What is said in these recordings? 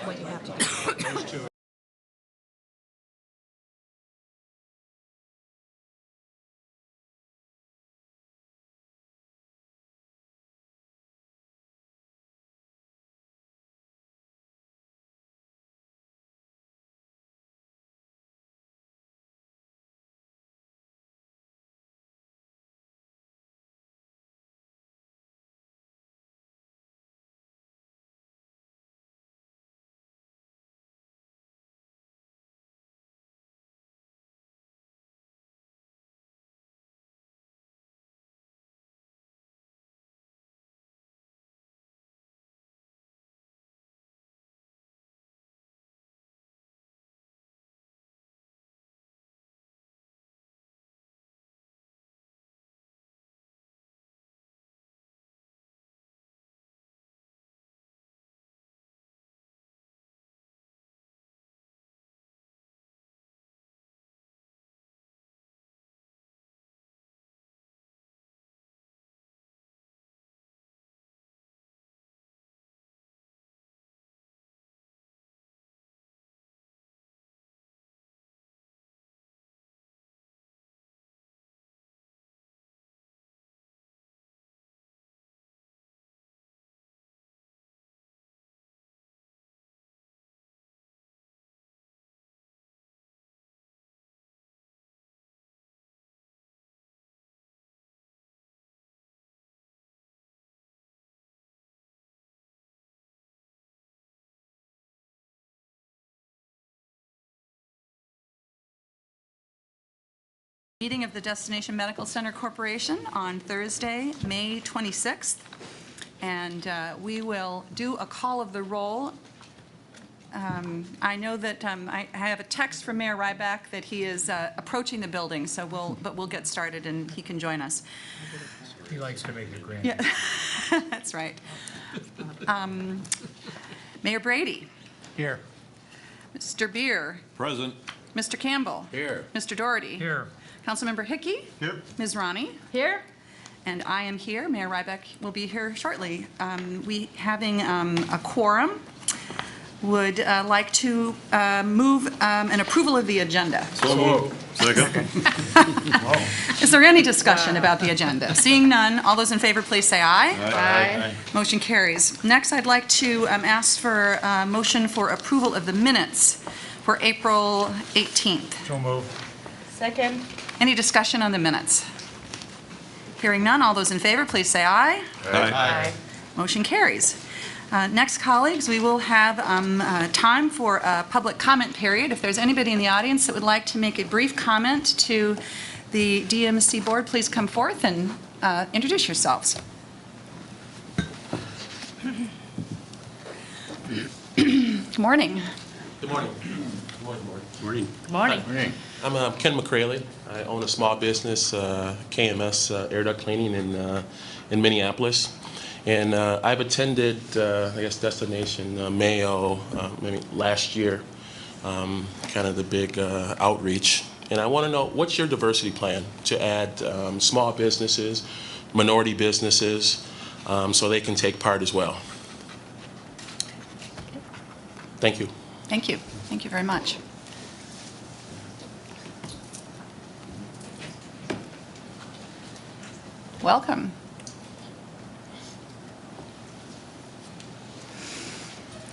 what you have to do. Those two. Meeting of the Destination Medical Center Corporation on Thursday, May 26th. And we will do a call of the roll. I know that I have a text from Mayor Ryback that he is approaching the building, so we'll get started and he can join us. He likes to make it grand. Yeah, that's right. Mayor Brady. Here. Mr. Beer. Present. Mr. Campbell. Here. Mr. Doherty. Here. Councilmember Hickey. Here. Ms. Ronnie. Here? And I am here. Mayor Ryback will be here shortly. We, having a quorum, would like to move an approval of the agenda. So moved. Second. Is there any discussion about the agenda? Seeing none, all those in favor, please say aye. Aye. Motion carries. Next, I'd like to ask for a motion for approval of the minutes for April 18th. So move. Second. Any discussion on the minutes? Hearing none, all those in favor, please say aye. Aye. Motion carries. Next, colleagues, we will have time for a public comment period. If there's anybody in the audience that would like to make a brief comment to the DMC board, please come forth and introduce yourselves. Good morning. Good morning. Good morning. Morning. Good morning. I'm Ken McCraley. I own a small business, KMS Air Duct Cleaning in Minneapolis. And I've attended, I guess, Destination Mayo maybe last year, kind of the big outreach. And I want to know, what's your diversity plan to add small businesses, minority businesses, so they can take part as well? Thank you. Thank you. Thank you very much. Welcome.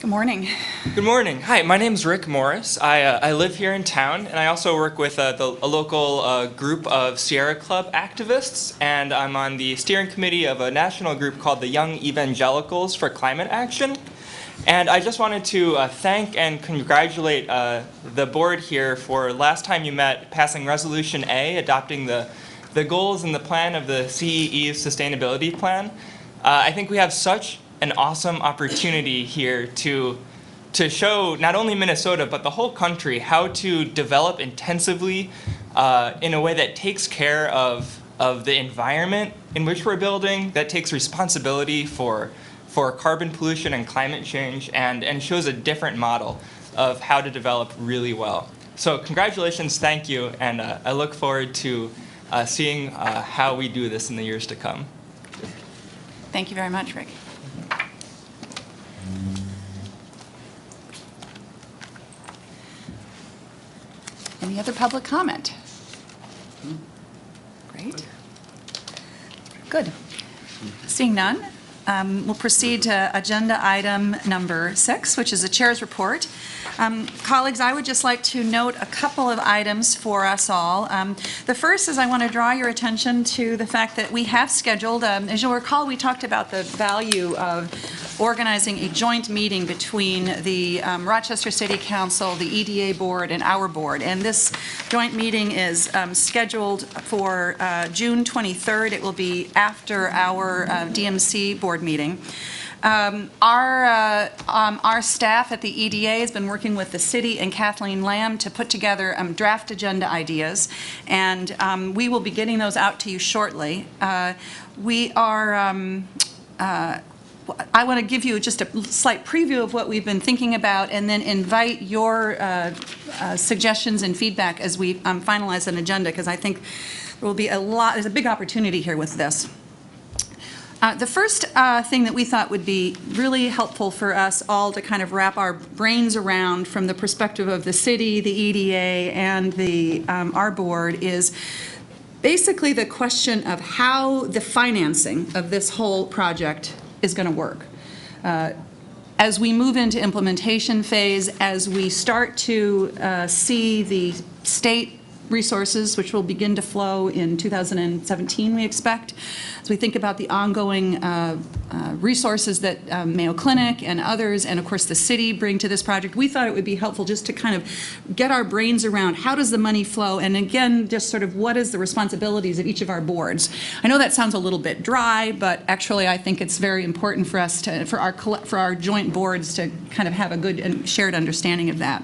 Good morning. Good morning. Hi, my name's Rick Morris. I live here in town, and I also work with a local group of Sierra Club activists, and I'm on the steering committee of a national group called the Young Evangelicals for Climate Action. And I just wanted to thank and congratulate the board here for last time you met passing Resolution A, adopting the goals and the plan of the CEE's sustainability plan. I think we have such an awesome opportunity here to show not only Minnesota but the whole country how to develop intensively in a way that takes care of the environment in which we're building, that takes responsibility for carbon pollution and climate change, and shows a different model of how to develop really well. So congratulations, thank you, and I look forward to seeing how we do this in the years to come. Thank you very much, Rick. Any other public comment? Great. Good. Seeing none, we'll proceed to agenda item number 6, which is the chair's report. Colleagues, I would just like to note a couple of items for us all. The first is I want to draw your attention to the fact that we have scheduled, as you'll recall, we talked about the value of organizing a joint meeting between the Rochester City Council, the EDA board, and our board. And this joint meeting is scheduled for June 23rd. It will be after our DMC board meeting. Our staff at the EDA has been working with the city and Kathleen Lamb to put together draft agenda ideas, and we will be getting those out to you shortly. We are I want to give you just a slight preview of what we've been thinking about and then invite your suggestions and feedback as we finalize an agenda, because I think there will be there's a big opportunity here with this. The first thing that we thought would be really helpful for us all to kind of wrap our brains around from the perspective of the city, the EDA, and our board is basically the question of how the financing of this whole project is going to work. As we move into implementation phase, as we start to see the state resources, which will begin to flow in 2017, we expect. As we think about the ongoing resources that Mayo Clinic and others, and of course the city, bring to this project, we thought it would be helpful just to kind of get our brains around how does the money flow, and again, just sort of what is the responsibilities of each of our boards. I know that sounds a little bit dry, but actually I think it's very important for us to, for our joint boards to kind of have a good and shared understanding of that.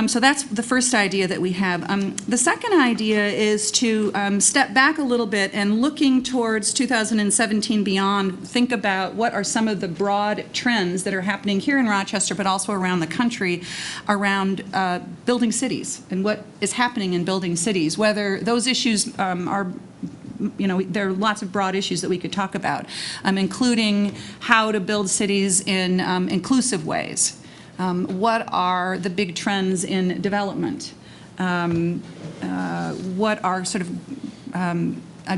So that's the first idea that we have. The second idea is to step back a little bit and looking towards 2017 beyond, think about what are some of the broad trends that are happening here in Rochester, but also around the country, around building cities and what is happening in building cities, whether those issues are, you know, there are lots of broad issues that we could talk about, including how to build cities in inclusive ways. What are the big trends in development? What are sort of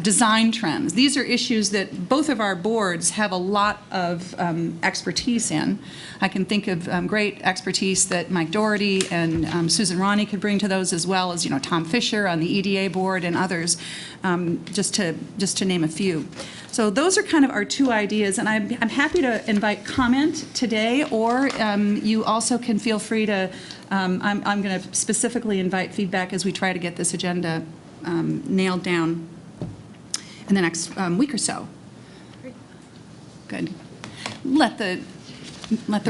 design trends? These are issues that both of our boards have a lot of expertise in. I can think of great expertise that Mike Doherty and Susan Ronnie could bring to those, as well as, you know, Tom Fisher on the EDA board and others, just to name a few. So those are kind of our two ideas, and I'm happy to invite comment today, or you also can feel free to, I'm going to specifically invite feedback as we try to get this agenda nailed down in the next week or so. Good. Let the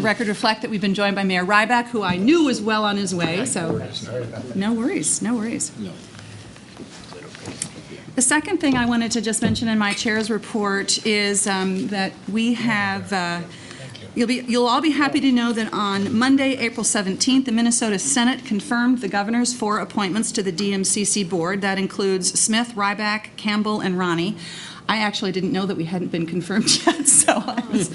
record reflect that we've been joined by Mayor Ryback, who I knew was well on his way, so no worries, no worries. The second thing I wanted to just mention in my chair's report is that we have, you'll all be happy to know that on Monday, April 17th, the Minnesota Senate confirmed the governor's 4 appointments to the DMCC board. That includes Smith, Ryback, Campbell, and Ronnie. I actually didn't know that we hadn't been confirmed yet, so I was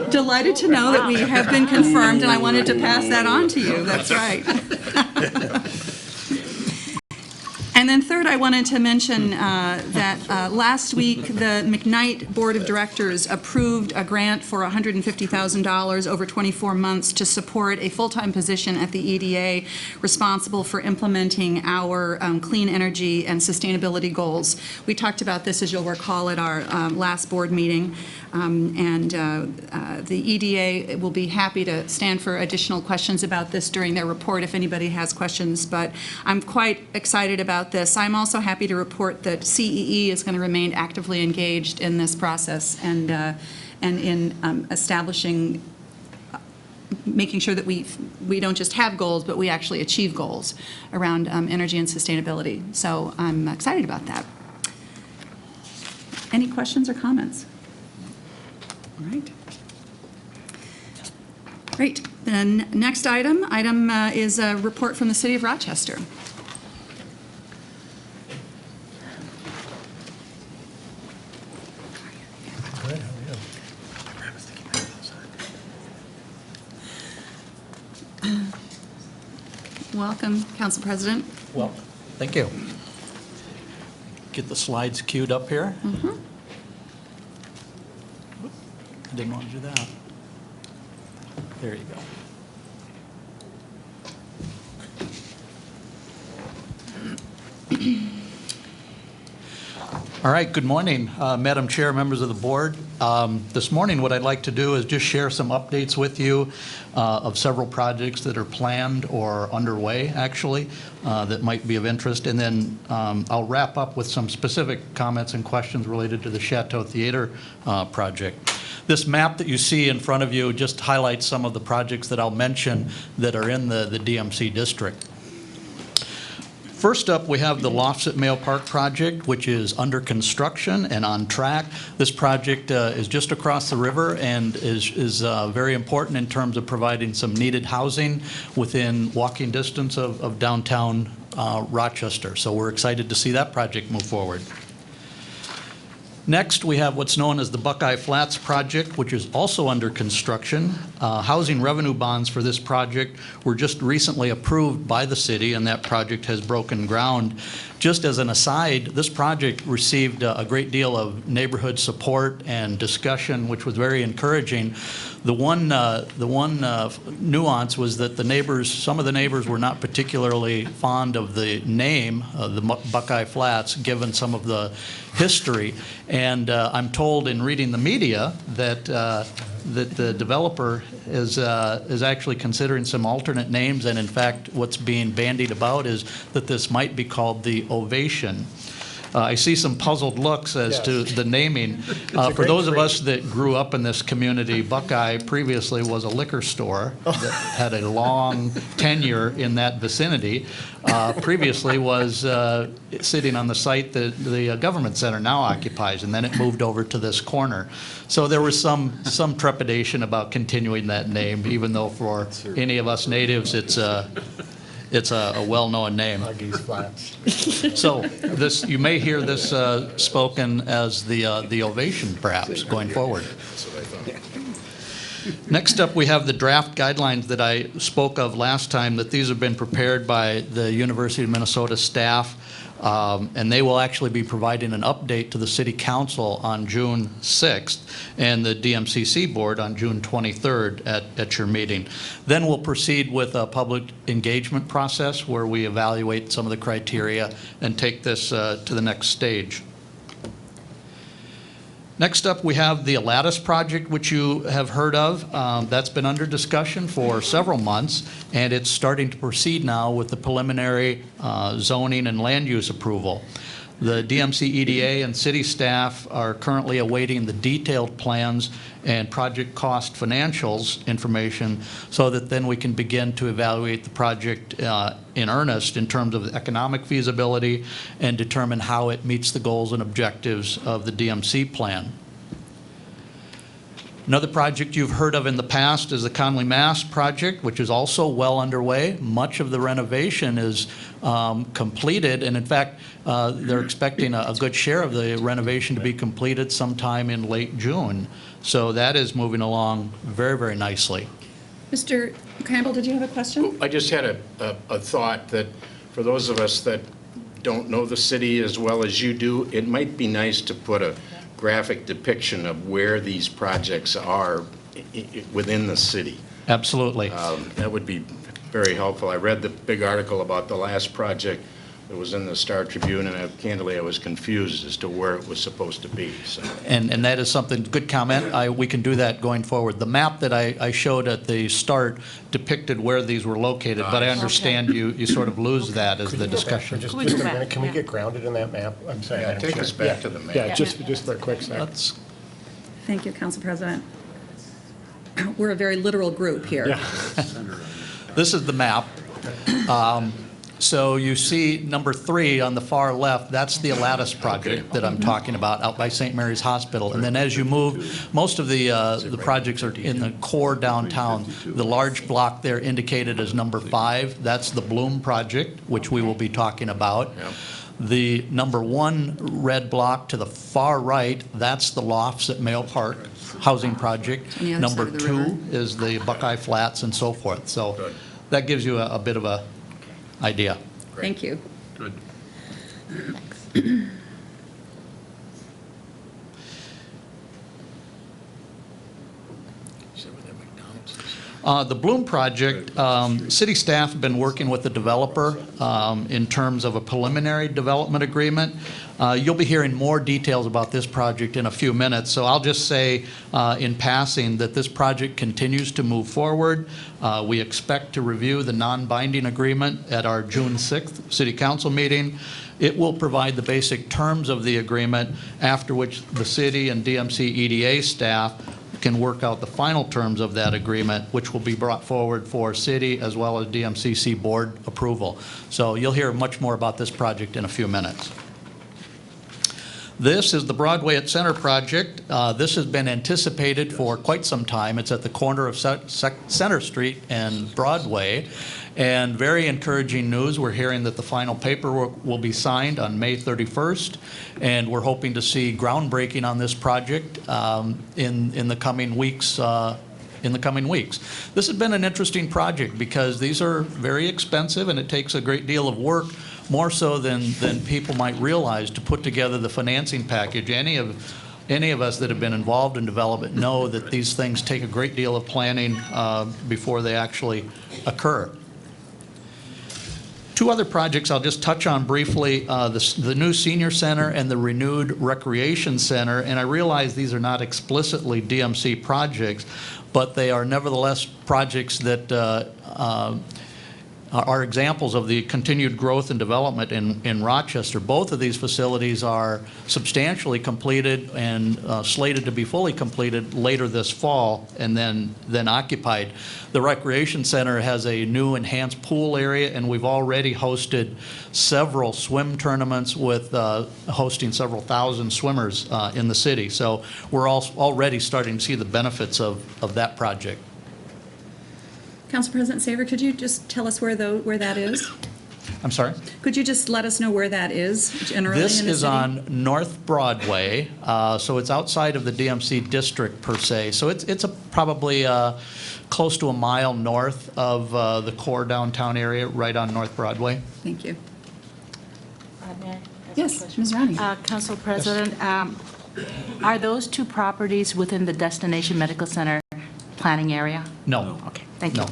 delighted to know that we have been confirmed, and I wanted to pass that on to you. That's right. And then third, I wanted to mention that last week the McKnight Board of Directors approved a grant for $150,000 over 24 months to support a full-time position at the EDA responsible for implementing our clean energy and sustainability goals. We talked about this, as you'll recall, at our last board meeting, and the EDA will be happy to stand for additional questions about this during their report if anybody has questions, but I'm quite excited about this. I'm also happy to report that CEE is going to remain actively engaged in this process and in establishing, making sure that we don't just have goals, but we actually achieve goals around energy and sustainability. So I'm excited about that. Any questions or comments? All right. Great. The next item is a report from the City of Rochester. Welcome, Council President. Well, thank you. Get the slides queued up here. I didn't want to do that. There you go. All right, good morning, Madam Chair, members of the board. This morning, what I'd like to do is just share some updates with you of several projects that are planned or underway, actually, that might be of interest. And then I'll wrap up with some specific comments and questions related to the Chateau Theater project. This map that you see in front of you just highlights some of the projects that I'll mention that are in the DMC district. First up, we have the Lofts at Mayo Park project, which is under construction and on track. This project is just across the river and is very important in terms of providing some needed housing within walking distance of downtown Rochester. So we're excited to see that project move forward. Next, we have what's known as the Buckeye Flats project, which is also under construction. Housing revenue bonds for this project were just recently approved by the city, and that project has broken ground. Just as an aside, this project received a great deal of neighborhood support and discussion, which was very encouraging. The one nuance was that the neighbors, some of the neighbors were not particularly fond of the name, the Buckeye Flats, given some of the history. And I'm told in reading the media that that the developer is actually considering some alternate names, and in fact, what's being bandied about is that this might be called the Ovation. I see some puzzled looks as to the naming. For those of us that grew up in this community, Buckeye previously was a liquor store that had a long tenure in that vicinity. Previously was sitting on the site that the government center now occupies, and then it moved over to this corner. So there was some trepidation about continuing that name, even though for any of us natives, it's a well-known name. So this, you may hear this spoken as the Ovation, perhaps, going forward. Next up, we have the draft guidelines that I spoke of last time, that these have been prepared by the University of Minnesota staff, and they will actually be providing an update to the City Council on June 6th and the DMCC board on June 23rd at your meeting. Then we'll proceed with a public engagement process where we evaluate some of the criteria and take this to the next stage. Next up, we have the Lattice project, which you have heard of. That's been under discussion for several months, and it's starting to proceed now with the preliminary zoning and land use approval. The DMC EDA and city staff are currently awaiting the detailed plans and project cost financials information so that then we can begin to evaluate the project in earnest in terms of economic feasibility and determine how it meets the goals and objectives of the DMC plan. Another project you've heard of in the past is the Conley, Mass project, which is also well underway. Much of the renovation is completed, and in fact, they're expecting a good share of the renovation to be completed sometime in late June. So that is moving along very, very nicely. Mr. Campbell, did you have a question? I just had a thought that for those of us that don't know the city as well as you do, it might be nice to put a graphic depiction of where these projects are within the city. Absolutely. That would be very helpful. I read the big article about the last project that was in the Star Tribune, and candidly, I was confused as to where it was supposed to be. So. And that is something, good comment. We can do that going forward. The map that I showed at the start depicted where these were located, but I understand you sort of lose that as the discussion. Just a minute, Can we get grounded in that map? I'm sorry. Yeah, take us back to the map. Yeah, just for a quick second. Let's, Thank you, Council President. We're a very literal group here. Yeah. this is the map. So you see number 3 on the far left, that's the Lattice project that I'm talking about out by St. Mary's Hospital. And then as you move, most of the projects are in the core downtown. The large block there indicated as number 5, that's the Bloom project, which we will be talking about. Yep. The number 1 red block to the far right, that's the Lofts at Mayo Park housing project. On the other Number side of the 2 river. is the Buckeye Flats and so forth. So Good. that gives you a bit of a idea. Thank you. Good. The Bloom project, city staff have been working with the developer in terms of a preliminary development agreement. You'll be hearing more details about this project in a few minutes, so I'll just say in passing that this project continues to move forward. We expect to review the non-binding agreement at our June 6th City Council meeting. It will provide the basic terms of the agreement, after which the city and DMC EDA staff can work out the final terms of that agreement, which will be brought forward for city as well as DMCC board approval. So you'll hear much more about this project in a few minutes. This is the Broadway at Center project. This has been anticipated for quite some time. It's at the corner of Center Street and Broadway. And very encouraging news, we're hearing that the final paperwork will be signed on May 31st, and we're hoping to see groundbreaking on this project in the coming weeks. This has been an interesting project because these are very expensive and it takes a great deal of work, more so than people might realize, to put together the financing package. Any of us that have been involved in development know that these things take a great deal of planning before they actually occur. Two other projects I'll just touch on briefly, the new senior center and the renewed recreation center. And I realize these are not explicitly DMC projects, but they are nevertheless projects that are examples of the continued growth and development in Rochester. Both of these facilities are substantially completed and slated to be fully completed later this fall and then occupied. The recreation center has a new enhanced pool area, and we've already hosted several swim tournaments with hosting several thousand swimmers in the city. So we're already starting to see the benefits of that project. Council President Staver, could you just tell us where that is? I'm sorry? Could you just let us know where that is generally in the city? This is on North Broadway, so it's outside of the DMC district per se. So it's probably close to a mile north of the core downtown area, right on North Broadway. Thank you. May I ask a Yes, question? Ms. Rani. Council President, are those two properties within the Destination Medical Center planning area? No. Okay, thank you. No.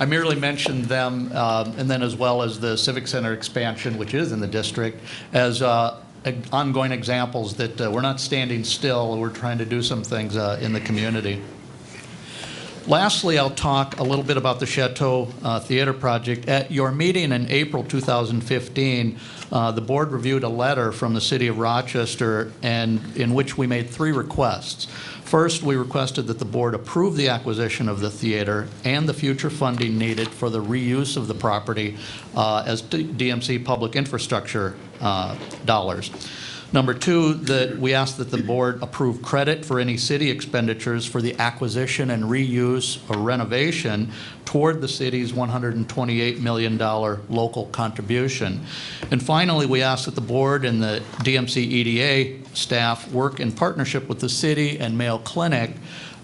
I merely mentioned them, and then as well as the Civic Center expansion, which is in the district, as ongoing examples that we're not standing still. We're trying to do some things in the community. Lastly, I'll talk a little bit about the Chateau Theater project. At your meeting in April 2015, the board reviewed a letter from the City of Rochester, and in which we made 3 requests. First, we requested that the board approve the acquisition of the theater and the future funding needed for the reuse of the property as DMC public infrastructure dollars. Number 2, that we asked that the board approve credit for any city expenditures for the acquisition and reuse or renovation toward the city's $128 million local contribution. And finally, we asked that the board and the DMC EDA staff work in partnership with the city and Mayo Clinic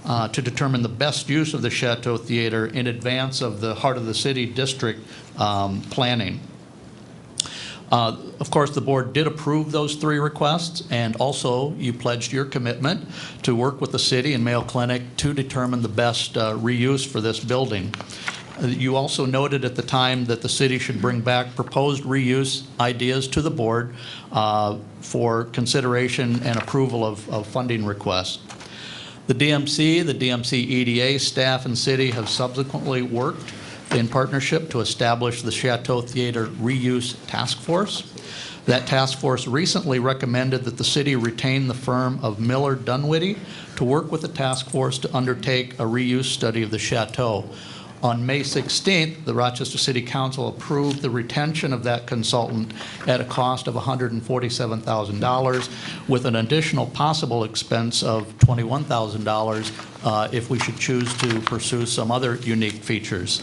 to determine the best use of the Chateau Theater in advance of the Heart of the City district planning. Of course, the board did approve those 3 requests, and also you pledged your commitment to work with the city and Mayo Clinic to determine the best reuse for this building. You also noted at the time that the city should bring back proposed reuse ideas to the board for consideration and approval of funding requests. The DMC EDA staff and city have subsequently worked in partnership to establish the Chateau Theater Reuse Task Force. That task force recently recommended that the city retain the firm of Miller Dunwitty to work with the task force to undertake a reuse study of the Chateau. On May 16th, the Rochester City Council approved the retention of that consultant at a cost of $147,000 with an additional possible expense of $21,000 if we should choose to pursue some other unique features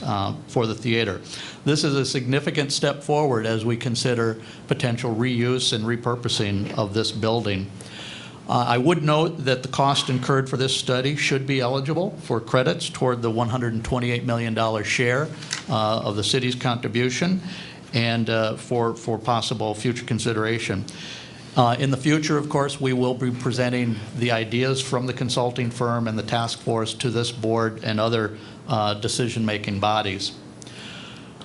for the theater. This is a significant step forward as we consider potential reuse and repurposing of this building. I would note that the cost incurred for this study should be eligible for credits toward the $128 million share of the city's contribution. and for possible future consideration. In the future, of course, we will be presenting the ideas from the consulting firm and the task force to this board and other decision-making bodies.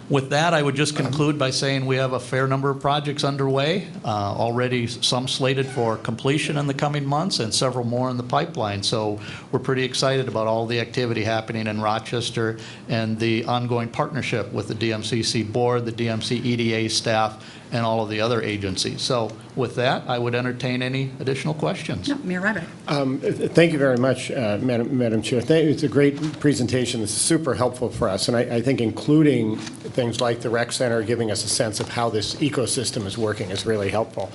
With that, I would just conclude by saying we have a fair number of projects underway, already some slated for completion in the coming months and several more in the pipeline. So we're pretty excited about all the activity happening in Rochester and the ongoing partnership with the DMCC board, the DMC EDA staff, and all of the other agencies. So with that, I would entertain any additional questions. No, Mayor Ryback. Thank you very much, Madam Chair. It's a great presentation. This is super helpful for us, and I think including things like the rec center, giving us a sense of how this ecosystem is working is really helpful.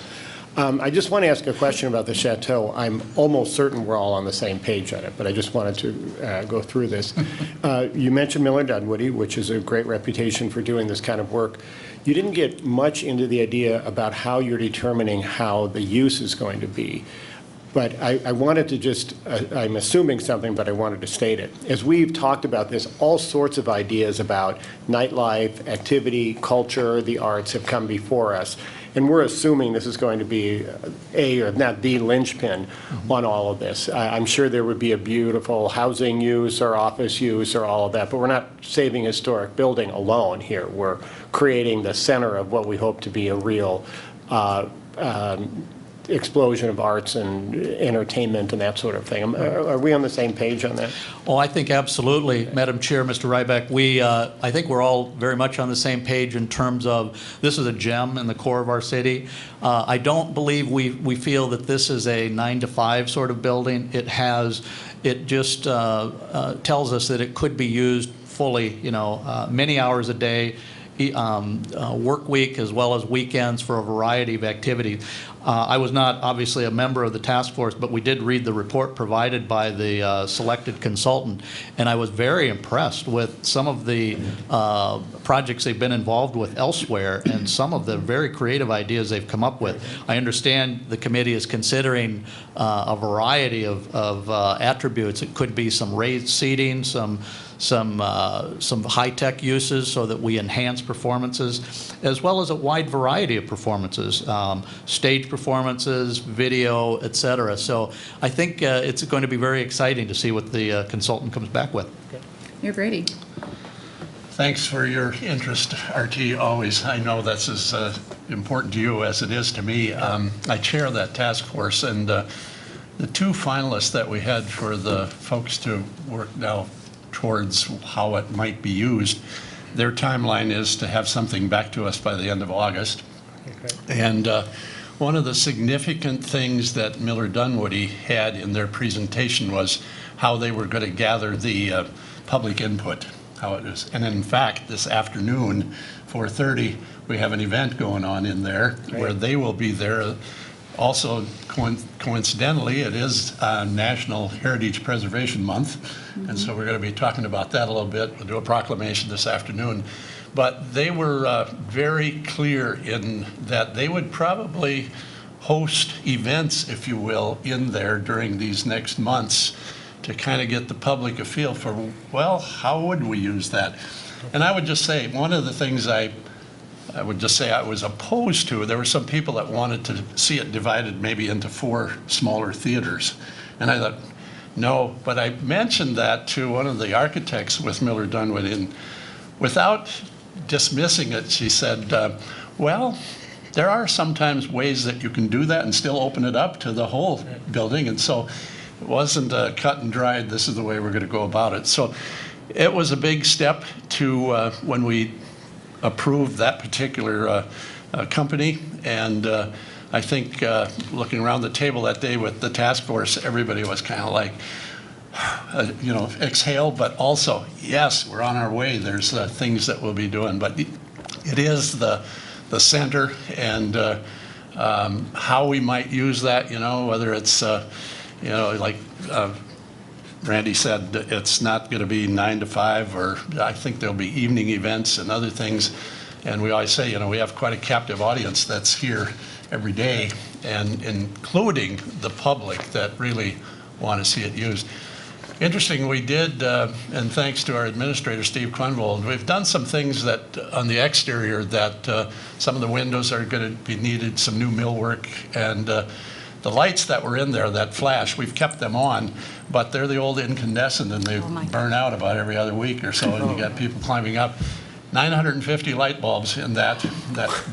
I just want to ask a question about the chateau. I'm almost certain we're all on the same page on it, but I just wanted to go through this. You mentioned Miller Dunwoody, which is a great reputation for doing this kind of work. You didn't get much into the idea about how you're determining how the use is going to be. But I wanted to just, I'm assuming something, but I wanted to state it. As we've talked about this, all sorts of ideas about nightlife, activity, culture, the arts have come before us. And we're assuming this is going to be or not the linchpin on all of this. I'm sure there would be a beautiful housing use or office use or all of that, but we're not saving historic building alone here. We're creating the center of what we hope to be a real explosion of arts and entertainment and that sort of thing. Are we on the same page on that? Oh, I think absolutely, Madam Chair, Mr. Ryback. I think we're all very much on the same page in terms of this is a gem in the core of our city. I don't believe we feel that this is a 9-to-5 sort of building. It just tells us that it could be used fully, many hours a day, work week as well as weekends for a variety of activities. I was not obviously a member of the task force, but we did read the report provided by the selected consultant, and I was very impressed with some of the projects they've been involved with elsewhere and some of the very creative ideas they've come up with. I understand the committee is considering a variety of attributes. It could be some raised seating, some high-tech uses so that we enhance performances, as well as a wide variety of performances, stage performances, video, et cetera. So I think it's going to be very exciting to see what the consultant comes back with. Mayor Brady. Thanks for your interest, RT, always. I know that's as important to you as it is to me. I chair that task force, and the two finalists that we had for the folks to work now towards how it might be used, their timeline is to have something back to us by the end of August. Okay. And one of the significant things that Miller Dunwoody had in their presentation was how they were going to gather the public input, how it is. And in fact, this afternoon, 4:30, we have an event going on in there where they will be there. Also, coincidentally, it is National Heritage Preservation Month, and so we're going to be talking about that a little bit. We'll do a proclamation this afternoon. But they were very clear in that they would probably host events, if you will, in there during these next months to kind of get the public a feel for, well, how would we use that? And I would just say, one of the things I would just say I was opposed to, there were some people that wanted to see it divided maybe into 4 smaller theaters. And I thought, no, but I mentioned that to one of the architects with Miller Dunwoody, and without dismissing it, she said, well, there are sometimes ways that you can do that and still open it up to the whole building. And so it wasn't cut and dried, this is the way we're going to go about it. So it was a big step to when we approved that particular company. And I think looking around the table that day with the task force, everybody was kind of like, exhale, but also, yes, we're on our way. There's things that we'll be doing. But it is the center, and how we might use that, whether it's, like Randy said, it's not going to be 9 to 5, or I think there'll be evening events and other things. And we always say, we have quite a captive audience that's here every day, and including the public that really want to see it used. Interesting, we did, and thanks to our administrator, Steve Quenvold, we've done some things that on the exterior that some of the windows are going to be needed, some new millwork, and the lights that were in there that flash, we've kept them on, but they're the old incandescent and they burn out about every other week or so, and you got people climbing up. 950 light bulbs in that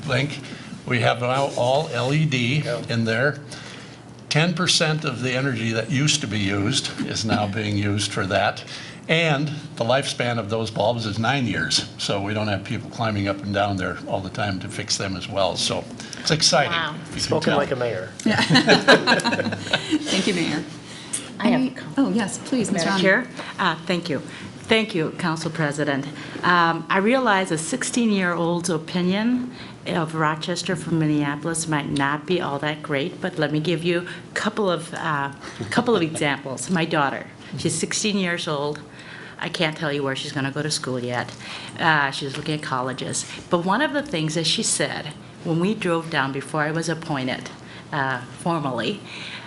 blink. We have now all LED in there. 10% of the energy that used to be used is now being used for that. And the lifespan of those bulbs is 9 years. So we don't have people climbing up and down there all the time to fix them as well. So it's exciting. Wow. Spoken like a mayor. Thank you, Mayor. I have Oh, yes, please, Ms. Madam Ronnie. Chair? Thank you. Thank you, Council President. I realize a 16-year-old's opinion of Rochester from Minneapolis might not be all that great, but let me give you a couple of examples. My daughter, she's 16 years old. I can't tell you where she's going to go to school yet. She's looking at colleges. But one of the things that she said when we drove down before I was appointed formally,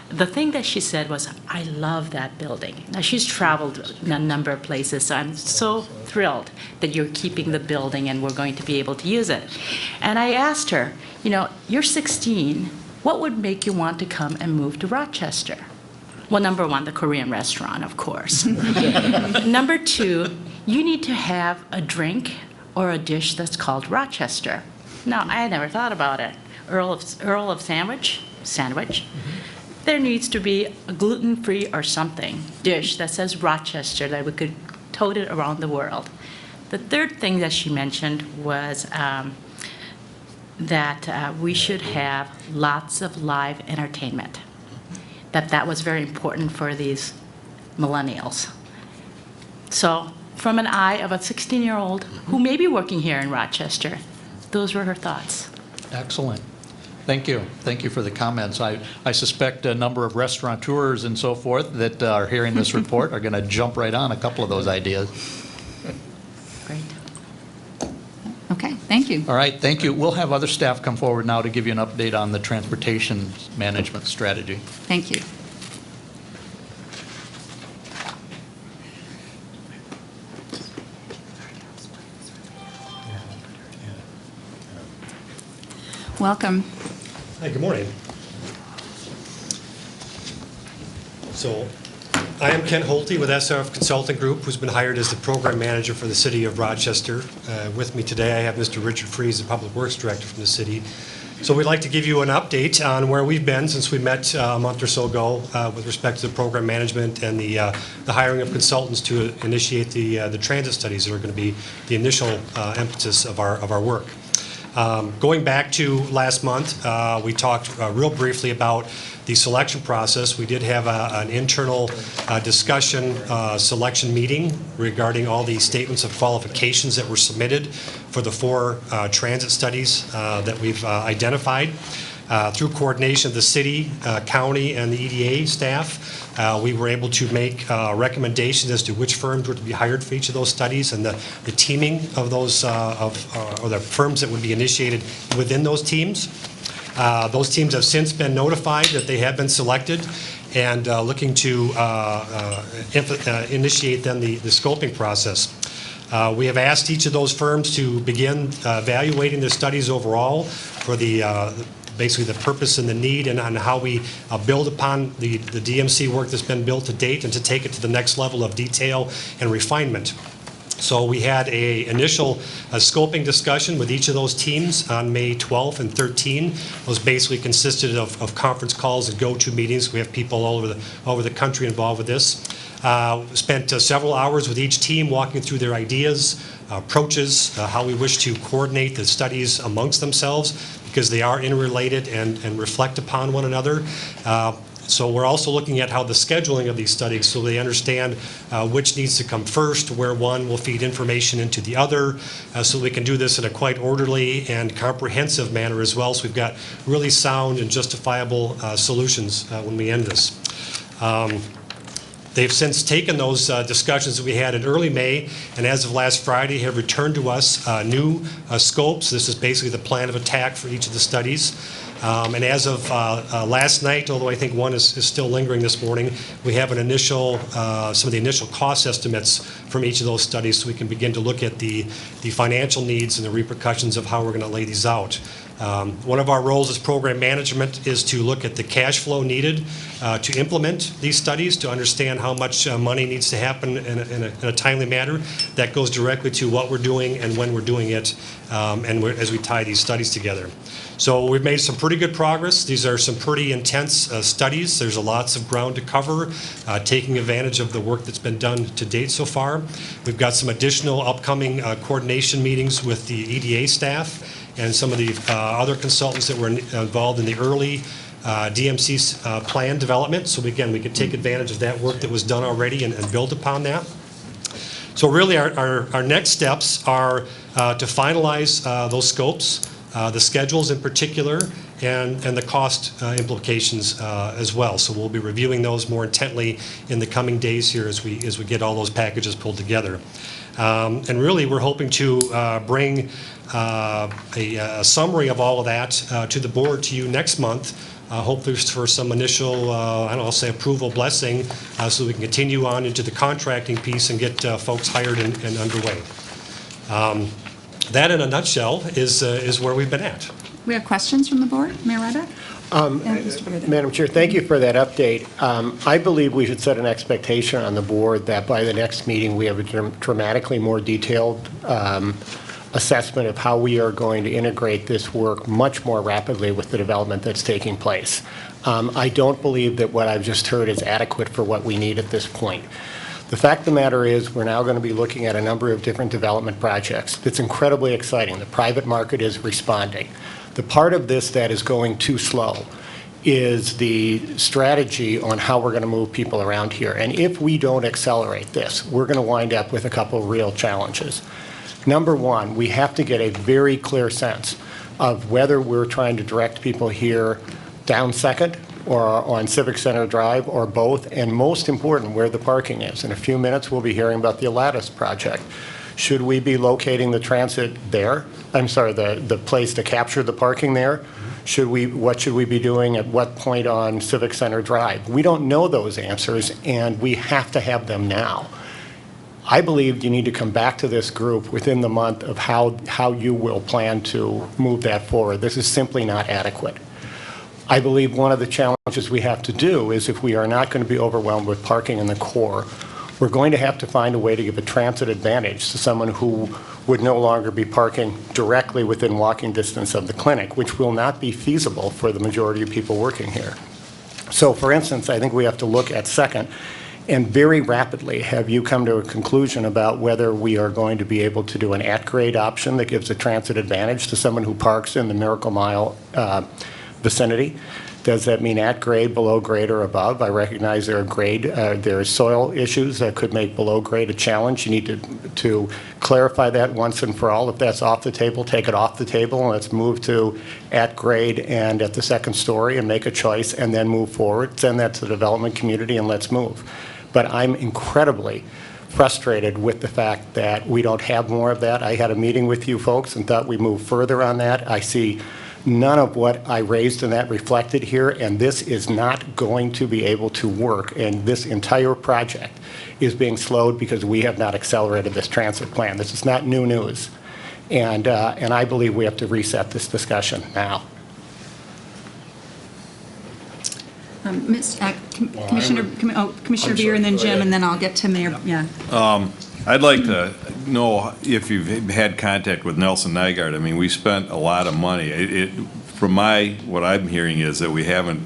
the thing that she said was, I love that building. Now, she's traveled a number of places, so I'm so thrilled that you're keeping the building and we're going to be able to use it. And I asked her, you know, you're 16, what would make you want to come and move to Rochester? Well, number one, the Korean restaurant, of course. Number two, you need to have a drink or a dish that's called Rochester. Now, I had never thought about it. Earl of Sandwich. There needs to be a gluten-free or something dish that says Rochester that we could tote it around the world. The third thing that she mentioned was that we should have lots of live entertainment, that was very important for these millennials. So from an eye of a 16-year-old who may be working here in Rochester, those were her thoughts. Excellent. Thank you. Thank you for the comments. I suspect a number of restaurateurs and so forth that are hearing this report are going to jump right on a couple of those ideas. Great. Okay, thank you. All right, thank you. We'll have other staff come forward now to give you an update on the transportation management strategy. Thank you. Welcome. Hi, good morning. So, I am Ken Holte with SRF Consulting Group, who's been hired as the program manager for the city of Rochester. With me today, I have Mr. Richard Freese, the Public Works Director from the city. So we'd like to give you an update on where we've been since we met a month or so ago with respect to the program management and the hiring of consultants to initiate the transit studies that are going to be the initial impetus of our work. Going back to last month, we talked real briefly about the selection process. We did have an internal discussion selection meeting regarding all the statements of qualifications that were submitted for the 4 transit studies that we've identified. Through coordination of the city, county, and the EDA staff, we were able to make recommendations as to which firms were to be hired for each of those studies and the teaming of those, or the firms that would be initiated within those teams. Those teams have since been notified that they have been selected and looking to initiate then the scoping process. We have asked each of those firms to begin evaluating their studies overall for basically the purpose and the need and on how we build upon the DMC work that's been built to date and to take it to the next level of detail and refinement. So we had an initial scoping discussion with each of those teams on May 12th and 13th. Those basically consisted of conference calls and go-to meetings. We have people all over the country involved with this. Spent several hours with each team walking through their ideas, approaches, how we wish to coordinate the studies amongst themselves because they are interrelated and reflect upon one another. So we're also looking at how the scheduling of these studies so they understand which needs to come first, where one will feed information into the other, so we can do this in a quite orderly and comprehensive manner as well. So we've got really sound and justifiable solutions when we end this. They've since taken those discussions that we had in early May, and as of last Friday, have returned to us new scopes. This is basically the plan of attack for each of the studies. And as of last night, although I think one is still lingering this morning, we have an initial, some of the initial cost estimates from each of those studies, so we can begin to look at the financial needs and the repercussions of how we're going to lay these out. One of our roles as program management is to look at the cash flow needed to implement these studies, to understand how much money needs to happen in a timely manner. That goes directly to what we're doing and when we're doing it, and as we tie these studies together. So we've made some pretty good progress. These are some pretty intense studies. There's lots of ground to cover, taking advantage of the work that's been done to date so far. We've got some additional upcoming coordination meetings with the EDA staff and some of the other consultants that were involved in the early DMCC plan development. So again, we could take advantage of that work that was done already and build upon that. So really our next steps are to finalize those scopes, the schedules in particular, and the cost implications as well. So we'll be reviewing those more intently in the coming days here as we get all those packages pulled together. And really, we're hoping to bring a summary of all of that to the board, to you next month, hopefully for some initial, I don't know, I'll say approval blessing, so we can continue on into the contracting piece and get folks hired and underway. That, in a nutshell, is where we've been at. We have questions from the board. Mayor Ryder? Madam Chair, thank you for that update. I believe we should set an expectation on the board that by the next meeting we have a dramatically more detailed assessment of how we are going to integrate this work much more rapidly with the development that's taking place. I don't believe that what I've just heard is adequate for what we need at this point. The fact of the matter is we're now going to be looking at a number of different development projects. It's incredibly exciting. The private market is responding. The part of this that is going too slow is the strategy on how we're going to move people around here. And if we don't accelerate this, we're going to wind up with a couple of real challenges. Number one, we have to get a very clear sense of whether we're trying to direct people here down Second or on Civic Center Drive or both, and most important, where the parking is. In a few minutes, we'll be hearing about the Lattice project. Should we be locating the transit there? I'm sorry, the place to capture the parking there? What should we be doing at what point on Civic Center Drive? We don't know those answers, and we have to have them now. I believe you need to come back to this group within the month of how you will plan to move that forward. This is simply not adequate. I believe one of the challenges we have to do is, if we are not going to be overwhelmed with parking in the core, we're going to have to find a way to give a transit advantage to someone who would no longer be parking directly within walking distance of the clinic, which will not be feasible for the majority of people working here. So, for instance, I think we have to look at Second and very rapidly have you come to a conclusion about whether we are going to be able to do an at-grade option that gives a transit advantage to someone who parks in the Miracle Mile vicinity. Does that mean at grade, below grade, or above? I recognize there are soil issues that could make below grade a challenge. You need to clarify that once and for all. If that's off the table, take it off the table, and let's move to at grade and at the second story and make a choice and then move forward. Send that to the development community and let's move. But I'm incredibly frustrated with the fact that we don't have more of that. I had a meeting with you folks and thought we'd move further on that. I see none of what I raised in that reflected here, and this is not going to be able to work. And this entire project is being slowed because we have not accelerated this transit plan. This is not new news. And I believe we have to reset this discussion now. Commissioner Beer, and then Jim, and then I'll get to Mayor. Yeah. I'd like to know if you've had contact with Nelson Nygaard. I mean, we spent a lot of money. From what I'm hearing is that we haven't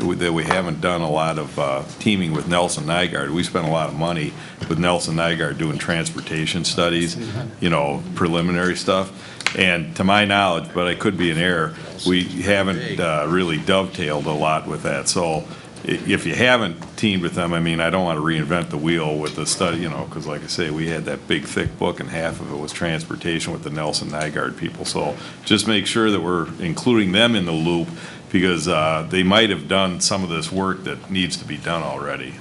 done a lot of teaming with Nelson Nygaard. We spent a lot of money with Nelson Nygaard doing transportation studies, preliminary stuff. And to my knowledge, but I could be in error, we haven't really dovetailed a lot with that. So if you haven't teamed with them, I mean, I don't want to reinvent the wheel with the study, because like I say, we had that big, thick book, and half of it was transportation with the Nelson Nygaard people. So just make sure that we're including them in the loop, because they might have done some of this work that needs to be done already.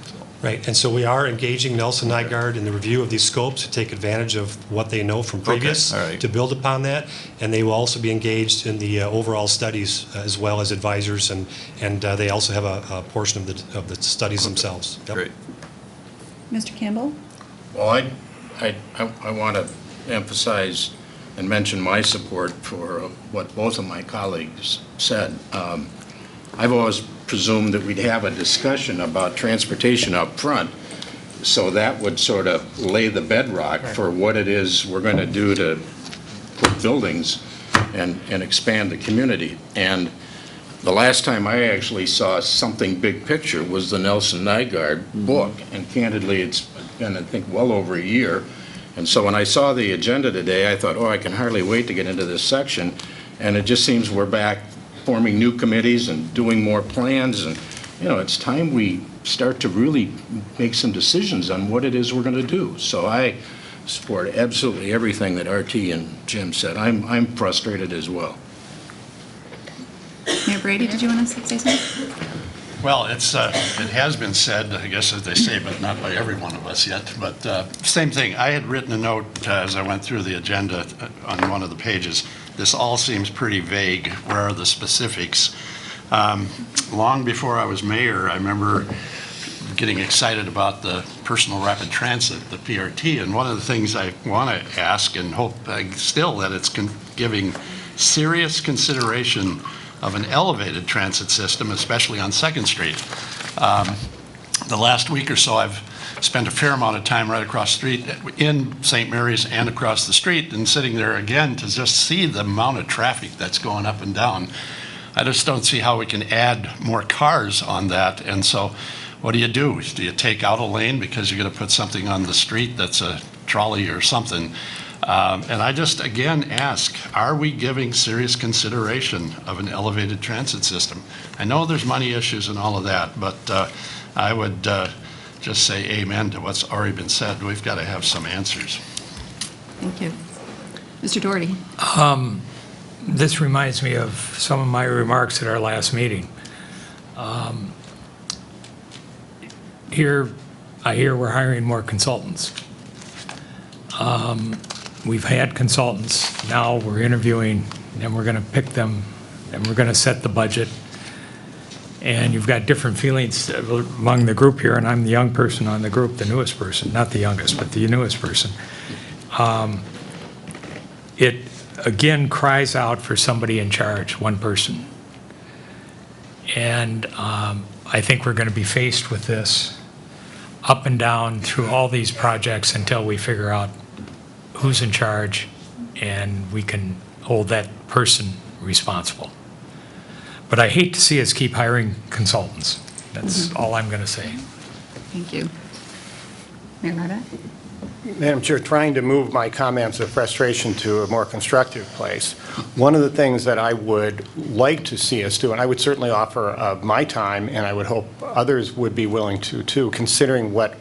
Right, and so we are engaging Nelson Nygaard in the review of these scopes to take advantage of what they know from previous, all right. to build upon that, and they will also be engaged in the overall studies as well as advisors, and they also have a portion of the studies themselves. Yep. Great. Mr. Campbell? Well, I want to emphasize and mention my support for what both of my colleagues said. I've always presumed that we'd have a discussion about transportation up front, so that would sort of lay the bedrock for what it is we're going to do to put buildings and expand the community. And the last time I actually saw something big picture was the Nelson Nygaard book, and candidly, it's been, I think, well over a year. And so when I saw the agenda today, I thought, oh, I can hardly wait to get into this section, and it just seems we're back forming new committees and doing more plans, and, you know, it's time we start to really make some decisions on what it is we're going to do. So I support absolutely everything that RT and Jim said. I'm frustrated as well. Mayor Brady, did you want to say something? Well, it has been said, I guess as they say, but not by every one of us yet. But same thing. I had written a note as I went through the agenda on one of the pages. This all seems pretty vague. Where are the specifics? Long before I was mayor, I remember getting excited about the personal rapid transit, the PRT. And one of the things I want to ask and hope still that it's giving serious consideration of an elevated transit system, especially on 2nd Street. The last week or so, I've spent a fair amount of time right across the street in St. Mary's and across the street, and sitting there again to just see the amount of traffic that's going up and down. I just don't see how we can add more cars on that. And so what do? Do you take out a lane because you're going to put something on the street that's a trolley or something? And I just, again, ask, are we giving serious consideration of an elevated transit system? I know there's money issues and all of that, but I would just say amen to what's already been said. We've got to have some answers. Thank you. Mr. Doherty? This reminds me of some of my remarks at our last meeting. I hear we're hiring more consultants. We've had consultants. Now we're interviewing, and we're going to pick them, and we're going to set the budget. And you've got different feelings among the group here, and I'm the young person on the group, the newest person, not the youngest, but the newest person. It, again, cries out for somebody in charge, one person. And I think we're going to be faced with this up and down through all these projects until we figure out who's in charge and we can hold that person responsible. But I hate to see us keep hiring consultants. That's all I'm going to say. Thank you. Mayor Nardak? Madam Chair, trying to move my comments of frustration to a more constructive place, one of the things that I would like to see us do, and I would certainly offer of my time, and I would hope others would be willing to too, considering what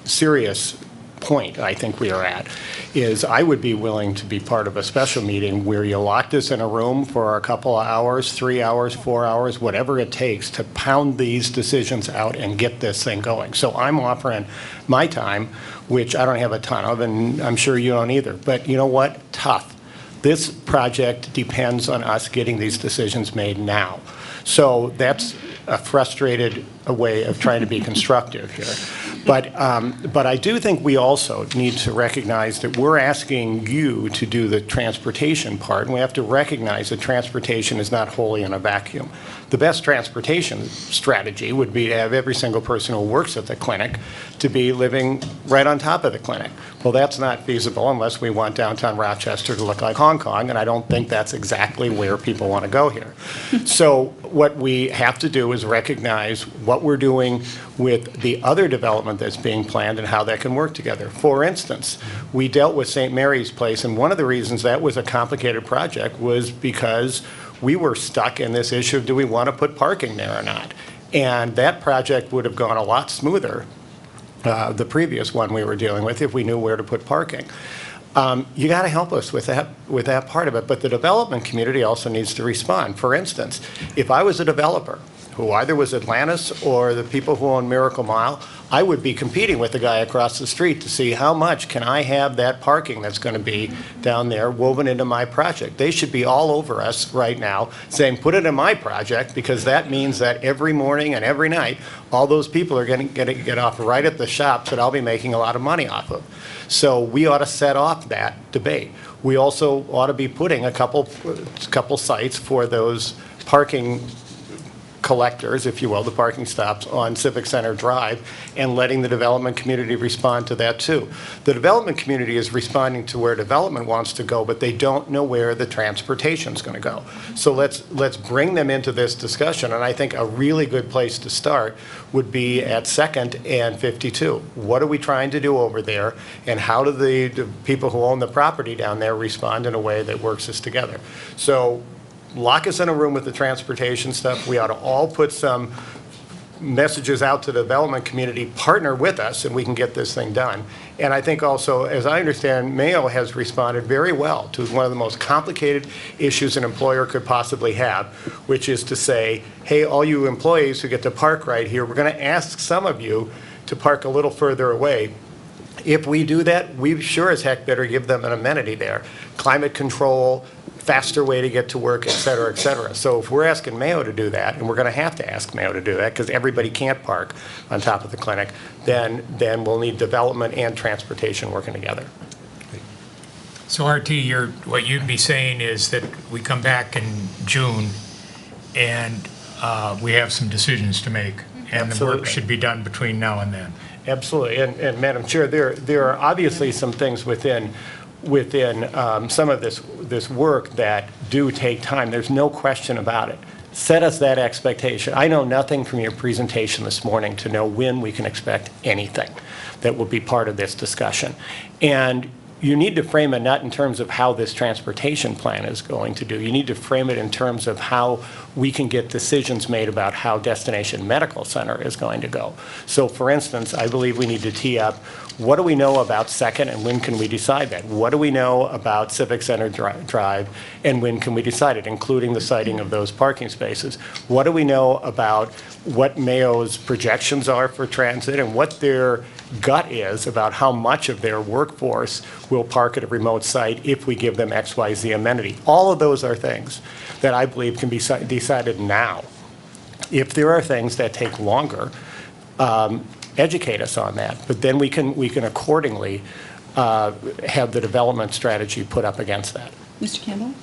serious point I think we are at, is I would be willing to be part of a special meeting where you locked us in a room for a couple of hours, 3 hours, 4 hours, whatever it takes to pound these decisions out and get this thing going. So I'm offering my time, which I don't have a ton of, and I'm sure you don't either. But you know what? Tough. This project depends on us getting these decisions made now. So that's a frustrated way of trying to be constructive here. But I do think we also need to recognize that we're asking you to do the transportation part, and we have to recognize that transportation is not wholly in a vacuum. The best transportation strategy would be to have every single person who works at the clinic to be living right on top of the clinic. Well, that's not feasible unless we want downtown Rochester to look like Hong Kong, and I don't think that's exactly where people want to go here. So what we have to do is recognize what we're doing with the other development that's being planned and how that can work together. For instance, we dealt with St. Mary's Place, and one of the reasons that was a complicated project was because we were stuck in this issue of do we want to put parking there or not? And that project would have gone a lot smoother, the previous one we were dealing with, if we knew where to put parking. You got to help us with that part of it, but the development community also needs to respond. For instance, if I was a developer who either was Atlantis or the people who own Miracle Mile, I would be competing with the guy across the street to see how much can I have that parking that's going to be down there woven into my project. They should be all over us right now saying, put it in my project, because that means that every morning and every night, all those people are going to get off right at the shops that I'll be making a lot of money off of. So we ought to set off that debate. We also ought to be putting a couple sites for those parking collectors, if you will, the parking stops on Civic Center Drive, and letting the development community respond to that too. The development community is responding to where development wants to go, but they don't know where the transportation's going to go. So let's bring them into this discussion, and I think a really good place to start would be at 2nd and 52. What are we trying to do over there, and how do the people who own the property down there respond in a way that works us together? So lock us in a room with the transportation stuff. We ought to all put some messages out to the development community, partner with us, and we can get this thing done. And I think also, as I understand, Mayo has responded very well to one of the most complicated issues an employer could possibly have, which is to say, hey, all you employees who get to park right here, we're going to ask some of you to park a little further away. If we do that, we sure as heck better give them an amenity there. Climate control, faster way to get to work, et cetera, et cetera. So if we're asking Mayo to do that, and we're going to have to ask Mayo to do that because everybody can't park on top of the clinic, then we'll need development and transportation working together. So RT, what you'd be saying is that we come back in June and we have some decisions to make, and the work should be done between now and then. Absolutely. And Madam Chair, there are obviously some things within some of this work that do take time. There's no question about it. Set us that expectation. I know nothing from your presentation this morning to know when we can expect anything that will be part of this discussion. And you need to frame it not in terms of how this transportation plan is going to do. You need to frame it in terms of how we can get decisions made about how Destination Medical Center is going to go. So for instance, I believe we need to tee up, what do we know about 2nd and when can we decide that? What do we know about Civic Center Drive and when can we decide it, including the siting of those parking spaces? What do we know about what Mayo's projections are for transit and what their gut is about how much of their workforce will park at a remote site if we give them XYZ amenity? All of those are things that I believe can be decided now. If there are things that take longer, educate us on that. But then we can accordingly have the development strategy put up against that. Mr. Campbell?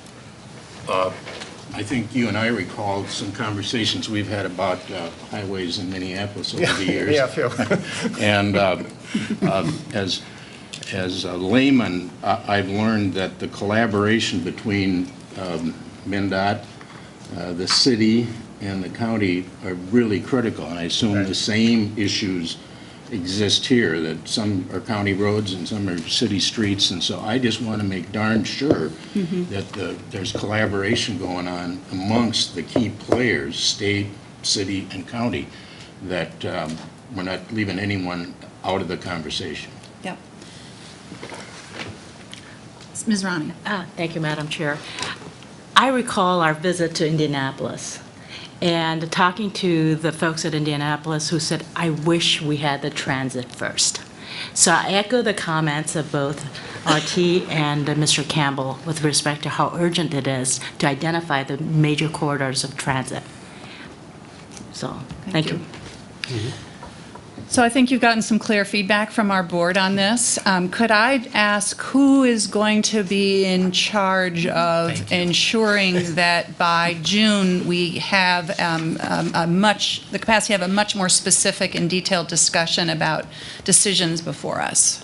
I think you and I recall some conversations we've had about highways in Minneapolis over the years. Yeah, Phil. And as a layman, I've learned that the collaboration between MnDOT, the city, and the county are really critical. And I assume the same issues exist here, that some are county roads and some are city streets. And so I just want to make darn sure that there's collaboration going on amongst the key players, state, city, and county, that we're not leaving anyone out of the conversation. Yep. Ms. Ronnie? Thank you, Madam Chair. I recall our visit to Indianapolis and talking to the folks at Indianapolis who said, I wish we had the transit first. So I echo the comments of both RT and Mr. Campbell with respect to how urgent it is to identify the major corridors of transit. So, thank you. So I think you've gotten some clear feedback from our board on this. Could I ask who is going to be in charge of ensuring that by June we have the capacity to have a much more specific and detailed discussion about decisions before us?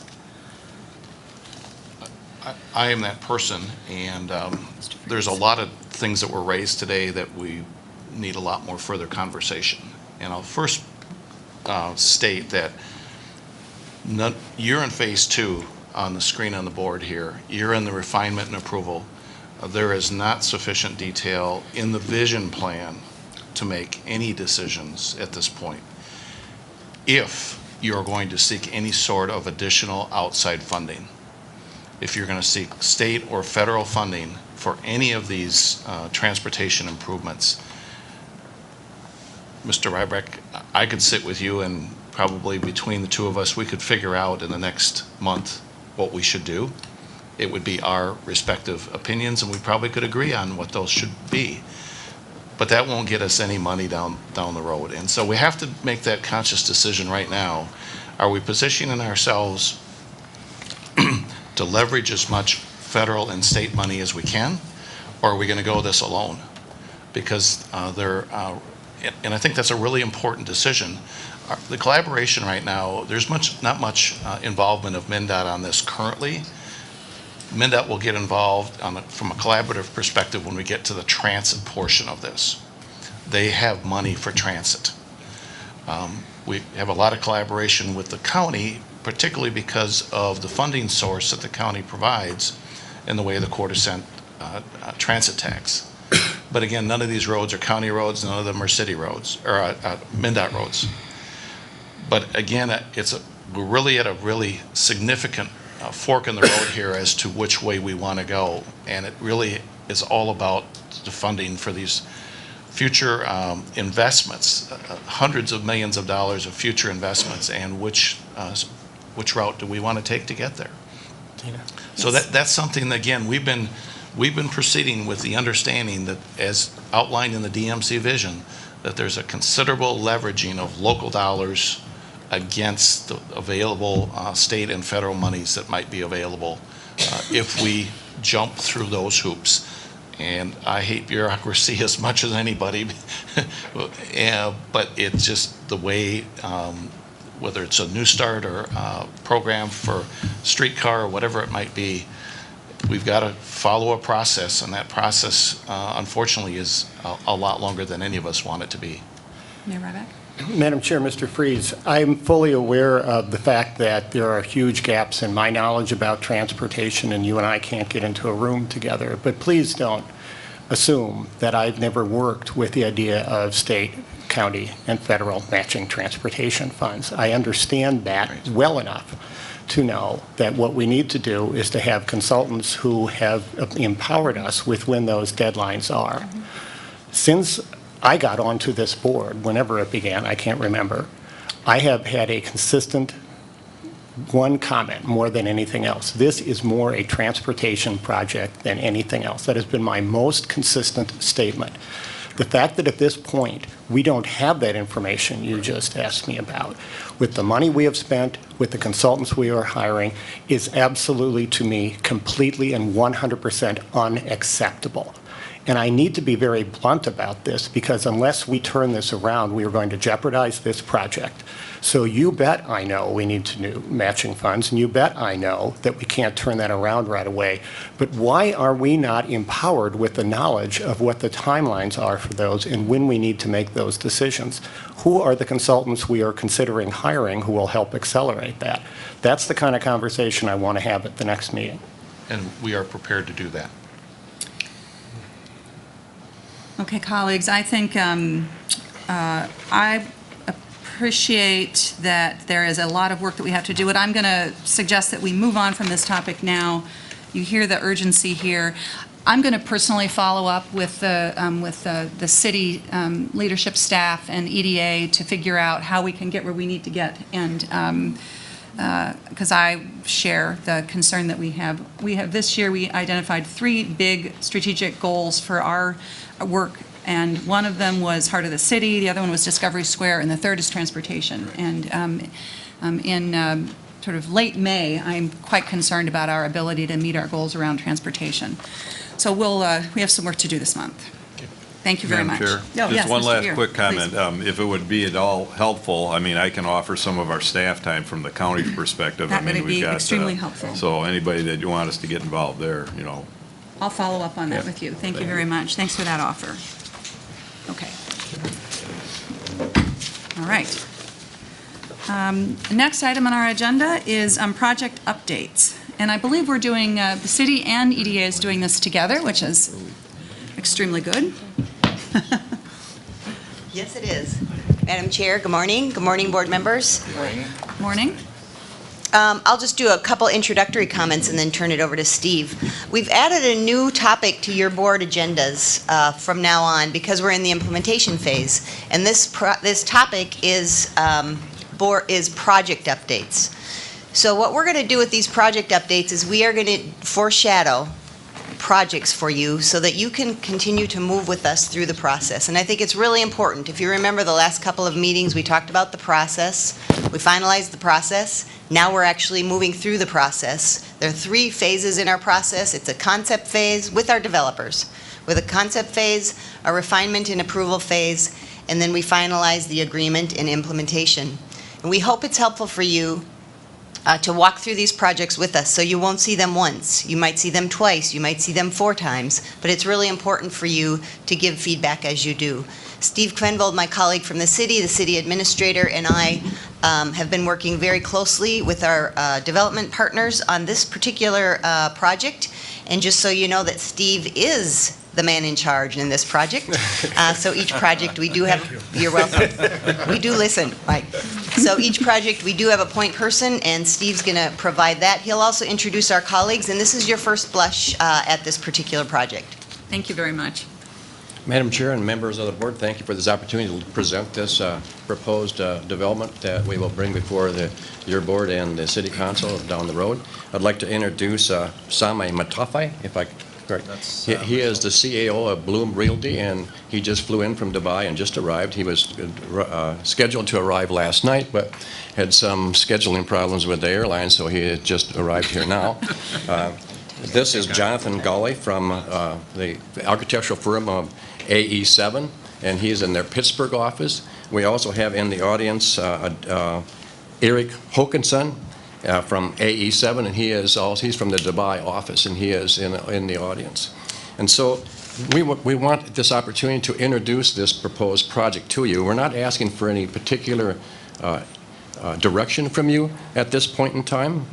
I am that person, and there's a lot of things that were raised today that we need a lot more further conversation. And I'll first state that you're in phase 2 on the screen on the board here. You're in the refinement and approval. There is not sufficient detail in the vision plan to make any decisions at this point. If you're going to seek any sort of additional outside funding, if you're going to seek state or federal funding for any of these transportation improvements, Mr. Rybeck, I could sit with you and probably between the two of us, we could figure out in the next month what we should do. It would be our respective opinions, and we probably could agree on what those should be. But that won't get us any money down the road. And so we have to make that conscious decision right now. Are we positioning ourselves to leverage as much federal and state money as we can, or are we going to go this alone? Because and I think that's a really important decision. The collaboration right now, there's not much involvement of MnDOT on this currently. MnDOT will get involved from a collaborative perspective when we get to the transit portion of this. They have money for transit. We have a lot of collaboration with the county, particularly because of the funding source that the county provides in the way of the quarter-cent transit tax. But again, none of these roads are county roads, none of them are city roads, or MnDOT roads. But again, we're really at a really significant fork in the road here as to which way we want to go. And it really is all about the funding for these future investments, hundreds of millions of dollars of future investments, and which route do we want to take to get there. So that's something that, again, we've been proceeding with the understanding that, as outlined in the DMC vision, that there's a considerable leveraging of local dollars against the available state and federal monies that might be available if we jump through those hoops. And I hate bureaucracy as much as anybody, but it's just the way, whether it's a New Start or a program for streetcar or whatever it might be, we've got to follow a process, and that process, unfortunately, is a lot longer than any of us want it to be. Mayor Ryback? Madam Chair, Mr. Freese, I'm fully aware of the fact that there are huge gaps in my knowledge about transportation, and you and I can't get into a room together. But please don't assume that I've never worked with the idea of state, county, and federal matching transportation funds. I understand that well enough to know that what we need to do is to have consultants who have empowered us with when those deadlines are. Since I got onto this board, whenever it began, I can't remember, I have had a consistent one comment more than anything else. This is more a transportation project than anything else. That has been my most consistent statement. The fact that at this point we don't have that information you just asked me about, with the money we have spent, with the consultants we are hiring, is absolutely, to me, completely and 100% unacceptable. And I need to be very blunt about this, because unless we turn this around, we are going to jeopardize this project. So you bet I know we need to do matching funds, and you bet I know that we can't turn that around right away. But why are we not empowered with the knowledge of what the timelines are for those and when we need to make those decisions? Who are the consultants we are considering hiring who will help accelerate that? That's the kind of conversation I want to have at the next meeting. And we are prepared to do that. Okay, colleagues, I think I appreciate that there is a lot of work that we have to do, and I'm going to suggest that we move on from this topic now. You hear the urgency here. I'm going to personally follow up with the city leadership staff and EDA to figure out how we can get where we need to get, and because I share the concern that we have. This year we identified 3 big strategic goals for our work, and one of them was Heart of the City, the other one was Discovery Square, and the third is transportation. And in sort of late May, I'm quite concerned about our ability to meet our goals around transportation. So we have some work to do this month. Thank you very much. Madam Chair, just one last quick comment. If it would be at all helpful, I mean, I can offer some of our staff time from the county perspective. That I mean, would be we've got, extremely helpful. So anybody that you want us to get involved there, you know. I'll follow up on that with you. Thank you very much. Thanks for that offer. Okay. All right. Next item on our agenda is project updates. And I believe we're doing, the city and EDA is doing this together, which is extremely good. Yes, it is. Madam Chair, good morning. Good morning, board members. Morning. I'll just do a couple introductory comments and then turn it over to Steve. We've added a new topic to your board agendas from now on because we're in the implementation phase. And this topic is project updates. So what we're going to do with these project updates is we are going to foreshadow projects for you so that you can continue to move with us through the process. And I think it's really important. If you remember the last couple of meetings, we talked about the process. We finalized the process. Now we're actually moving through the process. There are 3 phases in our process. It's a concept phase with our developers, with a concept phase, a refinement and approval phase, and then we finalize the agreement and implementation. And we hope it's helpful for you to walk through these projects with us, so you won't see them once. You might see them twice, you might see them 4 times, but it's really important for you to give feedback as you do. Steve Quenvold, my colleague from the city administrator, and I have been working very closely with our development partners on this particular project. And just so you know that Steve is the man in charge in this project. So each project we do have, you're welcome. We do listen, Mike. So each project we do have a point person, and Steve's going to provide that. He'll also introduce our colleagues, and this is your first blush at this particular project. Thank you very much. Madam Chair and members of the board, thank you for this opportunity to present this proposed development that we will bring before your board and the City Council down the road. I'd like to introduce Samay Matafai, if I correct. He is the CAO of Bloom Realty, and he just flew in from Dubai and just arrived. He was scheduled to arrive last night, but had some scheduling problems with the airline, so he had just arrived here now. This is Jonathan Gawley from the architectural firm of AE7, and he's in their Pittsburgh office. We also have in the audience Eric Hokinson from AE7, and he's from the Dubai office, and he is in the audience. And so we want this opportunity to introduce this proposed project to you. We're not asking for any particular direction from you at this point in time.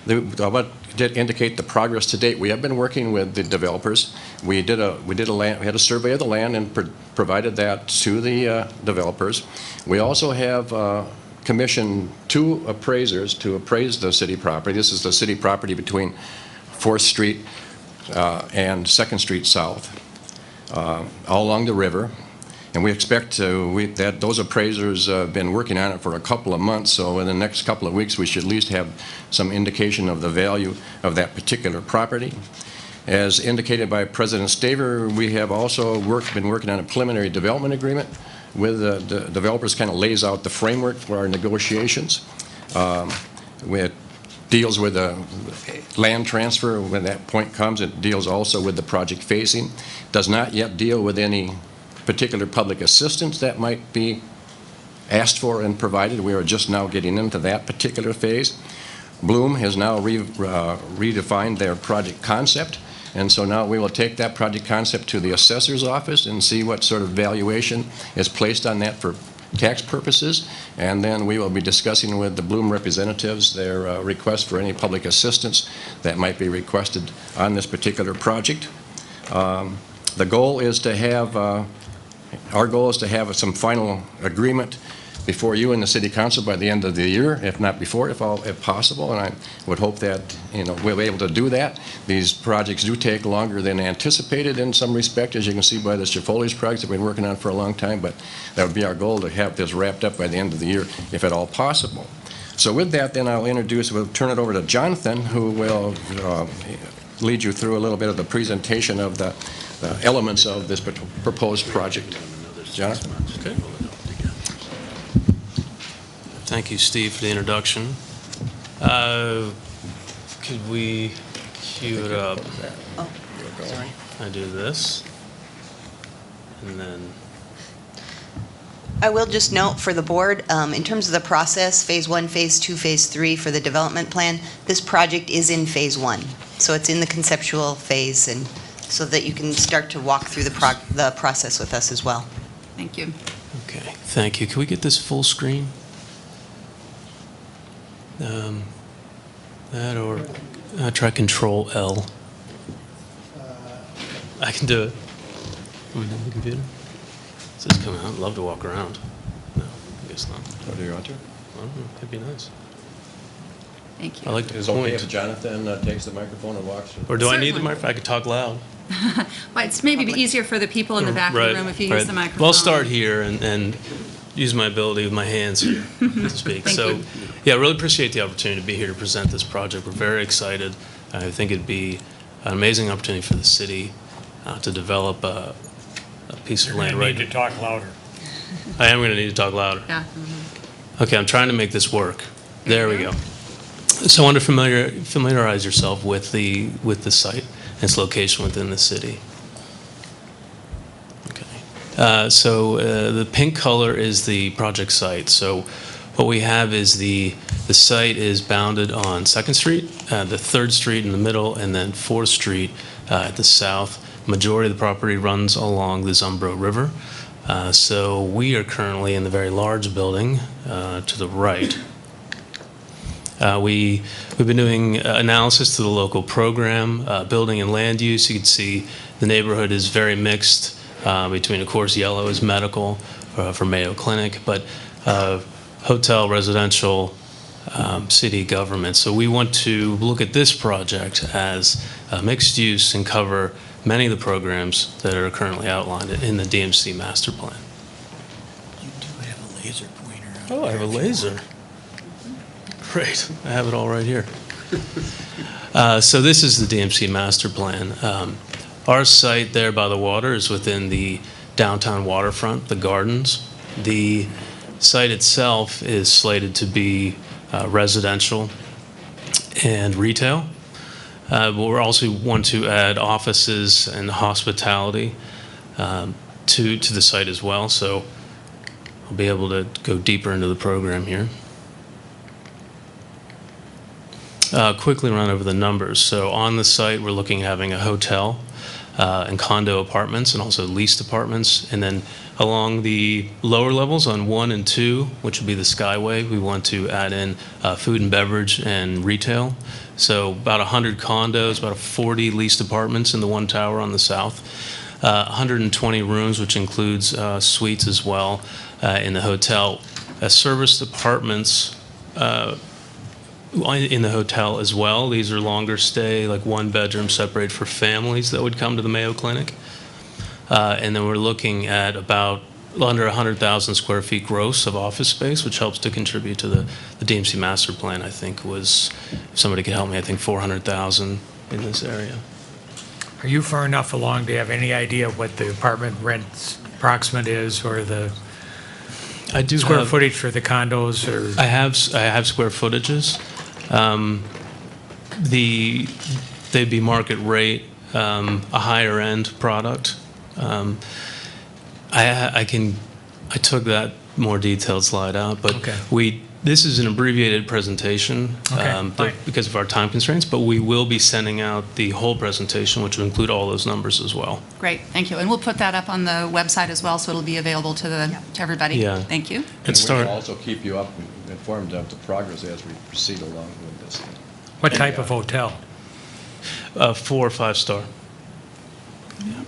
What did indicate the progress to date? We have been working with the developers. We had a survey of the land and provided that to the developers. We also have commissioned 2 appraisers to appraise the city property. This is the city property between 4th Street and 2nd Street South, all along the river. And we expect that those appraisers have been working on it for a couple of months, so in the next couple of weeks we should at least have some indication of the value of that particular property. As indicated by President Staver, we have also been working on a preliminary development agreement with the developers. Kind of lays out the framework for our negotiations. It deals with the land transfer when that point comes. It deals also with the project phasing. Does not yet deal with any particular public assistance that might be asked for and provided. We are just now getting into that particular phase. Bloom has now redefined their project concept, and so now we will take that project concept to the assessor's office and see what sort of valuation is placed on that for tax purposes, and then we will be discussing with the Bloom representatives their request for any public assistance that might be requested on this particular project. The goal is to have our goal is to have some final agreement before you and the City Council by the end of the year, if not before, if possible. And I would hope that we'll be able to do that. These projects do take longer than anticipated in some respect, as you can see by the Chifolli's projects that we've been working on for a long time. But that would be our goal, to have this wrapped up by the end of the year, if at all possible. So with that, then we'll turn it over to Jonathan, who will lead you through a little bit of the presentation of the elements of this proposed project. Jonathan? Okay. Thank you, Steve, for the introduction. Could we cue it up? Oh, sorry. I do this, and then... I will just note for the board, in terms of the process, Phase 1, Phase 2, Phase 3 for the development plan, this project is in Phase 1. So it's in the conceptual phase, and so that you can start to walk through the process with us as well. Thank you. Okay, thank you. Can we get this full screen? That, or try Control L. I can do it. Can we do the computer? Does this come out? I'd love to walk around. No, I guess not. Oh, do you want to? I don't know. It'd be nice. Thank you. I like the Is it okay point. if Jonathan takes the microphone and walks through? Or do I need the Certainly. microphone? I could talk loud. Well, it's maybe easier for the people in the back of the room if you use the microphone. Well, I'll start here and use my ability with my hands here to speak. Thank So, you. yeah, I really appreciate the opportunity to be here to present this project. We're very excited. I think it'd be an amazing opportunity for the city to develop a piece of You're land going to right. need to talk louder. I am going to need to talk louder. Yeah. Okay, I'm trying to make this work. There we go. So I want to familiarize yourself with the site and its location within the city. Okay. The pink color is the project site. So what we have is the site is bounded on 2nd Street, the 3rd Street in the middle, and then 4th Street at the south. Majority of the property runs along the Zumbro River. So we are currently in the very large building to the right. We've been doing analysis to the local program, building and land use. You can see the neighborhood is very mixed between, of course, yellow is medical for Mayo Clinic, but hotel, residential, city government. So we want to look at this project as mixed use and cover many of the programs that are currently outlined in the DMC master plan. You do have a laser pointer. Oh, I have a laser. Great. I have it all right here. So this is the DMC master plan. Our site there by the water is within the downtown waterfront, the gardens. The site itself is slated to be residential and retail. But we also want to add offices and hospitality to the site as well. So I'll be able to go deeper into the program here. Quickly run over the numbers. So on the site, we're looking at having a hotel and condo apartments and also leased apartments. And then along the lower levels on 1 and 2, which would be the Skyway, we want to add in food and beverage and retail. So about 100 condos, about 40 leased apartments in the one tower on the south. 120 rooms, which includes suites as well in the hotel. Serviced apartments in the hotel as well. These are longer stay, like 1 bedroom separated for families that would come to the Mayo Clinic. And then we're looking at about under 100,000 square feet gross of office space, which helps to contribute to the DMC master plan. I think was, if somebody could help me, I think 400,000 in this area. Are you far enough along to have any idea what the apartment rent approximate is, or the I do square have, footage for the condos, or? I have square footages. They'd be market rate, a higher end product. I took that more detailed slide out, but Okay. this is an abbreviated presentation Okay, fine. because of our time constraints, but we will be sending out the whole presentation, which will include all those numbers as well. Great, thank you. And we'll put that up on the website as well, so it'll be available to everybody. Yeah. Thank you. And we will also keep you informed of the progress as we proceed along with this. What type of hotel? 4 or 5 star.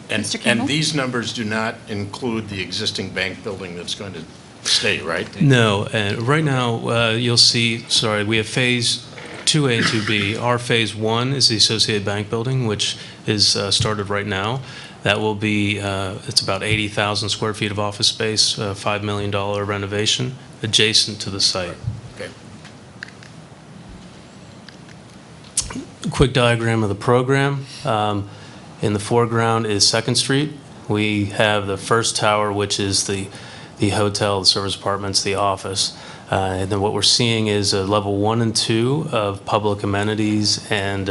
Mr. Kimball? And these numbers do not include the existing bank building that's going to stay, right? No, and right now, you'll see, sorry, we have Phase 2A and 2B. Our Phase 1 is the Associated Bank Building, which is started right now. That will be, it's about 80,000 square feet of office space, $5 million renovation adjacent to the site. Okay. Quick diagram of the program. In the foreground is 2nd Street. We have the first tower, which is the hotel, the service apartments, the office. And then what we're seeing is level 1 and 2 of public amenities and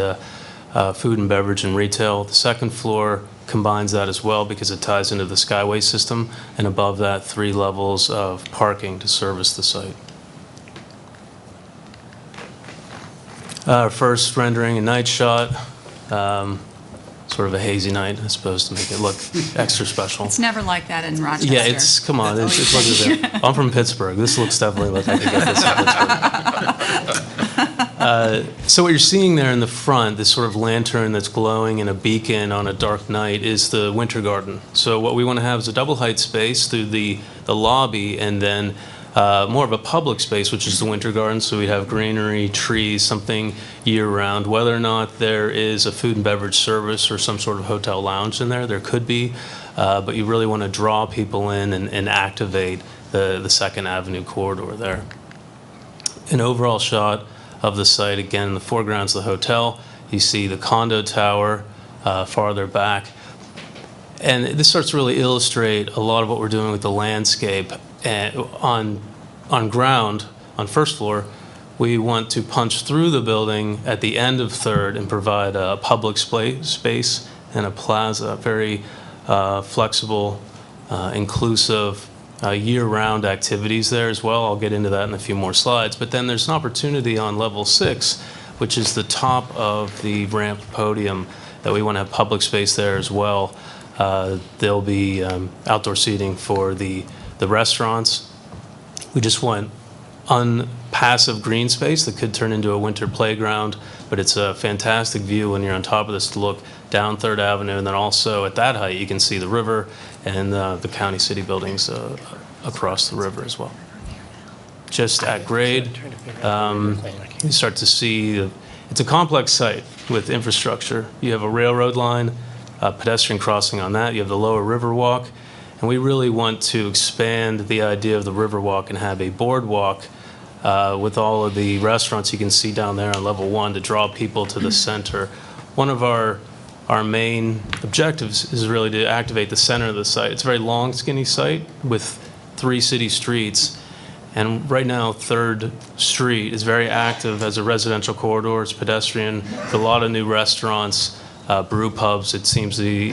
food and beverage and retail. The 2nd floor combines that as well because it ties into the Skyway system. And above that, 3 levels of parking to service the site. Our first rendering, a night shot. Sort of a hazy night, I suppose, to make it look extra special. It's never like that in Rochester. Yeah, come on, That's it's always look at that. I'm from Pittsburgh. This looks definitely like I could get this in Pittsburgh. So what you're seeing there in the front, this sort of lantern that's glowing and a beacon on a dark night, is the winter garden. So what we want to have is a double height space through the lobby, and then more of a public space, which is the winter garden. So we'd have greenery, trees, something year-round. Whether or not there is a food and beverage service or some sort of hotel lounge in there, there could be. But you really want to draw people in and activate the Second Avenue corridor there. An overall shot of the site, again, in the foreground's the hotel. You see the condo tower farther back. And this starts to really illustrate a lot of what we're doing with the landscape. On ground, on first floor, we want to punch through the building at the end of third and provide a public space and a plaza, very flexible, inclusive, year-round activities there as well. I'll get into that in a few more slides. But then there's an opportunity on level 6, which is the top of the ramp podium, that we want to have public space there as well. There'll be outdoor seating for the restaurants. We just want unpassive green space that could turn into a winter playground, but it's a fantastic view when you're on top of this to look down 3rd Avenue, and then also at that height you can see the river and the county city buildings across the river as well. Just at grade, you start to see it's a complex site with infrastructure. You have a railroad line, a pedestrian crossing on that, you have the lower Riverwalk, and we really want to expand the idea of the Riverwalk and have a boardwalk with all of the restaurants you can see down there on level 1 to draw people to the center. One of our main objectives is really to activate the center of the site. It's a very long, skinny site with 3 city streets. And right now, 3rd Street is very active as a residential corridor. It's pedestrian, a lot of new restaurants, brew pubs. It seems to be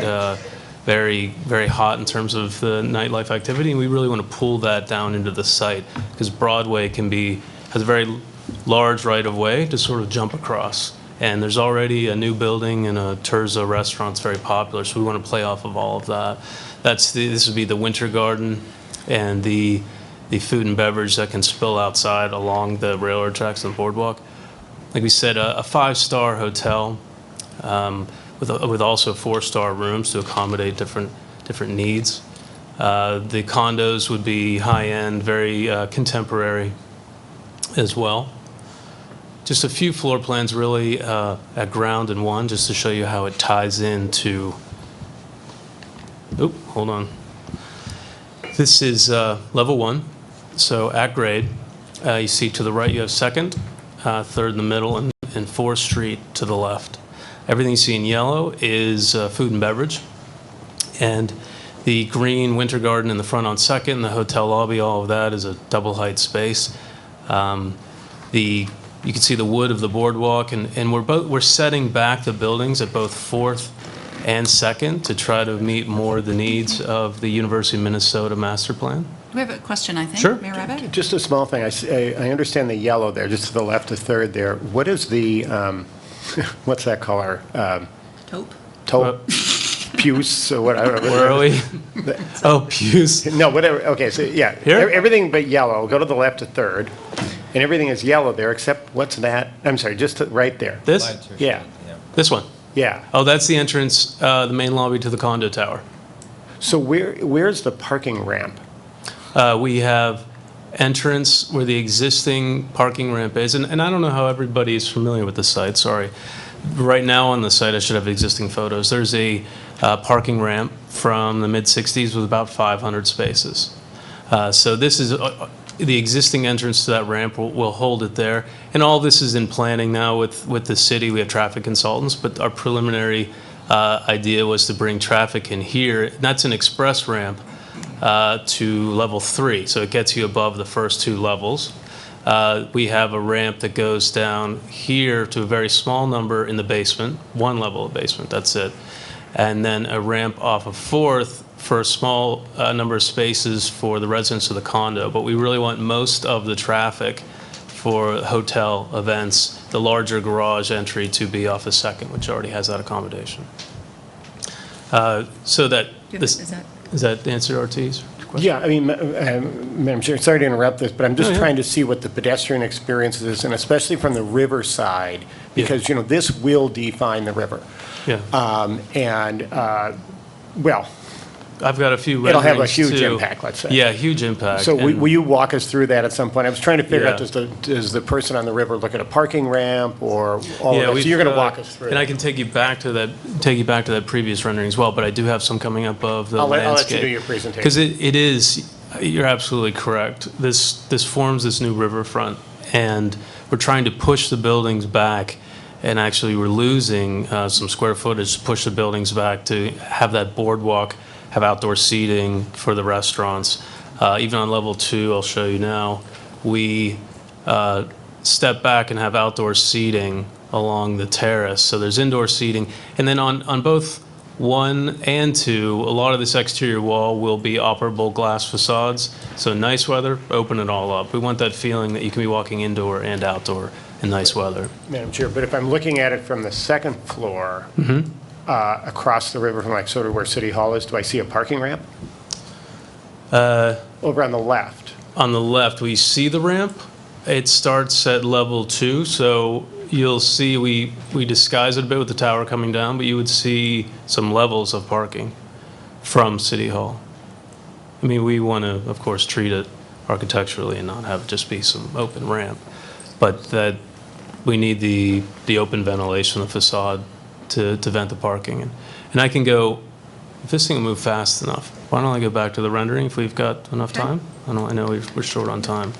very, very hot in terms of the nightlife activity. And we really want to pull that down into the site because Broadway has a very large right-of-way to sort of jump across. And there's already a new building and a Terza restaurant that's very popular, so we want to play off of all of that. This would be the winter garden and the food and beverage that can spill outside along the railroad tracks and boardwalk. Like we said, a 5-star hotel with also 4-star rooms to accommodate different needs. The condos would be high-end, very contemporary as well. Just a few floor plans really at ground and 1, just to show you how it ties into, hold on. This is level 1, so at grade. You see to the right you have 2nd, 3rd in the middle, and 4th Street to the left. Everything you see in yellow is food and beverage. And the green winter garden in the front on 2nd, the hotel lobby, all of that is a double height space. You can see the wood of the boardwalk, and we're setting back the buildings at both 4th and 2nd to try to meet more the needs of the University of Minnesota master plan. We have a question, I think. Sure. Mayor Rabbit? Just a small thing. I understand the yellow there, just to the left of 3rd there. What is the, what's that color? Taupe? Taupe? Puce, or what? I don't know. Where are we? Oh, puce. No, whatever. Okay, so yeah. Here? Everything but yellow. Go to the left of 3rd. And everything is yellow there, except what's that? I'm sorry, just right there. This? Yeah, This one. yeah. Oh, that's the entrance, the main lobby to the condo tower. So where's the parking ramp? We have entrance where the existing parking ramp is, and I don't know how everybody is familiar with the site, sorry. Right now on the site, I should have existing photos. There's a parking ramp from the mid-'60s with about 500 spaces. So this is the existing entrance to that ramp. We'll hold it there. And all this is in planning now with the city. We have traffic consultants, but our preliminary idea was to bring traffic in here. And that's an express ramp to level 3, so it gets you above the first 2 levels. We have a ramp that goes down here to a very small number in the basement, 1 level of basement, that's it. And then a ramp off of 4th for a small number of spaces for the residents of the condo. But we really want most of the traffic for hotel events, the larger garage entry to be off of 2nd, which already has that accommodation. So that, does that answer Ortiz? Yeah, I mean, Madam Chair, sorry to interrupt this, but I'm just trying to see what the pedestrian experience is, and especially from the river side, because, you know, this will define the river. Yeah. Well, I've got a few It'll have a renderings, huge too. impact, let's say. Yeah, huge impact. So And- will you walk us through that at some point? I was trying to figure out, Yeah. does the person on the river look at a parking ramp or all Yeah, of that? So we've you're going to got- walk us through And I it. can take you back to that previous rendering as well, but I do have some coming up of the I'll let you landscape. do your presentation. Because it is, you're absolutely correct. This forms this new riverfront, and we're trying to push the buildings back, and actually we're losing some square footage to push the buildings back to have that boardwalk, have outdoor seating for the restaurants. Even on level 2, I'll show you now, we step back and have outdoor seating along the terrace. So there's indoor seating. And then on both 1 and 2, a lot of this exterior wall will be operable glass facades. So nice weather, open it all up. We want that feeling that you can be walking indoor and outdoor in nice weather. Madam Chair, but if I'm looking at it from the second floor, across the river from like sort of where City Hall is, do I see a parking ramp? Over on the left. On the left, we see the ramp. It starts at level 2, so you'll see we disguise it a bit with the tower coming down, but you would see some levels of parking from City Hall. I mean, we want to, of course, treat it architecturally and not have it just be some open ramp, but that we need the open ventilation, the facade to vent the parking. And I can go, if this thing will move fast enough, why don't I go back to the rendering if we've got enough time? I know we're short on time.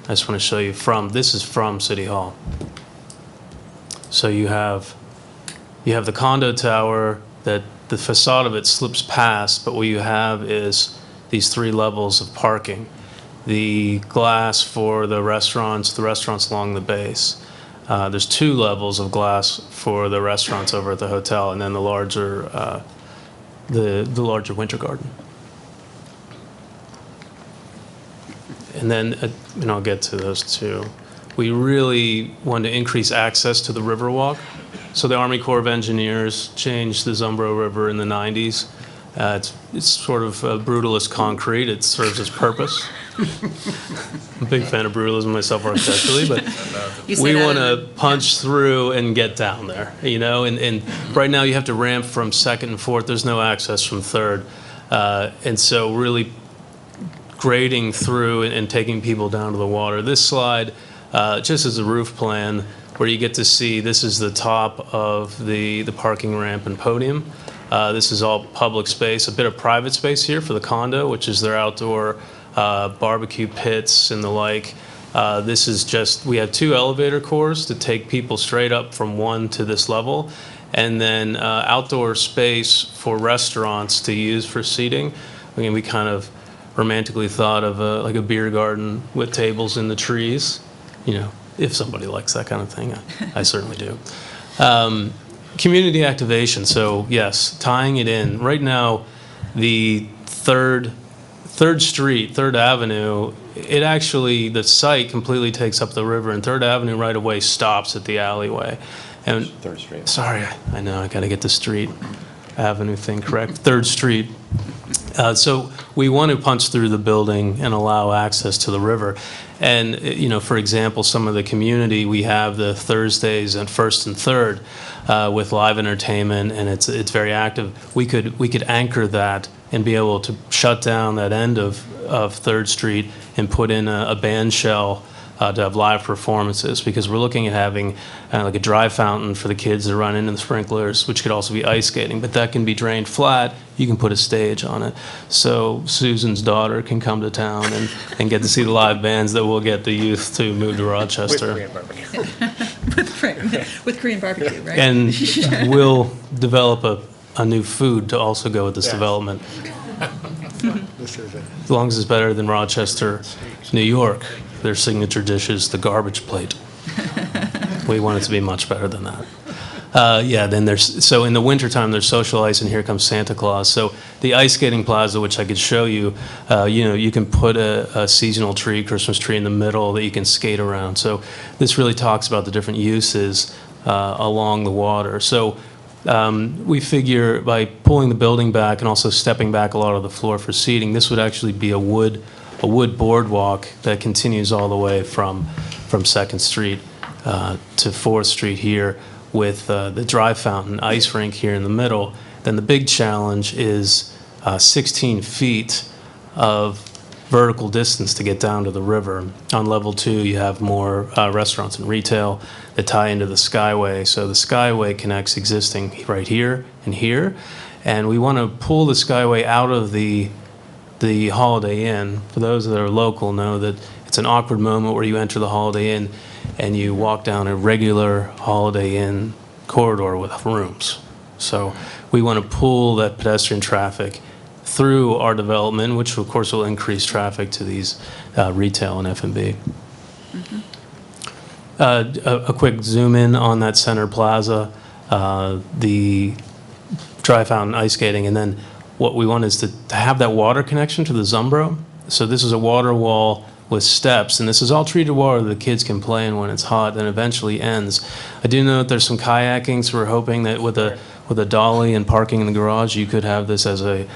I just want to show you this is from City Hall. So you have the condo tower that the facade of it slips past, but what you have is these 3 levels of parking. The glass for the restaurants along the base. There's 2 levels of glass for the restaurants over at the hotel, and then the larger winter garden. And then, and I'll get to those too. We really want to increase access to the Riverwalk. So the Army Corps of Engineers changed the Zumbro River in the 90s. It's sort of brutalist concrete. It serves its purpose. I'm a big fan of brutalism myself architecturally, but we want to punch through and get down there, and right now you have to ramp from 2nd and 4th. There's no access from 3rd. And so really grading through and taking people down to the water. This slide, just as a roof plan, where you get to see this is the top of the parking ramp and podium. This is all public space, a bit of private space here for the condo, which is their outdoor barbecue pits and the like. This is just, we have 2 elevator cores to take people straight up from 1 to this level, and then outdoor space for restaurants to use for seating. I mean, we kind of romantically thought of like a beer garden with tables in the trees, if somebody likes that kind of thing. I certainly do. Community activation, so yes, tying it in. Right now, the 3rd Street, 3rd Avenue, it actually, the site completely takes up the river, and 3rd Avenue right away stops at the alleyway. And 3rd Street. Sorry, I know, I got to get the street avenue thing correct. 3rd Street. So we want to punch through the building and allow access to the river. And, for example, some of the community, we have the Thursdays at 1st and 3rd with live entertainment, and it's very active. We could anchor that and be able to shut down that end of 3rd Street and put in a band shell to have live performances, because we're looking at having like a dry fountain for the kids to run into the sprinklers, which could also be ice skating, but that can be drained flat. You can put a stage on it. So Susan's daughter can come to town and get to see the live bands that will get the youth to move to Rochester. With Korean barbecue, right? And we'll develop a new food to also go with this development. As long as it's better than Rochester, New York. Their signature dish is the garbage plate. We want it to be much better than that. So in the wintertime, there's social ice, and here comes Santa Claus. So the ice skating plaza, which I could show you, you can put a seasonal tree, Christmas tree in the middle that you can skate around. So this really talks about the different uses along the water. So we figure by pulling the building back and also stepping back a lot of the floor for seating, this would actually be a wood boardwalk that continues all the way from 2nd Street to 4th Street here, with the dry fountain ice rink here in the middle. Then the big challenge is 16 feet of vertical distance to get down to the river. On level 2, you have more restaurants and retail that tie into the Skyway. So the Skyway connects existing right here, and we want to pull the Skyway out of the Holiday Inn. For those that are local know that it's an awkward moment where you enter the Holiday Inn and you walk down a regular Holiday Inn corridor with rooms. So we want to pull that pedestrian traffic through our development, which of course will increase traffic to these retail and F&B. A quick zoom in on that center plaza, the dry fountain ice skating, and then what we want is to have that water connection to the Zumbro. So this is a water wall with steps, and this is all treated water that the kids can play in when it's hot and eventually ends. I do know that there's some kayaking, so we're hoping that with a dolly and parking in the garage, you could have this as a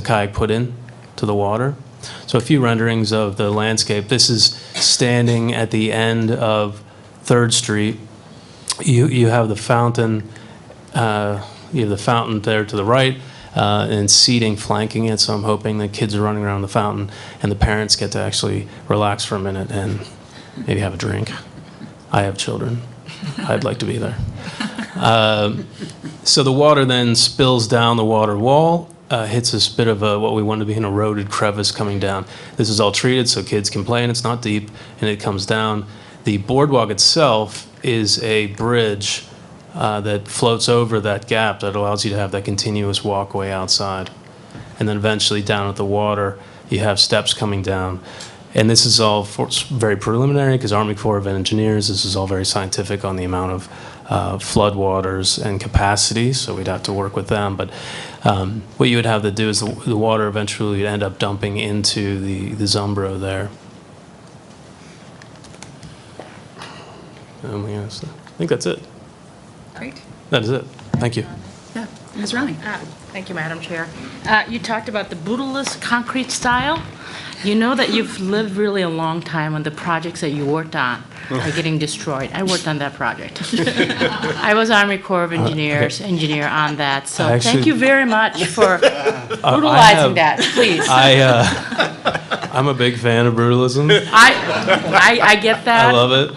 kayak put in to the water. So a few renderings of the landscape. This is standing at the end of 3rd Street. You have the fountain. You have the fountain there to the right, and seating flanking it. So I'm hoping that kids are running around the fountain, and the parents get to actually relax for a minute and maybe have a drink. I have children. I'd like to be there. So the water then spills down the water wall, hits this bit of what we want to be an eroded crevice coming down. This is all treated so kids can play, and it's not deep, and it comes down. The boardwalk itself is a bridge that floats over that gap that allows you to have that continuous walkway outside. And then eventually down at the water, you have steps coming down. And this is all very preliminary because Army Corps of Engineers, this is all very scientific on the amount of floodwaters and capacity, so we'd have to work with them. But what you would have to do is the water eventually would end up dumping into the Zumbro there. I think that's it. Great. That is it. Thank you. Yeah, Ms. Ronning. Thank you, Madam Chair. You talked about the bootyless concrete style. You know that you've lived really a long time when the projects that you worked on are getting destroyed. I worked on that project. I was Army Corps of Engineers engineer on that. So thank you very much for brutalizing that, please. I'm a big fan of brutalism. I get that. I love it.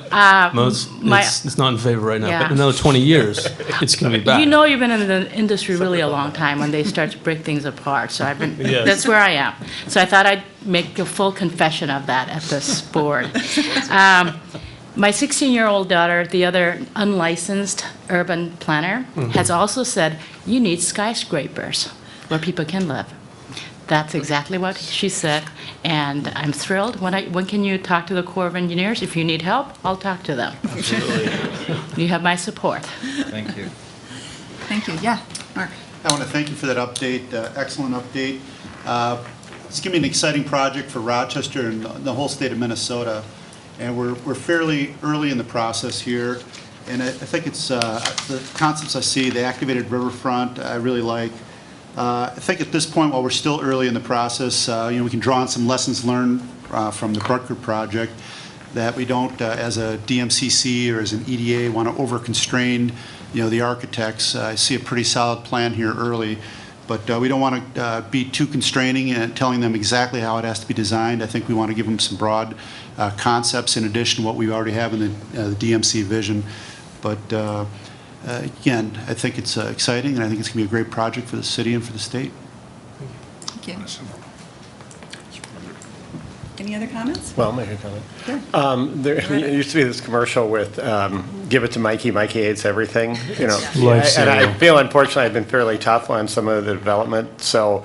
It's not in favor right now, Yeah. but another 20 years, it's going to be back. You know you've been in the industry really a long time when they start to break things apart, so Yes. that's where I am. So I thought I'd make a full confession of that at this board. My 16-year-old daughter, the other unlicensed urban planner, has also said, you need skyscrapers where people can live. That's exactly what she said, and I'm thrilled. When can you talk to the Corps of Engineers? If you need help, I'll talk to them. Absolutely. You have my support. Thank you. Thank you. Yeah, Mark. I want to thank you for that update, excellent update. It's going to be an exciting project for Rochester and the whole state of Minnesota, and we're fairly early in the process here, and I think it's the concepts I see, the activated riverfront, I really like. I think at this point, while we're still early in the process, we can draw on some lessons learned from the Clarke project, that we don't, as a DMCC or as an EDA, want to over-constrain, the architects. I see a pretty solid plan here early, but we don't want to be too constraining and telling them exactly how it has to be designed. I think we want to give them some broad concepts in addition to what we already have in the DMC vision. But again, I think it's exciting, and I think it's going to be a great project for the city and for the state. Thank you. Any other comments? Well, make a comment. Sure. There used to be this commercial with give it to Mikey, Mikey hates everything, Life and I cereal. feel, unfortunately, I've been fairly tough on some of the development, so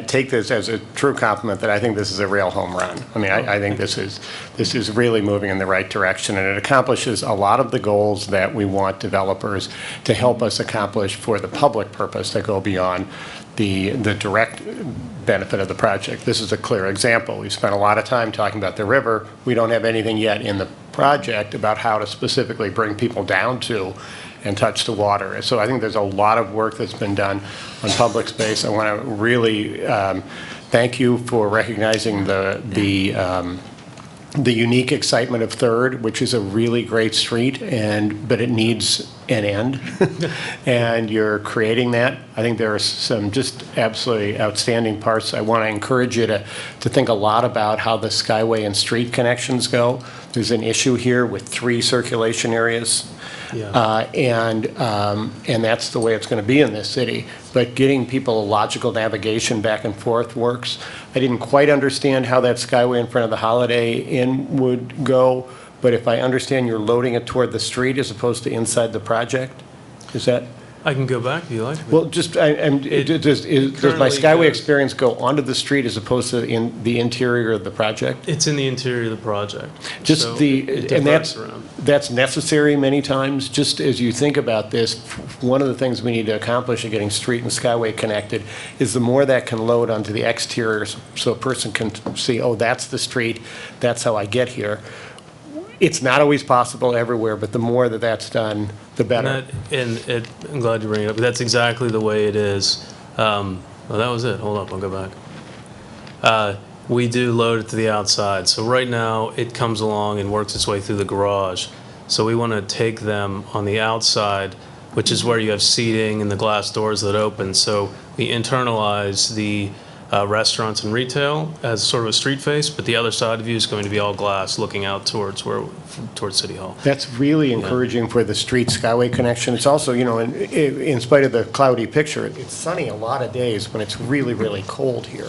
take this as a true compliment that I think this is a real home run. I mean, I think this is really moving in the right direction, and it accomplishes a lot of the goals that we want developers to help us accomplish for the public purpose that go beyond the direct benefit of the project. This is a clear example. We spent a lot of time talking about the river. We don't have anything yet in the project about how to specifically bring people down to and touch the water. So I think there's a lot of work that's been done on public space. I want to really thank you for recognizing the the unique excitement of Third, which is a really great street, but it needs an end, and you're creating that. I think there are some just absolutely outstanding parts. I want to encourage you to think a lot about how the Skyway and street connections go. There's an issue here with 3 circulation areas. Yeah. And that's the way it's going to be in this city. But getting people a logical navigation back and forth works. I didn't quite understand how that Skyway in front of the Holiday Inn would go, but if I understand, you're loading it toward the street as opposed to inside the project? Is that? I can go back if you like. Well, just, does my Skyway experience go onto the street as opposed to in the interior of the project? It's in the interior of the project. Just so and diverts around. that's necessary many times. Just as you think about this, one of the things we need to accomplish in getting street and Skyway connected is the more that can load onto the exterior so a person can see, oh, that's the street, that's how I get here. It's not always possible everywhere, but the more that that's done, the better. I'm glad you bring it up. That's exactly the way it is. Well, that was it. Hold up, I'll go back. We do load it to the outside. So right now, it comes along and works its way through the garage. So we want to take them on the outside, which is where you have seating and the glass doors that open. So we internalize the restaurants and retail as sort of a street face, but the other side of you is going to be all glass looking out towards City Hall. That's really encouraging for the street Skyway connection. It's also, you know, in spite of the cloudy picture, it's sunny a lot of days when it's really, really cold here.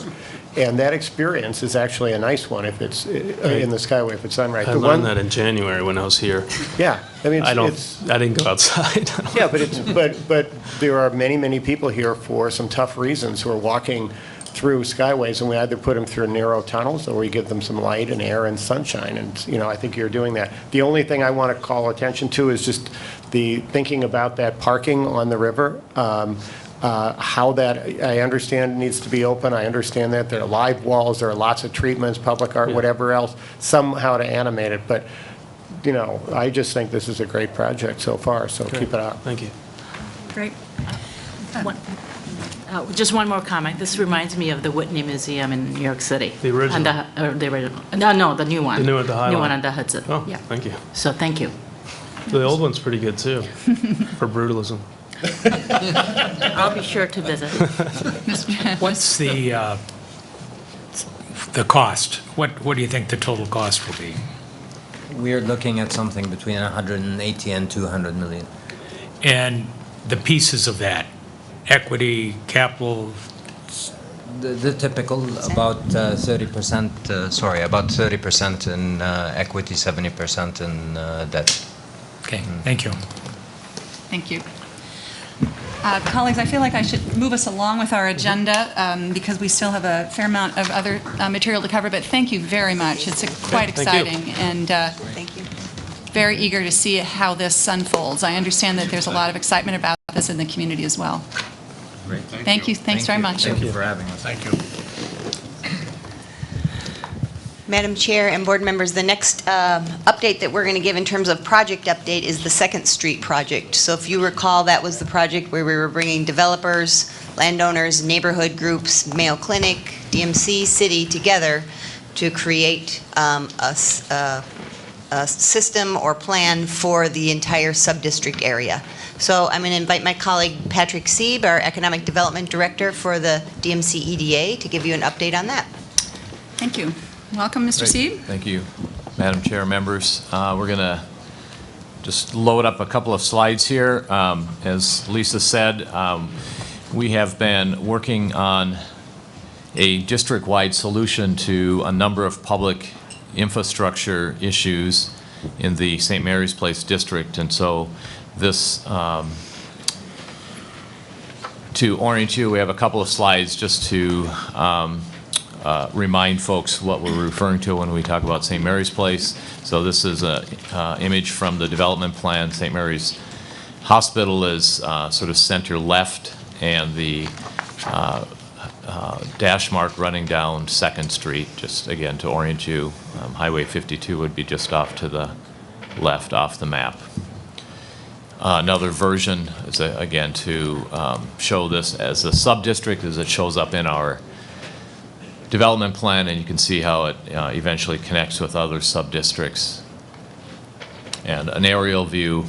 And that experience is actually a nice one if it's in the Skyway, if it's done right. I learned that in January when I was here. Yeah, I mean, I didn't go outside. Yeah, but there are many, many people here for some tough reasons who are walking through Skyways, and we either put them through narrow tunnels or we give them some light and air and sunshine, and you know, I think you're doing that. The only thing I want to call attention to is just the thinking about that parking on the river, how that, I understand needs to be open, I understand that there are live walls, there are lots of treatments, public art, whatever else, somehow to animate it, but you know, I just think this is a great project so far, so keep it up. Thank you. Great. Just one more comment. This reminds me of the Whitney Museum in New York City. The original? The original. No, the new one. The new at the High New Line. one on the Hudson. Oh, Yeah. thank you. So thank you. The old one's pretty good too, for brutalism. I'll be sure to visit. What's the cost? What do you think the total cost will be? We're looking at something between 180 and 200 million. And the pieces of that, equity, capital? The typical, about 30%, about 30% in equity, 70% in debt. Okay, thank you. Thank you. Colleagues, I feel like I should move us along with our agenda because we still have a fair amount of other material to cover, but thank you very much. It's quite exciting, and Thank you. very eager to see how this unfolds. I understand that there's a lot of excitement about this in the community as well. Great. Thank you. Thanks very much. Thank you for having us. Thank you. Madam Chair and board members, the next update that we're going to give in terms of project update is the Second Street project. So if you recall, that was the project where we were bringing developers, landowners, neighborhood groups, Mayo Clinic, DMCC together to create a system or plan for the entire Subdistrict area. So I'm going to invite my colleague Patrick Seeb, our Economic Development Director for the DMC EDA, to give you an update on that. Thank you. Welcome, Mr. Seeb. Thank you, Madam Chair, members. We're going to just load up a couple of slides here. As Lisa said, we have been working on a district-wide solution to a number of public infrastructure issues in the St. Mary's Place district, and so this, to orient you, we have a couple of slides just to remind folks what we're referring to when we talk about St. Mary's Place. So this is an image from the development plan. St. Mary's Hospital is sort of center left, and the dash mark running down 2nd Street, just again to orient you. Highway 52 would be just off to the left off the map. Another version is, again, to show this as a sub-district as it shows up in our development plan, and you can see how it eventually connects with other sub-districts. And an aerial view.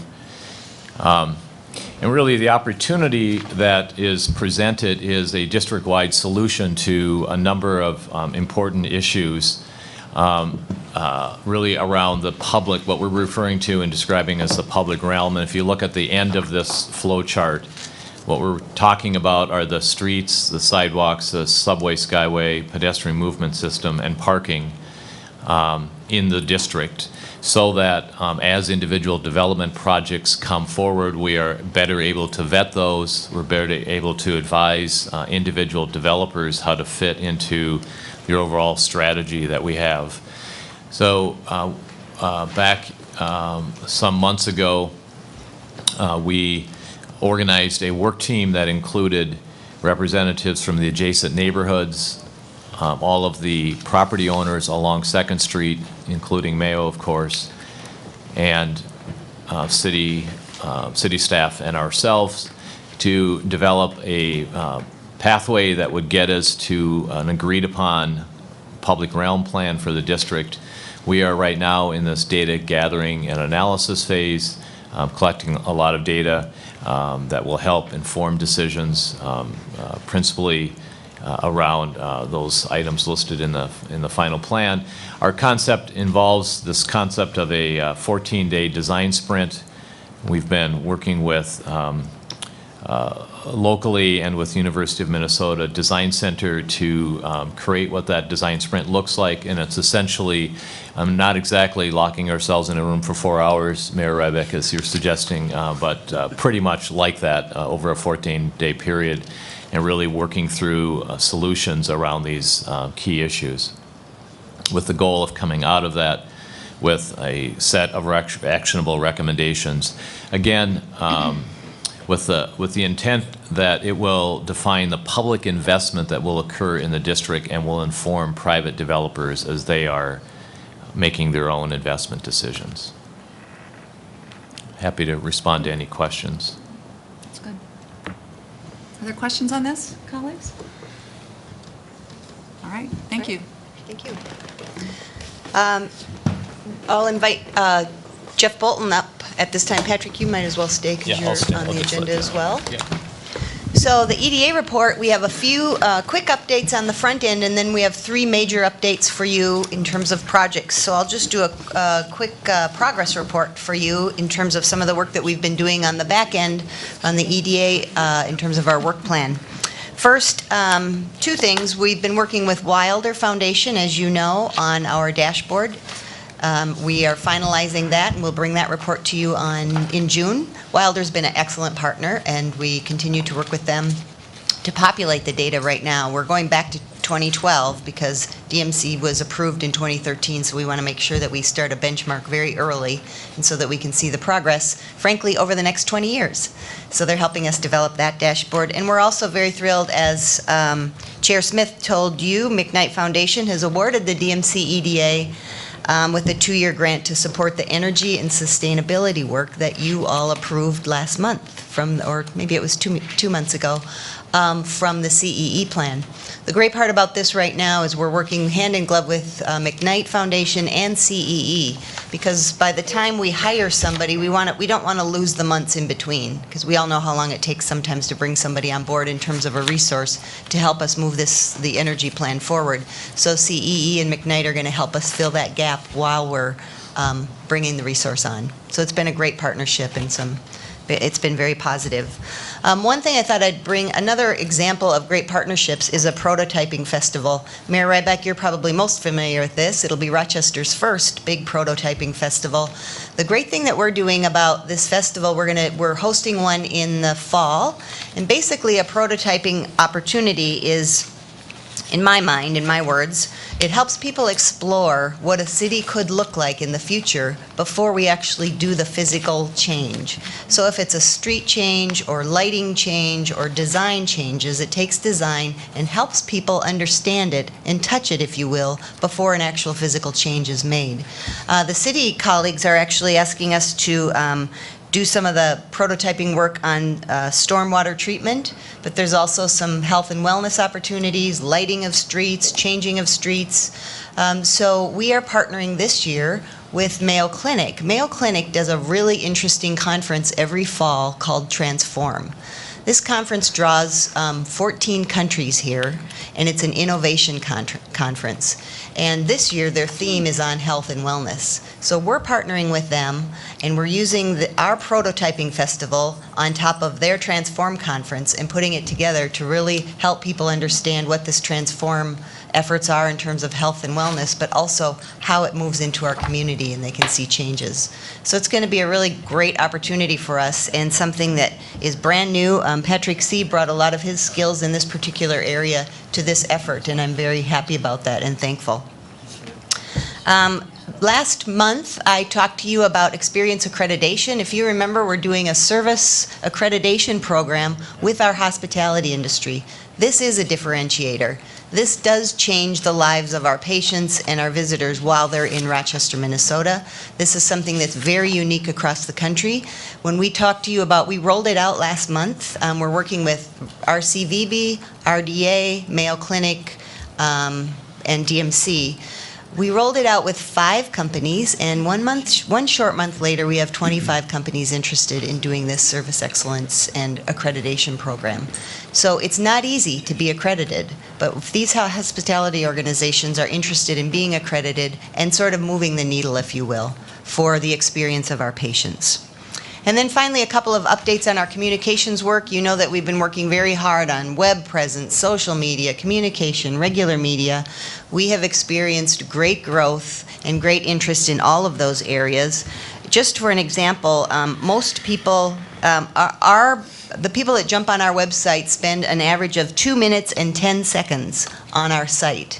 And really the opportunity that is presented is a district-wide solution to a number of important issues really around the public, what we're referring to and describing as the public realm. And if you look at the end of this flow chart, what we're talking about are the streets, the sidewalks, the subway, skyway, pedestrian movement system, and parking in the district, so that as individual development projects come forward, we are better able to vet those, we're better able to advise individual developers how to fit into the overall strategy that we have. So back some months ago, we organized a work team that included representatives from the adjacent neighborhoods, all of the property owners along 2nd Street, including Mayo, of course, and city staff and ourselves, to develop a pathway that would get us to an agreed-upon public realm plan for the district. We are right now in this data gathering and analysis phase, collecting a lot of data that will help inform decisions, principally around those items listed in the final plan. Our concept involves this concept of a 14-day design sprint. We've been working with locally and with the University of Minnesota Design Center to create what that design sprint looks like, and it's essentially not exactly locking ourselves in a room for 4 hours, Mayor Rybeck, as you're suggesting, but pretty much like that over a 14-day period, and really working through solutions around these key issues, with the goal of coming out of that with a set of actionable recommendations. Again, with the intent that it will define the public investment that will occur in the district and will inform private developers as they are making their own investment decisions. Happy to respond to any questions. That's good. Other questions on this, colleagues? All right, thank you. Thank you. I'll invite Jeff Bolton up at this time. Patrick, you might as well stay because you're on the agenda as well. Yeah. So the EDA report, we have a few quick updates on the front end, and then we have 3 major updates for you in terms of projects. So I'll just do a quick progress report for you in terms of some of the work that we've been doing on the back end on the EDA in terms of our work plan. First, 2 things. We've been working with Wilder Foundation, as you know, on our dashboard. We are finalizing that, and we'll bring that report to you in June. Wilder's been an excellent partner, and we continue to work with them to populate the data right now. We're going back to 2012 because DMC was approved in 2013, so we want to make sure that we start a benchmark very early, and so that we can see the progress, frankly, over the next 20 years. So they're helping us develop that dashboard. And we're also very thrilled, as Chair Smith told you, McKnight Foundation has awarded the DMC EDA with a 2-year grant to support the energy and sustainability work that you all approved last month from, or maybe it was two months ago, from the CEE plan. The great part about this right now is we're working hand in glove with McKnight Foundation and CEE, because by the time we hire somebody, we don't want to lose the months in between, because we all know how long it takes sometimes to bring somebody on board in terms of a resource to help us move the energy plan forward. So CEE and McKnight are going to help us fill that gap while we're bringing the resource on. So it's been a great partnership, and it's been very positive. One thing I thought I'd bring, another example of great partnerships, is a prototyping festival. Mayor Rybeck, you're probably most familiar with this. It'll be Rochester's first big prototyping festival. The great thing that we're doing about this festival, we're hosting one in the fall, and basically a prototyping opportunity is, in my mind, in my words, it helps people explore what a city could look like in the future before we actually do the physical change. So if it's a street change or lighting change or design changes, it takes design and helps people understand it and touch it, if you will, before an actual physical change is made. The city colleagues are actually asking us to do some of the prototyping work on stormwater treatment, but there's also some health and wellness opportunities, lighting of streets, changing of streets. So we are partnering this year with Mayo Clinic. Mayo Clinic does a really interesting conference every fall called Transform. This conference draws 14 countries here, and it's an innovation conference. And this year, their theme is on health and wellness. So we're partnering with them, and we're using our prototyping festival on top of their Transform conference and putting it together to really help people understand what this Transform efforts are in terms of health and wellness, but also how it moves into our community and they can see changes. So it's going to be a really great opportunity for us and something that is brand new. Patrick Seeb brought a lot of his skills in this particular area to this effort, and I'm very happy about that and thankful. Last month, I talked to you about experience accreditation. If you remember, we're doing a service accreditation program with our hospitality industry. This is a differentiator. This does change the lives of our patients and our visitors while they're in Rochester, Minnesota. This is something that's very unique across the country. When we talked to you about, we rolled it out last month. We're working with RCVB, RDA, Mayo Clinic, and DMC. We rolled it out with 5 companies, and one short month later, we have 25 companies interested in doing this service excellence and accreditation program. So it's not easy to be accredited, but if these hospitality organizations are interested in being accredited and sort of moving the needle, if you will, for the experience of our patients. And then finally, a couple of updates on our communications work. You know that we've been working very hard on web presence, social media, communication, regular media. We have experienced great growth and great interest in all of those areas. Just for an example, most people, the people that jump on our website spend an average of 2 minutes and 10 seconds on our site,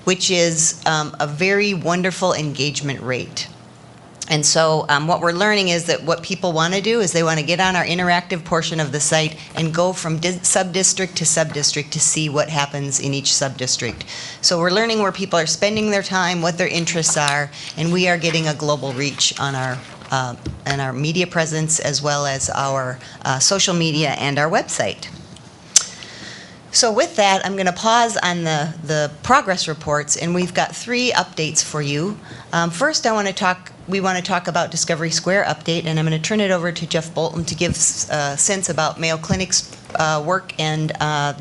which is a very wonderful engagement rate. And so what we're learning is that what people want to do is they want to get on our interactive portion of the site and go from sub-district to sub-district to see what happens in each sub-district. So we're learning where people are spending their time, what their interests are, and we are getting a global reach on our media presence as well as our social media and our website. So with that, I'm going to pause on the progress reports, and we've got 3 updates for you. First, we want to talk about Discovery Square update, and I'm going to turn it over to Jeff Bolton to give a sense about Mayo Clinic's work and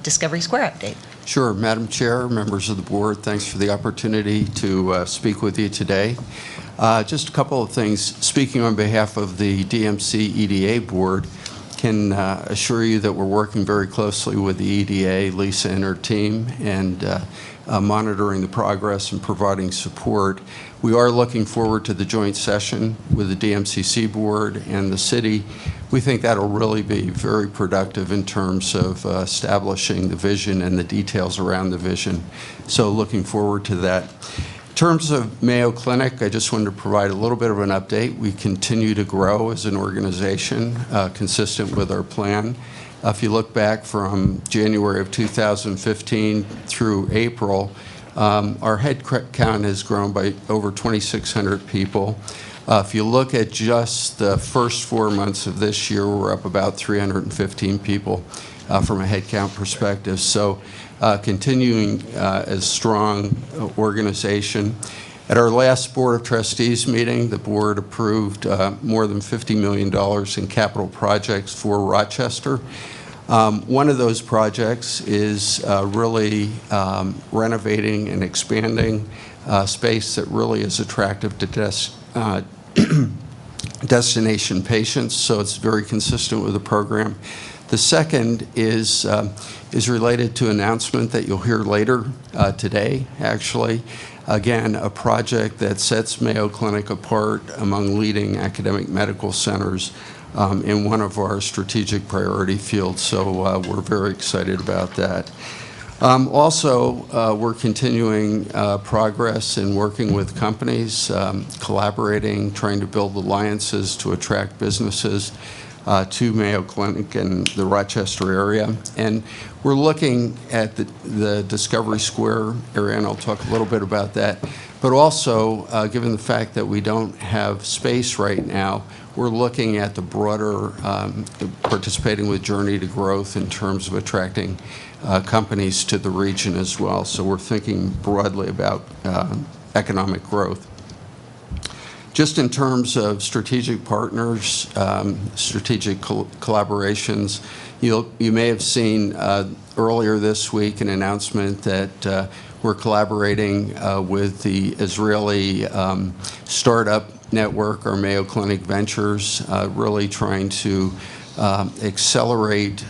Discovery Square update. Sure. Madam Chair, members of the board, thanks for the opportunity to speak with you today. Just a couple of things. Speaking on behalf of the DMC EDA board, can assure you that we're working very closely with the EDA, Lisa and her team, and monitoring the progress and providing support. We are looking forward to the joint session with the DMCC board and the city. We think that'll really be very productive in terms of establishing the vision and the details around the vision. So looking forward to that. In terms of Mayo Clinic, I just wanted to provide a little bit of an update. We continue to grow as an organization, consistent with our plan. If you look back from January of 2015 through April, our head count has grown by over 2,600 people. If you look at just the first 4 months of this year, we're up about 315 people from a head count perspective. So continuing as strong organization. At our last Board of Trustees meeting, the board approved more than $50 million in capital projects for Rochester. One of those projects is really renovating and expanding space that really is attractive to destination patients, so it's very consistent with the program. The second is related to an announcement that you'll hear later today, actually. Again, a project that sets Mayo Clinic apart among leading academic medical centers in one of our strategic priority fields, so we're very excited about that. Also, we're continuing progress in working with companies, collaborating, trying to build alliances to attract businesses to Mayo Clinic and the Rochester area. And we're looking at the Discovery Square area, and I'll talk a little bit about that. But also, given the fact that we don't have space right now, we're looking at the broader, participating with Journey to Growth in terms of attracting companies to the region as well. So we're thinking broadly about economic growth. Just in terms of strategic partners, strategic collaborations, you may have seen earlier this week an announcement that we're collaborating with the Israeli startup network, our Mayo Clinic Ventures, really trying to accelerate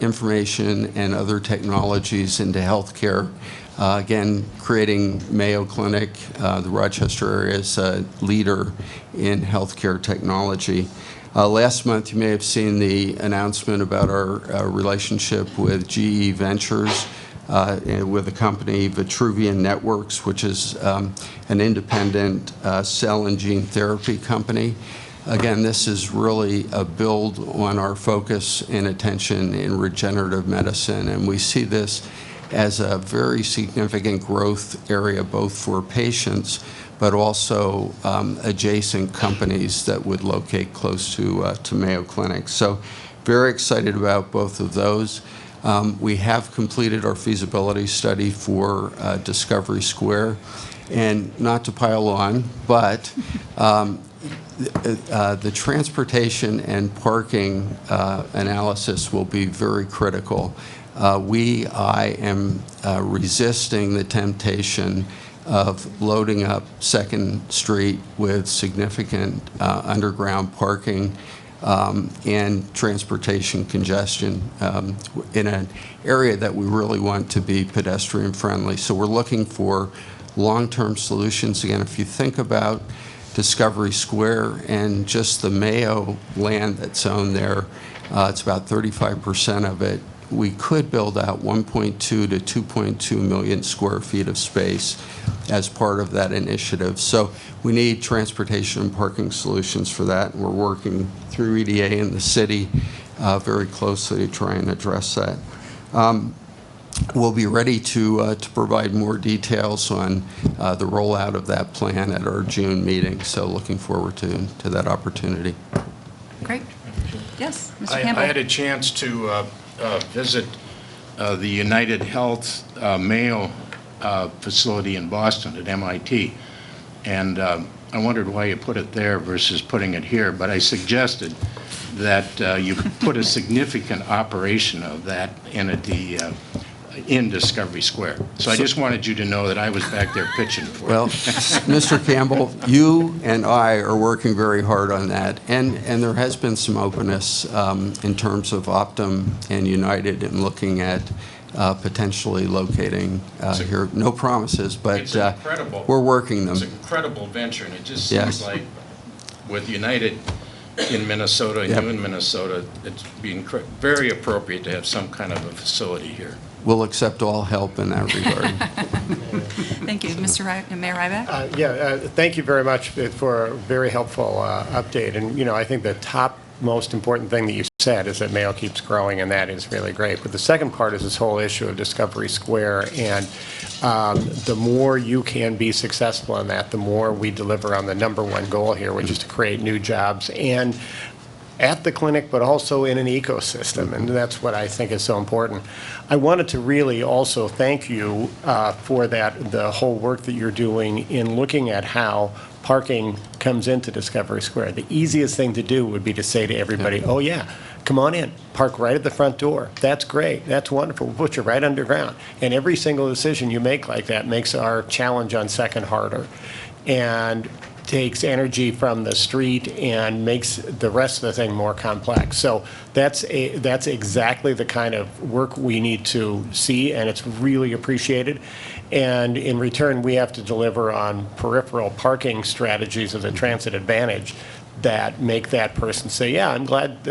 information and other technologies into healthcare. Again, creating Mayo Clinic, the Rochester area is a leader in healthcare technology. Last month, you may have seen the announcement about our relationship with GE Ventures, with the company Vitruvian Networks, which is an independent cell and gene therapy company. Again, this is really a build on our focus and attention in regenerative medicine, and we see this as a very significant growth area, both for patients, but also adjacent companies that would locate close to Mayo Clinic. So very excited about both of those. We have completed our feasibility study for Discovery Square, and not to pile on, but the transportation and parking analysis will be very critical. I am resisting the temptation of loading up 2nd Street with significant underground parking and transportation congestion in an area that we really want to be pedestrian friendly. So we're looking for long-term solutions. Again, if you think about Discovery Square and just the Mayo land that's owned there, it's about 35% of it. We could build out 1.2 to 2.2 million square feet of space as part of that initiative. So we need transportation and parking solutions for that. We're working through EDA and the city very closely to try and address that. We'll be ready to provide more details on the rollout of that plan at our June meeting. So looking forward to that opportunity. Great. Yes, Mr. Campbell. I had a chance to visit the United Health Mayo facility in Boston at MIT, and I wondered why you put it there versus putting it here, but I suggested that you put a significant operation of that entity in Discovery Square. So I just wanted you to know that I was back there pitching for it. Well, Mr. Campbell, you and I are working very hard on that, and there has been some openness in terms of Optum and United in looking at potentially locating here. No promises, but it's incredible. We're working them. It's an incredible venture, and it just Yes. seems like with United in Minnesota and you in Minnesota, it's being very appropriate to have some kind of a facility here. We'll accept all help in that regard. Thank you. Mayor Ryback? Thank you very much for a very helpful update. And, I think the top most important thing that you said is that Mayo keeps growing, and that is really great. But the second part is this whole issue of Discovery Square, and the more you can be successful in that, the more we deliver on the number one goal here, which is to create new jobs and at the clinic, but also in an ecosystem, and that's what I think is so important. I wanted to really also thank you for that, the whole work that you're doing in looking at how parking comes into Discovery Square. The easiest thing to do would be to say to everybody, oh yeah, come on in, park right at the front door. That's great, that's wonderful, we'll put you right underground. And every single decision you make like that makes our challenge on Second harder, and takes energy from the street and makes the rest of the thing more complex. So that's exactly the kind of work we need to see, and it's really appreciated. And in return, we have to deliver on peripheral parking strategies of the transit advantage that make that person say, yeah, I'm glad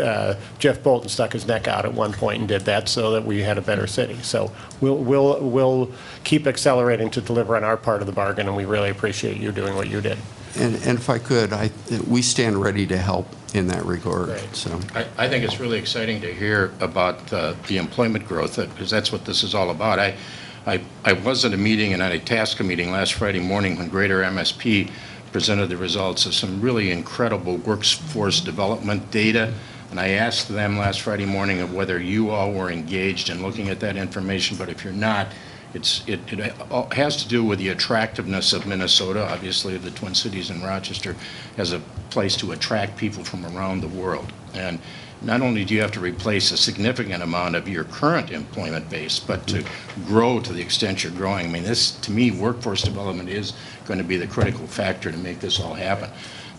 Jeff Bolton stuck his neck out at one point and did that so that we had a better city. So we'll keep accelerating to deliver on our part of the bargain, and we really appreciate you doing what you did. And if I could, we stand ready to help in that regard. Right. So I think it's really exciting to hear about the employment growth, because that's what this is all about. I was at a meeting, and at a TASCA meeting last Friday morning when Greater MSP presented the results of some really incredible workforce development data. And I asked them last Friday morning of whether you all were engaged in looking at that information, but if you're not, it has to do with the attractiveness of Minnesota. Obviously, the Twin Cities and Rochester as a place to attract people from around the world. And not only do you have to replace a significant amount of your current employment base, but to grow to the extent you're growing. I mean, this, to me, workforce development is going to be the critical factor to make this all happen.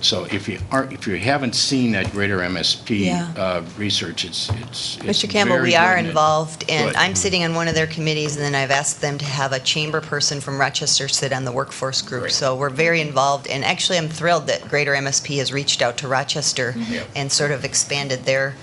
So if you haven't seen that greater MSP research, it's Mr. Campbell, very we are good. involved, and Good. I'm sitting on one of their committees, and then I've asked them to have a chamber person from Rochester sit on the workforce group. Great. So we're very involved, and actually I'm thrilled that Greater MSP has reached out to Rochester and sort of expanded their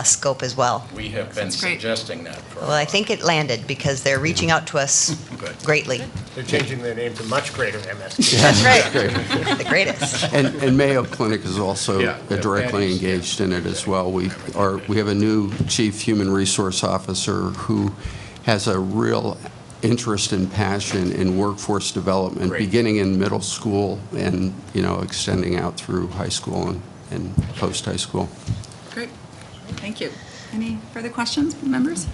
scope as well. We have been suggesting that for Well, I think it landed because they're reaching out to us greatly. They're changing their name to much greater MSP. That's right. The greatest. And Mayo Clinic is also Yeah, directly engaged in it as well. We have a new Chief Human Resource Officer who has a real interest and passion in workforce development, Great. beginning in middle school and, extending out through high school and post-high school. Great. Thank you. Any further questions, members?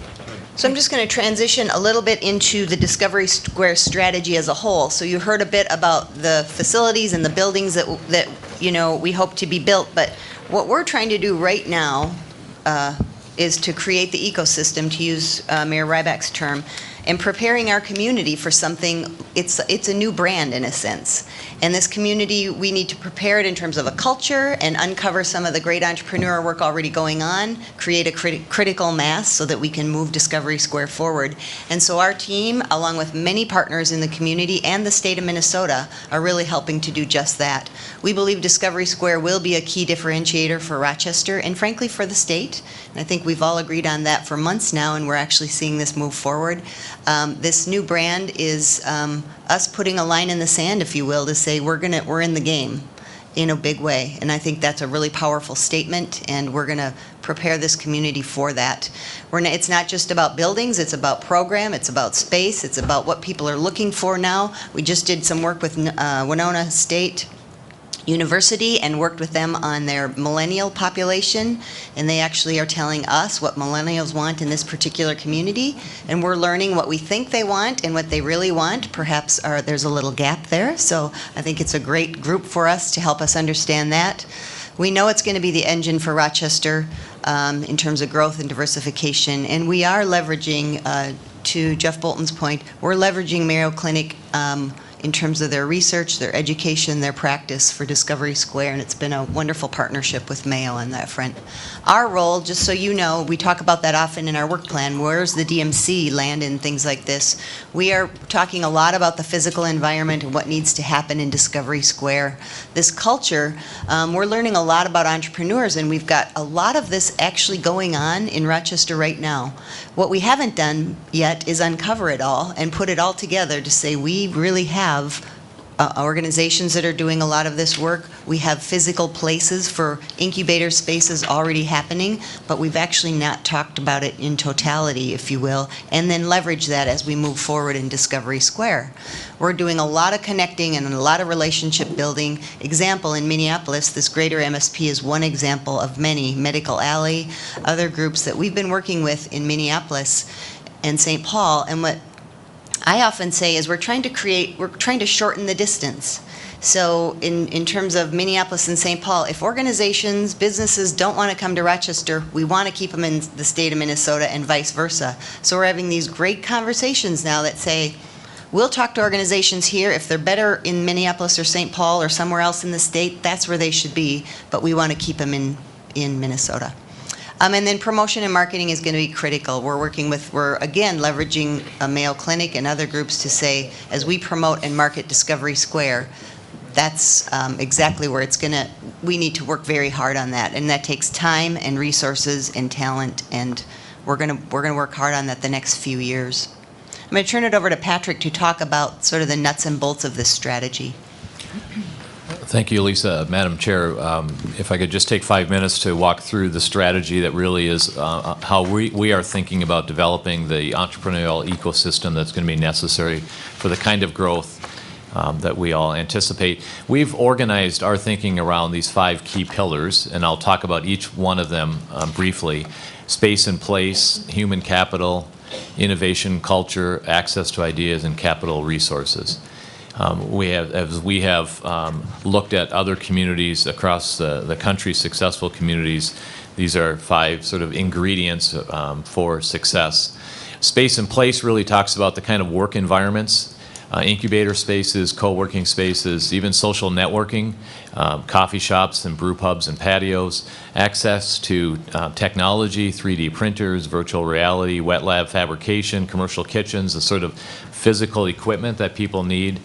So I'm just going to transition a little bit into the Discovery Square strategy as a whole. So you heard a bit about the facilities and the buildings that we hope to be built, but what we're trying to do right now is to create the ecosystem, to use Mayor Rybak's term, and preparing our community for something. It's a new brand in a sense. And this community, we need to prepare it in terms of a culture and uncover some of the great entrepreneur work already going on, create a critical mass so that we can move Discovery Square forward. And so our team, along with many partners in the community and the state of Minnesota, are really helping to do just that. We believe Discovery Square will be a key differentiator for Rochester and frankly for the state. And I think we've all agreed on that for months now, and we're actually seeing this move forward. This new brand is us putting a line in the sand, if you will, to say we're in the game in a big way. And I think that's a really powerful statement, and we're going to prepare this community for that. It's not just about buildings, it's about program, it's about space, it's about what people are looking for now. We just did some work with Winona State University and worked with them on their millennial population, and they actually are telling us what millennials want in this particular community, and we're learning what we think they want and what they really want. Perhaps there's a little gap there, so I think it's a great group for us to help us understand that. We know it's going to be the engine for Rochester in terms of growth and diversification, and we are leveraging, to Jeff Bolton's point, we're leveraging Mayo Clinic in terms of their research, their education, their practice for Discovery Square, and it's been a wonderful partnership with Mayo on that front. Our role, just so you know, we talk about that often in our work plan, where's the DMC land in things like this? We are talking a lot about the physical environment and what needs to happen in Discovery Square. This culture, we're learning a lot about entrepreneurs, and we've got a lot of this actually going on in Rochester right now. What we haven't done yet is uncover it all and put it all together to say we really have organizations that are doing a lot of this work. We have physical places for incubator spaces already happening, but we've actually not talked about it in totality, if you will, and then leverage that as we move forward in Discovery Square. We're doing a lot of connecting and a lot of relationship building. Example, in Minneapolis, this greater MSP is one example of many. Medical Alley, other groups that we've been working with in Minneapolis and St. Paul, and what I often say is we're trying to shorten the distance. So in terms of Minneapolis and St. Paul, if organizations, businesses don't want to come to Rochester, we want to keep them in the state of Minnesota and vice versa. So we're having these great conversations now that say, we'll talk to organizations here. If they're better in Minneapolis or St. Paul or somewhere else in the state, that's where they should be, but we want to keep them in Minnesota. And then promotion and marketing is going to be critical. We're again leveraging a Mayo Clinic and other groups to say, as we promote and market Discovery Square, that's exactly where we need to work very hard on that. And that takes time and resources and talent, and we're going to work hard on that the next few years. I'm going to turn it over to Patrick to talk about sort of the nuts and bolts of this strategy. Thank you, Lisa. Madam Chair, if I could just take 5 minutes to walk through the strategy that really is how we are thinking about developing the entrepreneurial ecosystem that's going to be necessary for the kind of growth that we all anticipate. We've organized our thinking around these 5 key pillars, and I'll talk about each one of them briefly. Space and place, human capital, innovation, culture, access to ideas, and capital resources. We have looked at other communities across the country, successful communities. These are 5 sort of ingredients for success. Space and place really talks about the kind of work environments, incubator spaces, co-working spaces, even social networking, coffee shops and brew pubs and patios, access to technology, 3D printers, virtual reality, wet lab fabrication, commercial kitchens, the sort of physical equipment that people need.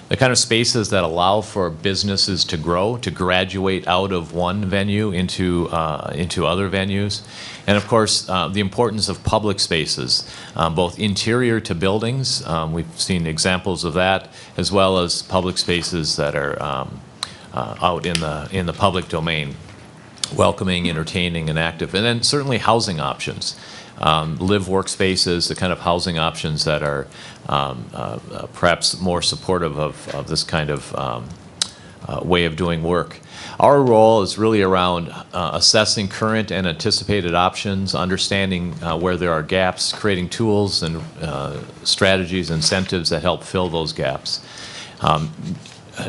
The kind of spaces that allow for businesses to grow, to graduate out of one venue into other venues. And of course, the importance of public spaces, both interior to buildings, we've seen examples of that, as well as public spaces that are out in the public domain, welcoming, entertaining, and active. And then certainly housing options. Live workspaces, the kind of housing options that are perhaps more supportive of this kind of way of doing work. Our role is really around assessing current and anticipated options, understanding where there are gaps, creating tools and strategies, incentives that help fill those gaps.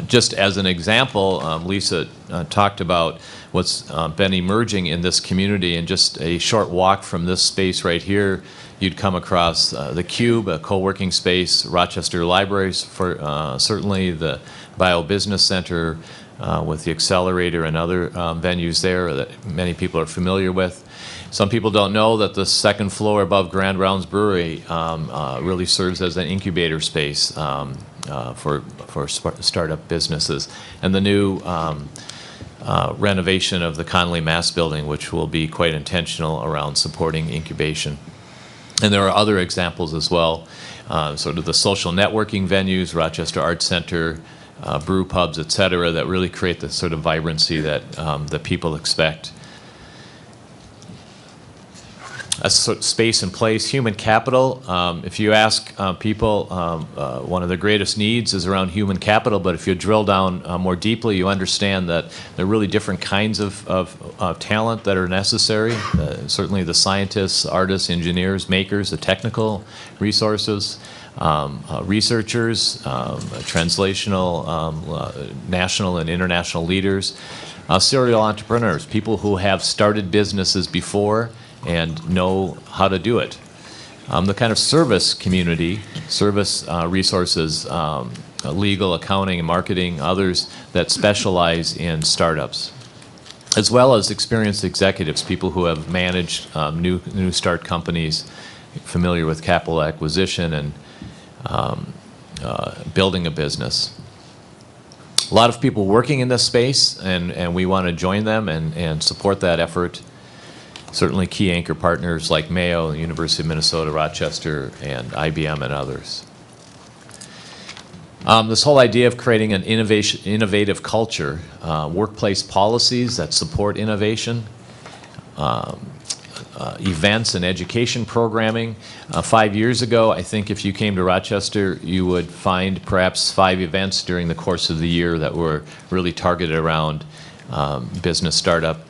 Just as an example, Lisa talked about what's been emerging in this community. In just a short walk from this space right here, you'd come across the Cube, a co-working space, Rochester Libraries, for certainly the Bio Business Center with the Accelerator and other venues there that many people are familiar with. Some people don't know that the second floor above Grand Rounds Brewery really serves as an incubator space for startup businesses. And the new renovation of the Connolly Mass Building, which will be quite intentional around supporting incubation. And there are other examples as well, sort of the social networking venues, Rochester Arts Center, brew pubs, et cetera, that really create the sort of vibrancy that that people expect. A sort of space and place, human capital. If you ask people, one of the greatest needs is around human capital, but if you drill down more deeply, you understand that there are really different kinds of talent that are necessary. Certainly the scientists, artists, engineers, makers, the technical resources, researchers, translational, national and international leaders, serial entrepreneurs, people who have started businesses before and know how to do it. The kind of service community, service resources, legal, accounting, and marketing, others that specialize in startups, as well as experienced executives, people who have managed new start companies, familiar with capital acquisition and building a business. A lot of people working in this space, and we want to join them and support that effort. Certainly key anchor partners like Mayo, the University of Minnesota, Rochester, and IBM and others. This whole idea of creating an innovative culture, workplace policies that support innovation, events and education programming. 5 years ago, I think if you came to Rochester, you would find perhaps 5 events during the course of the year that were really targeted around business startup.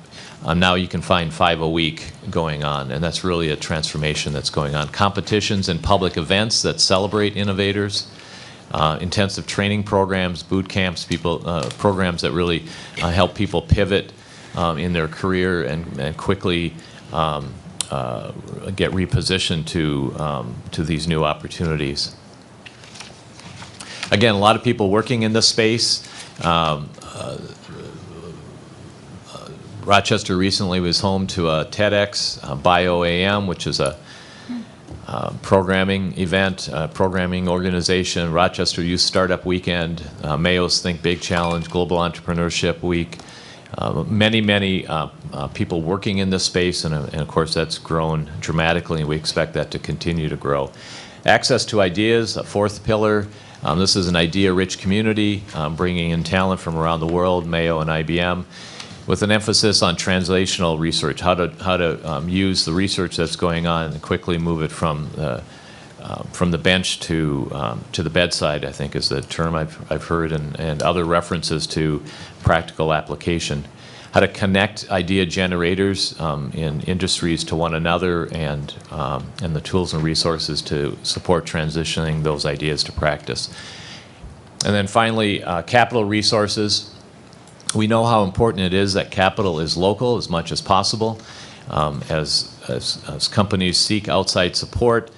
Now you can find 5 a week going on, and that's really a transformation that's going on. Competitions and public events that celebrate innovators, intensive training programs, boot camps, programs that really help people pivot in their career and quickly get repositioned to these new opportunities. Again, a lot of people working in this space. Rochester recently was home to a TEDx Bio AM, which is a programming event, programming organization, Rochester Youth Startup Weekend, Mayo's Think Big Challenge, Global Entrepreneurship Week. Many people working in this space, and of course that's grown dramatically, and we expect that to continue to grow. Access to ideas, a 4th pillar. This is an idea-rich community, bringing in talent from around the world, Mayo and IBM, with an emphasis on translational research, how to use the research that's going on and quickly move it from the from the bench to the bedside, I think is the term I've heard, and other references to practical application. How to connect idea generators in industries to one another, and the tools and resources to support transitioning those ideas to practice. And then finally, capital resources. We know how important it is that capital is local as much as possible. As companies seek outside support,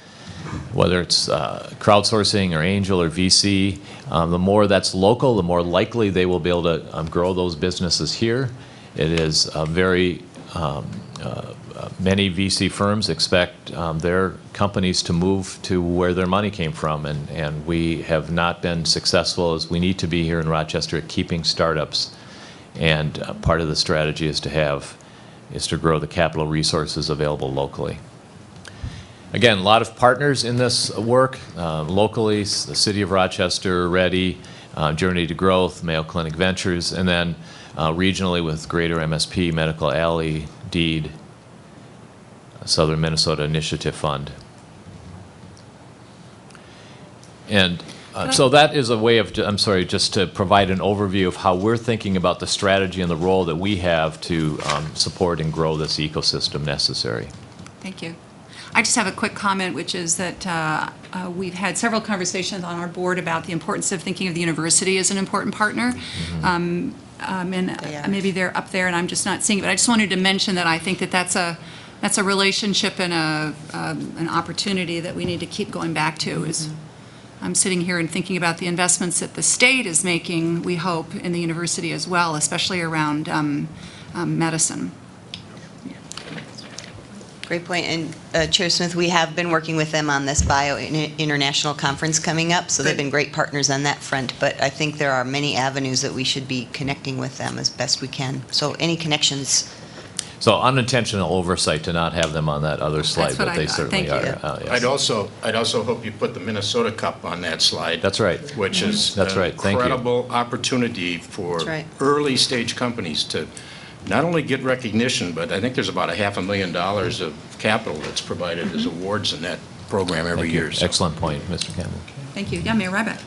whether it's crowdsourcing or angel or VC, the more that's local, the more likely they will be able to grow those businesses here. It is many VC firms expect their companies to move to where their money came from, and we have not been successful as we need to be here in Rochester at keeping startups. And part of the strategy is to grow the capital resources available locally. Again, a lot of partners in this work, locally, the City of Rochester, Ready, Journey to Growth, Mayo Clinic Ventures, and then regionally with Greater MSP, Medical Alley, DEED, Southern Minnesota Initiative Fund. And so that is a way of, I'm sorry, just to provide an overview of how we're thinking about the strategy and the role that we have to support and grow this ecosystem necessary. Thank you. I just have a quick comment, which is that we've had several conversations on our board about the importance of thinking of the university as an important partner. And maybe they're up there and I'm just not seeing it, but I just wanted to mention that I think that that's a relationship and an opportunity that we need to keep going back to. Is I'm sitting here and thinking about the investments that the state is making, we hope, in the university as well, especially around medicine. Great point. And Chair Smith, we have been working with them on this Bio International Conference coming up, so they've been great partners on that front. But I think there are many avenues that we should be connecting with them as best we can. So any connections? So unintentional oversight to not have them on that other slide, but they certainly are. I'd also hope you put the Minnesota Cup on that slide. That's right. Which is an incredible opportunity for early stage companies to not only get recognition, but I think there's about $500,000 of capital that's provided as awards in that program every year. So. Excellent point, Mr. Campbell. Thank you. Yeah, Mayor Ryback.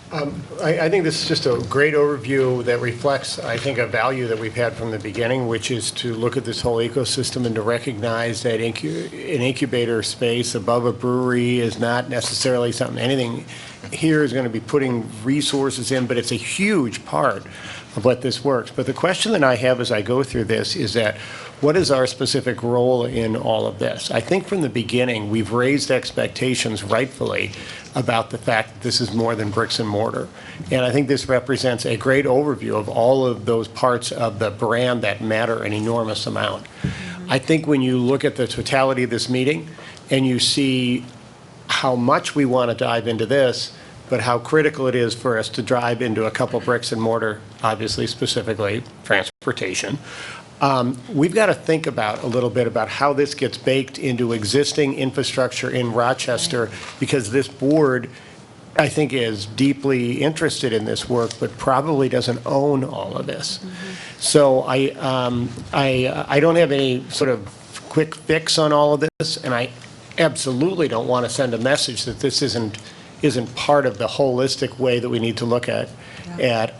I think this is just a great overview that reflects, I think, a value that we've had from the beginning, which is to look at this whole ecosystem and to recognize that an incubator space above a brewery is not necessarily something, anything here is going to be putting resources in, but it's a huge part of what this works. But the question that I have as I go through this is that what is our specific role in all of this? I think from the beginning we've raised expectations rightfully about the fact that this is more than bricks and mortar. And I think this represents a great overview of all of those parts of the brand that matter an enormous amount. I think when you look at the totality of this meeting and you see how much we want to dive into this, but how critical it is for us to drive into a couple bricks and mortar, obviously specifically transportation. We've got to think about a little bit about how this gets baked into existing infrastructure in Rochester, because this board, I think, is deeply interested in this work, but probably doesn't own all of this. So I don't have any sort of quick fix on all of this, and I absolutely don't want to send a message that this isn't part of the holistic way that we need to look at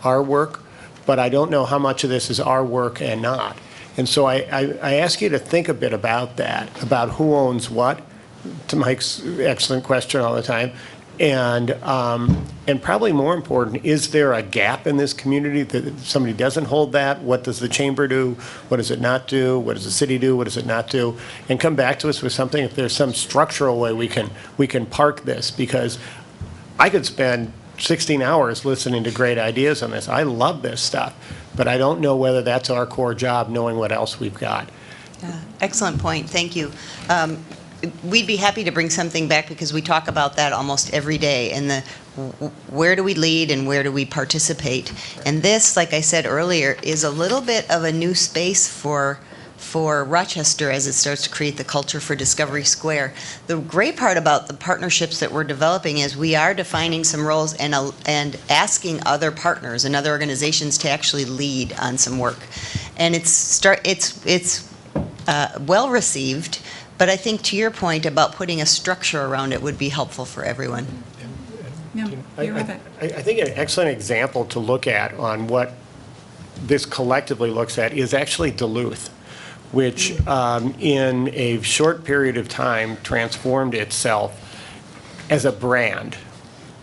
our work, but I don't know how much of this is our work and not. And so I ask you to think a bit about that, about who owns what, to Mike's excellent question all the time, and probably more important, is there a gap in this community that somebody doesn't hold that? What does the chamber do? What does it not do? What does the city do? What does it not do? And come back to us with something if there's some structural way we can park this, because I could spend 16 hours listening to great ideas on this. I love this stuff, but I don't know whether that's our core job, knowing what else we've got. Excellent point. Thank you. We'd be happy to bring something back because we talk about that almost every day, and where do we lead and where do we participate. And this, like I said earlier, is a little bit of a new space for Rochester as it starts to create the culture for Discovery Square. The great part about the partnerships that we're developing is we are defining some roles and asking other partners and other organizations to actually lead on some work. And it's well received. But I think to your point about putting a structure around it would be helpful for everyone. No, you're with it. I think an excellent example to look at on what this collectively looks at is actually Duluth, which in a short period of time transformed itself as a brand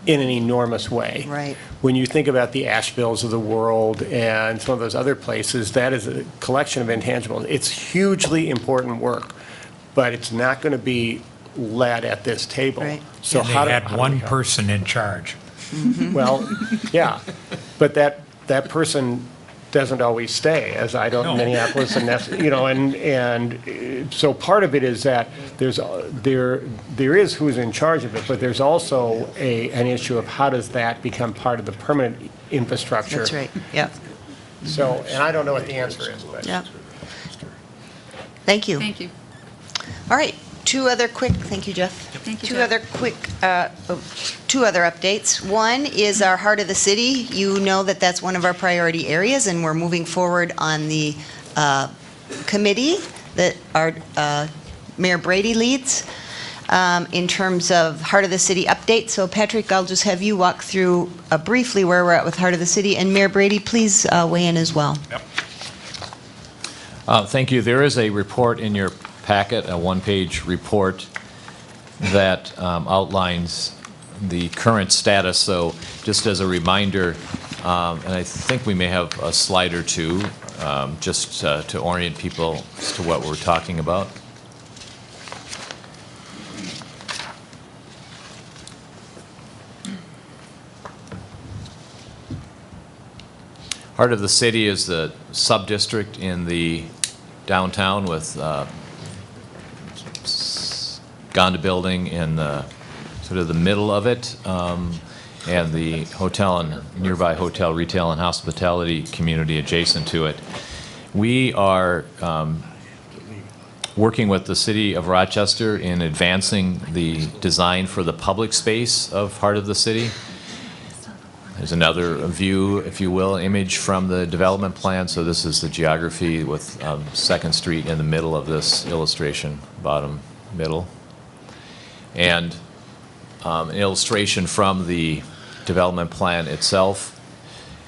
in an enormous way. Right. When you think about the Asheville's of the world and some of those other places, that is a collection of intangibles. It's hugely important work, but it's not going to be led at this table. Right. So And they how do had we one help? person in charge. Well, yeah, but that person doesn't always stay, as I don't in Minneapolis, and that's, you know, and so part of it is that there is who's in charge of it, but there's also an issue of how does that become part of the permanent infrastructure. That's right, yep. So, and I don't know what the answer is, but. Yep. Thank you. Thank you. All right, thank you, Jeff. Thank you, Two Jeff. other quick, two other updates. One is our Heart of the City. You know that that's one of our priority areas, and we're moving forward on the committee that our Mayor Brady leads in terms of Heart of the City update. So Patrick, I'll just have you walk through briefly where we're at with Heart of the City, and Mayor Brady, please weigh in as well. Yep. Thank you. There is a report in your packet, a one-page report that outlines the current status. So just as a reminder, and I think we may have a slide or two just to orient people as to what we're talking about. Heart of the City is the subdistrict in the downtown with Gonda building in sort of the middle of it, and the hotel and nearby hotel, retail, and hospitality community adjacent to it. We are working with the City of Rochester in advancing the design for the public space of Heart of the City. There's another view, if you will, image from the development plan. So this is the geography with 2nd Street in the middle of this illustration, bottom middle. And an illustration from the development plan itself.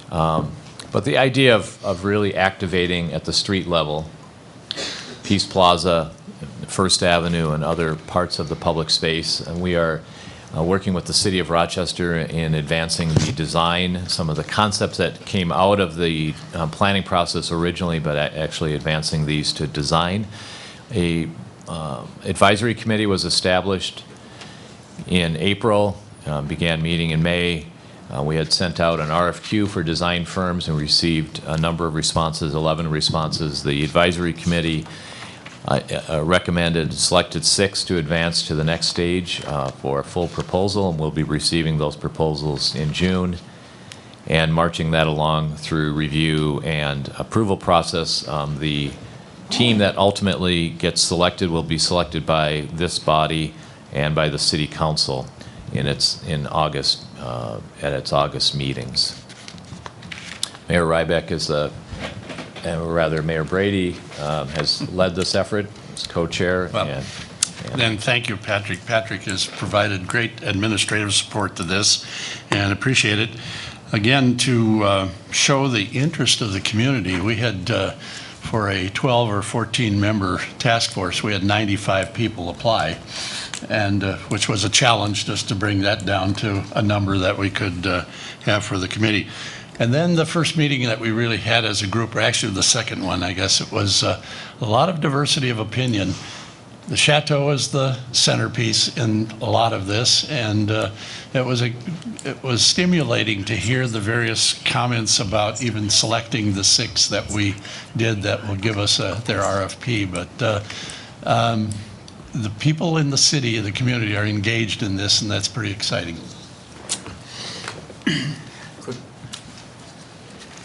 But the idea of really activating at the street level, Peace Plaza, First Avenue, and other parts of the public space. And we are working with the City of Rochester in advancing the design, some of the concepts that came out of the planning process originally, but actually advancing these to design. A advisory committee was established in April, began meeting in May. We had sent out an RFQ for design firms and received a number of responses, 11 responses. The advisory committee selected 6 to advance to the next stage for a full proposal, and we'll be receiving those proposals in June and marching that along through review and approval process. The team that ultimately gets selected will be selected by this body and by the City Council in August at its August meetings. Mayor Rybeck is Mayor Brady has led this effort as co-chair. Well, then thank you, Patrick. Patrick has provided great administrative support to this and appreciate it. Again, to show the interest of the community, we had, for a 12 or 14 member task force, we had 95 people apply, and which was a challenge just to bring that down to a number that we could have for the committee. And then the first meeting that we really had as a group, or actually the second one, I guess, it was a lot of diversity of opinion. The Chateau is the centerpiece in a lot of this, and it was stimulating to hear the various comments about even selecting the 6 that we did that will give us their RFP. But the people in the city, the community, are engaged in this, and that's pretty exciting.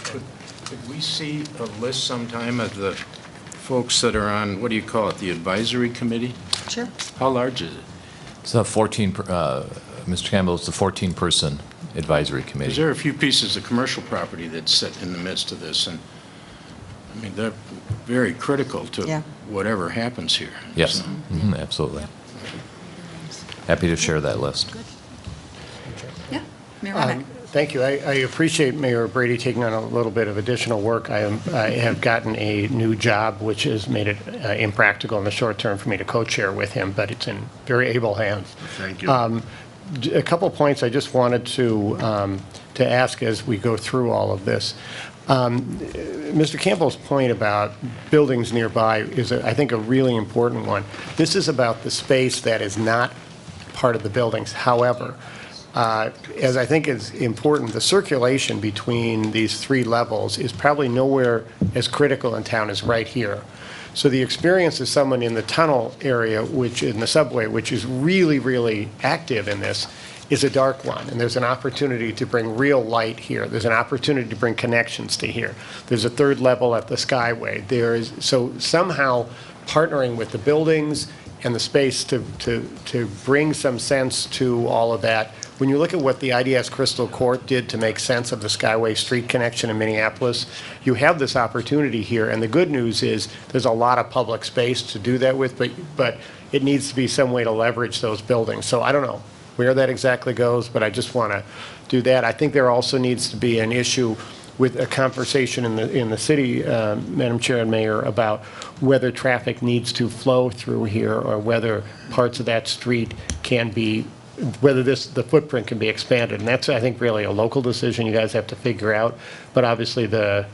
Could we see a list sometime of the folks that are on, what do you call it, the advisory committee? Sure. How large is it? It's a 14, Mr. Campbell, it's a 14-person advisory committee. Is there a few pieces of commercial property that sit in the midst of this? And I mean, they're very critical to Yeah. whatever happens here. Yes, absolutely. Happy to share that list. Yeah, Mayor Remick. Thank you. I appreciate Mayor Brady taking on a little bit of additional work. I have gotten a new job, which has made it impractical in the short term for me to co-chair with him, but it's in very able hands. Thank you. A couple points I just wanted to ask as we go through all of this. Mr. Campbell's point about buildings nearby is, I think, a really important one. This is about the space that is not part of the buildings. However, as I think is important, the circulation between these three levels is probably nowhere as critical in town as right here. So the experience of someone in the tunnel area, which in the subway, which is really, really active in this, is a dark one. And there's an opportunity to bring real light here. There's an opportunity to bring connections to here. There's a third level at the Skyway. So somehow partnering with the buildings and the space to bring some sense to all of that. When you look at what the IDS Crystal Court did to make sense of the Skyway Street connection in Minneapolis, you have this opportunity here. And the good news is there's a lot of public space to do that with, but it needs to be some way to leverage those buildings. So I don't know where that exactly goes, but I just want to do that. I think there also needs to be an issue with a conversation in the city, Madam Chair and Mayor, about whether traffic needs to flow through here or whether parts of that street can be, whether the footprint can be expanded. And that's, I think, really a local decision you guys have to figure out. But obviously, the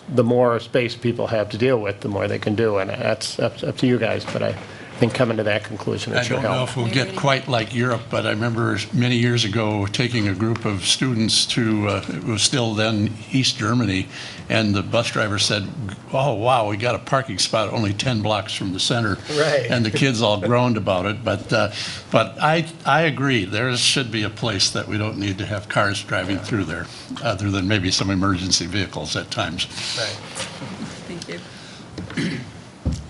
more space people have to deal with, the more they can do. And that's up to you guys. But I think coming to that conclusion, I it should don't know help. if we'll get quite like Europe, but I remember many years ago taking a group of students to, it was still then East Germany, and the bus driver said, oh, wow, we got a parking spot only 10 blocks from the center. Right. And the kids all groaned about it, but I agree, there should be a place that we don't need to have cars driving through there, other than maybe some emergency vehicles at times. Right. Thank you.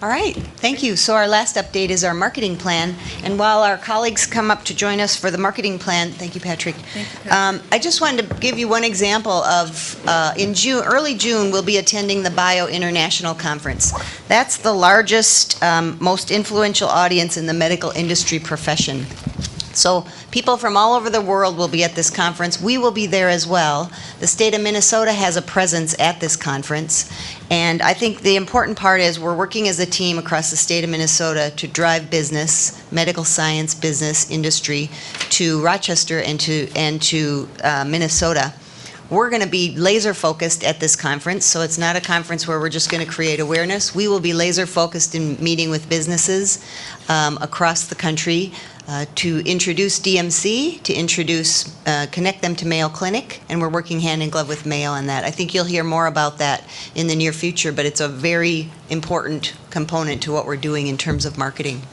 All right, thank you. So our last update is our marketing plan. And while our colleagues come up to join us for the marketing plan, thank you, Patrick. I just wanted to give you one example of, in June, early June, we'll be attending the Bio International Conference. That's the largest, most influential audience in the medical industry profession. So people from all over the world will be at this conference. We will be there as well. The state of Minnesota has a presence at this conference. And I think the important part is we're working as a team across the state of Minnesota to drive business, medical science, business, industry to Rochester and to Minnesota. We're going to be laser focused at this conference, so it's not a conference where we're just going to create awareness. We will be laser focused in meeting with businesses across the country to introduce DMC, to introduce, connect them to Mayo Clinic, and we're working hand in glove with Mayo on that. I think you'll hear more about that in the near future, but it's a very important component to what we're doing in terms of marketing.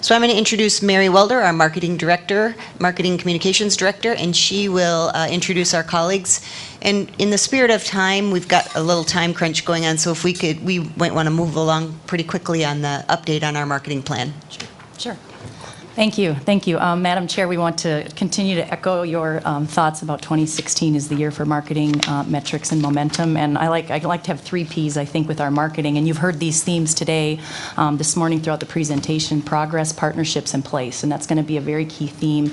So I'm going to introduce Mary Welder, our marketing director, marketing communications director, and she will introduce our colleagues. And in the spirit of time, we've got a little time crunch going on, so if we could, we might want to move along pretty quickly on the update on our marketing plan. Sure. Thank you. Thank you. Madam Chair, we want to continue to echo your thoughts about 2016 as the year for marketing metrics and momentum. And I like to have 3 Ps, I think, with our marketing. And you've heard these themes today, this morning throughout the presentation: progress, partnerships, and place. And that's going to be a very key theme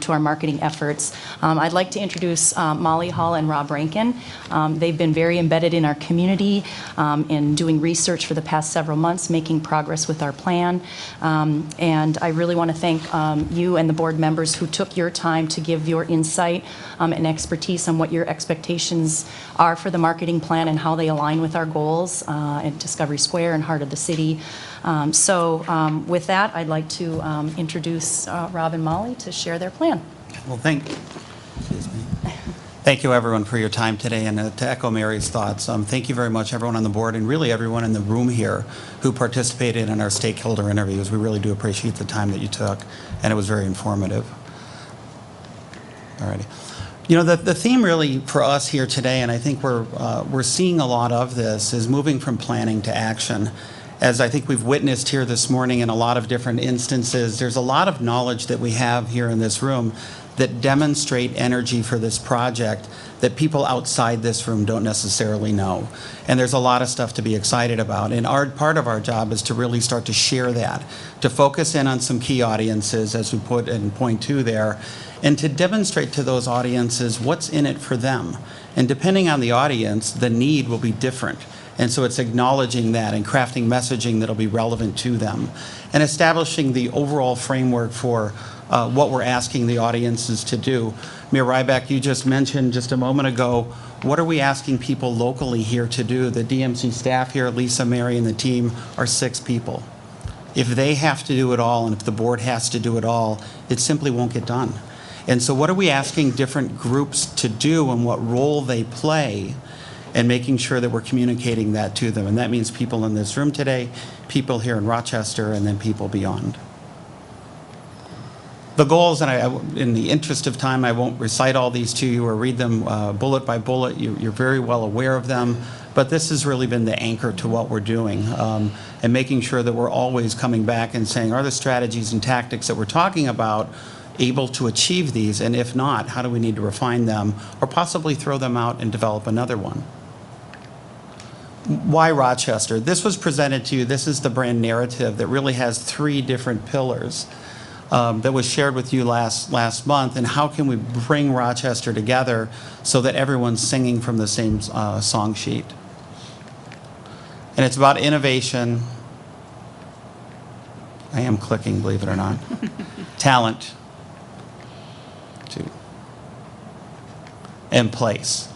to our marketing efforts. I'd like to introduce Molly Hall and Rob Rankin. They've been very embedded in our community in doing research for the past several months, making progress with our plan. And I really want to thank you and the board members who took your time to give your insight and expertise on what your expectations are for the marketing plan and how they align with our goals at Discovery Square and Heart of the City. So with that, I'd like to introduce Rob and Molly to share their plan. Well, thank you, everyone, for your time today. And to echo Mary's thoughts, thank you very much, everyone on the board, and really everyone in the room here who participated in our stakeholder interviews. We really do appreciate the time that you took, and it was very informative. All righty. You know, the theme really for us here today, and I think we're seeing a lot of this, is moving from planning to action. As I think we've witnessed here this morning in a lot of different instances, there's a lot of knowledge that we have here in this room that demonstrate energy for this project that people outside this room don't necessarily know. And there's a lot of stuff to be excited about. And part of our job is to really start to share that, to focus in on some key audiences, as we put in point 2 there, and to demonstrate to those audiences what's in it for them. And depending on the audience, the need will be different. And so it's acknowledging that and crafting messaging that'll be relevant to them, and establishing the overall framework for what we're asking the audiences to do. Mayor Ryback, you just mentioned just a moment ago, what are we asking people locally here to do? The DMC staff here, Lisa, Mary, and the team are 6 people. If they have to do it all, and if the board has to do it all, it simply won't get done. And so what are we asking different groups to do and what role they play, and making sure that we're communicating that to them? And that means people in this room today, people here in Rochester, and then people beyond. The goals, and in the interest of time, I won't recite all these to you or read them bullet by bullet. You're very well aware of them. But this has really been the anchor to what we're doing, and making sure that we're always coming back and saying, are the strategies and tactics that we're talking about able to achieve these? And if not, how do we need to refine them or possibly throw them out and develop another one? Why Rochester? This was presented to you. This is the brand narrative that really has 3 different pillars that was shared with you last month. And how can we bring Rochester together so that everyone's singing from the same song sheet? And it's about innovation. I am clicking, believe it or not. Talent. 2. And place.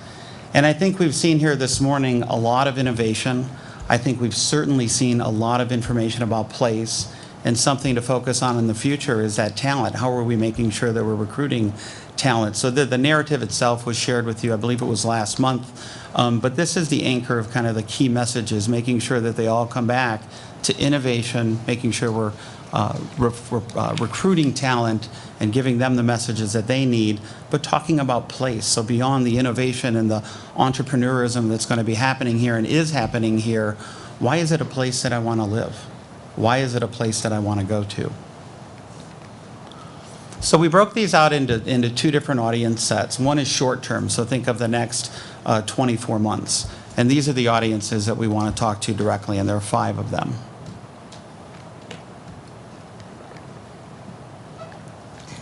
And I think we've seen here this morning a lot of innovation. I think we've certainly seen a lot of information about place, and something to focus on in the future is that talent. How are we making sure that we're recruiting talent? So the narrative itself was shared with you, I believe it was last month, but this is the anchor of kind of the key messages, making sure that they all come back to innovation, making sure we're recruiting talent and giving them the messages that they need, but talking about place. So beyond the innovation and the entrepreneurism that's going to be happening here and is happening here, why is it a place that I want to live? Why is it a place that I want to go to? So we broke these out into 2 different audience sets. One is short term, so think of the next 24 months. And these are the audiences that we want to talk to directly, and there are 5 of them.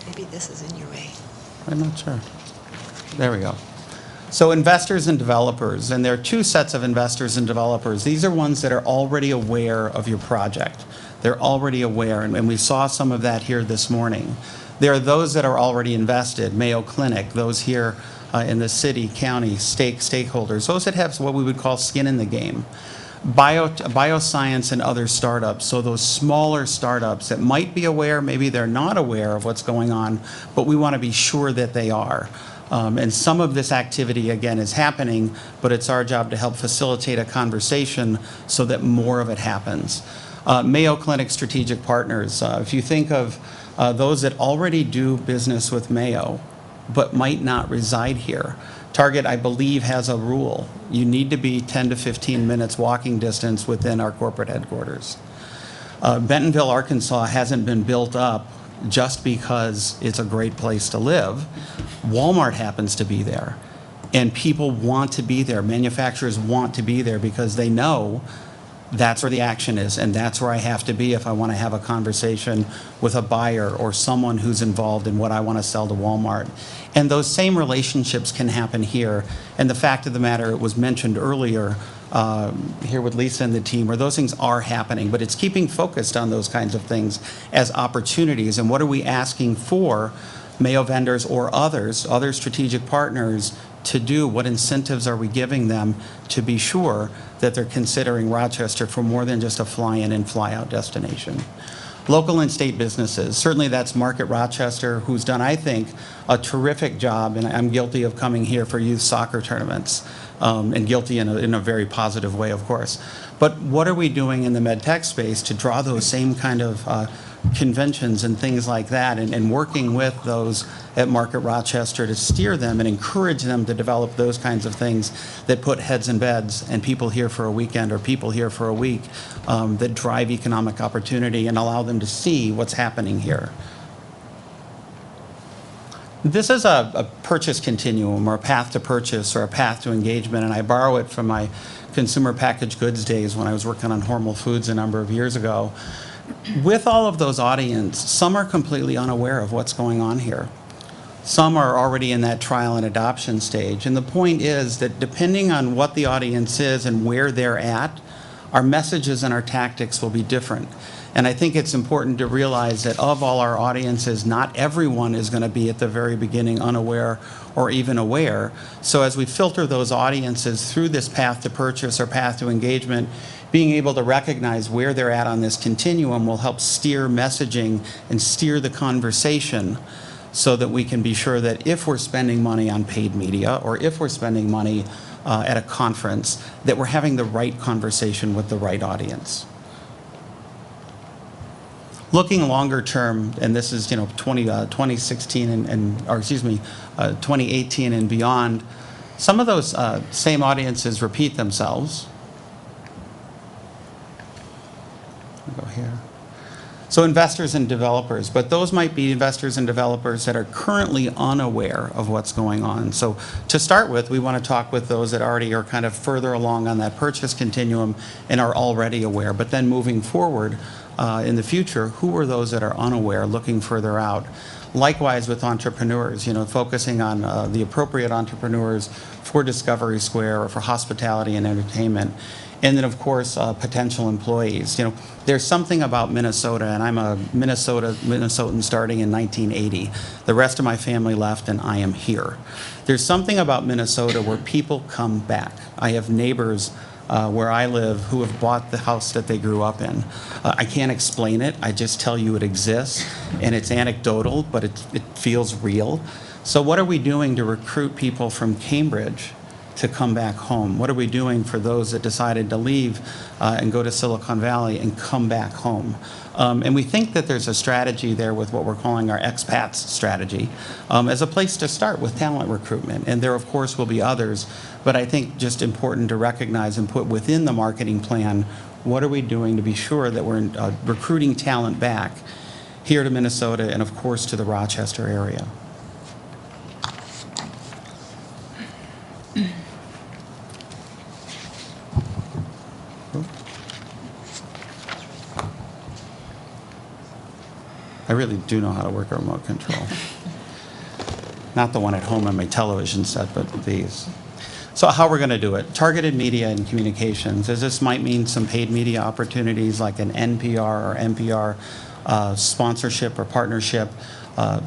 Maybe this is in your way. I'm not sure. There we go. So investors and developers, and there are 2 sets of investors and developers. These are ones that are already aware of your project. They're already aware, and we saw some of that here this morning. There are those that are already invested, Mayo Clinic, those here in the city, county, stakeholders, those that have what we would call skin in the game. Bioscience and other startups, so those smaller startups that might be aware, maybe they're not aware of what's going on, but we want to be sure that they are. And some of this activity, again, is happening, but it's our job to help facilitate a conversation so that more of it happens. Mayo Clinic strategic partners, if you think of those that already do business with Mayo, but might not reside here. Target, I believe, has a rule. You need to be 10 to 15 minutes walking distance within our corporate headquarters. Bentonville, Arkansas hasn't been built up just because it's a great place to live. Walmart happens to be there, and people want to be there. Manufacturers want to be there because they know that's where the action is, and that's where I have to be if I want to have a conversation with a buyer or someone who's involved in what I want to sell to Walmart. And those same relationships can happen here. And the fact of the matter, it was mentioned earlier here with Lisa and the team, where those things are happening, but it's keeping focused on those kinds of things as opportunities. And what are we asking for Mayo vendors or others, other strategic partners, to do? What incentives are we giving them to be sure that they're considering Rochester for more than just a fly-in and fly-out destination? Local and state businesses, certainly that's Market Rochester, who's done, I think, a terrific job, and I'm guilty of coming here for youth soccer tournaments, and guilty in a very positive way, of course. But what are we doing in the med tech space to draw those same kind of conventions and things like that, and working with those at Market Rochester to steer them and encourage them to develop those kinds of things that put heads in beds and people here for a weekend or people here for a week, that drive economic opportunity and allow them to see what's happening here. This is a purchase continuum, or a path to purchase, or a path to engagement, and I borrow it from my consumer packaged goods days when I was working on Hormel Foods a number of years ago. With all of those audience, some are completely unaware of what's going on here. Some are already in that trial and adoption stage, and the point is that depending on what the audience is and where they're at, our messages and our tactics will be different. And I think it's important to realize that of all our audiences, not everyone is going to be at the very beginning unaware or even aware. So as we filter those audiences through this path to purchase or path to engagement, being able to recognize where they're at on this continuum will help steer messaging and steer the conversation, so that we can be sure that if we're spending money on paid media, or if we're spending money at a conference, that we're having the right conversation with the right audience. Looking longer term, and this is 2016 2018 and beyond, some of those same audiences repeat themselves. I'll go here. So investors and developers, but those might be investors and developers that are currently unaware of what's going on. So to start with, we want to talk with those that already are kind of further along on that purchase continuum and are already aware. But then moving forward in the future, who are those that are unaware, looking further out? Likewise with entrepreneurs, focusing on the appropriate entrepreneurs for Discovery Square or for hospitality and entertainment. And then, of course, potential employees. There's something about Minnesota, and I'm a Minnesotan starting in 1980. The rest of my family left, and I am here. There's something about Minnesota where people come back. I have neighbors where I live who have bought the house that they grew up in. I can't explain it. I just tell you it exists, and it's anecdotal, but it feels real. So what are we doing to recruit people from Cambridge to come back home? What are we doing for those that decided to leave and go to Silicon Valley and come back home? And we think that there's a strategy there with what we're calling our expats strategy as a place to start with talent recruitment. And there, of course, will be others, but I think just important to recognize and put within the marketing plan, what are we doing to be sure that we're recruiting talent back here to Minnesota and, of course, to the Rochester area. I really do know how to work a remote control. Not the one at home on my television set, but these. So how we're going to do it. Targeted media and communications. As this might mean some paid media opportunities like an NPR or NPR sponsorship or partnership.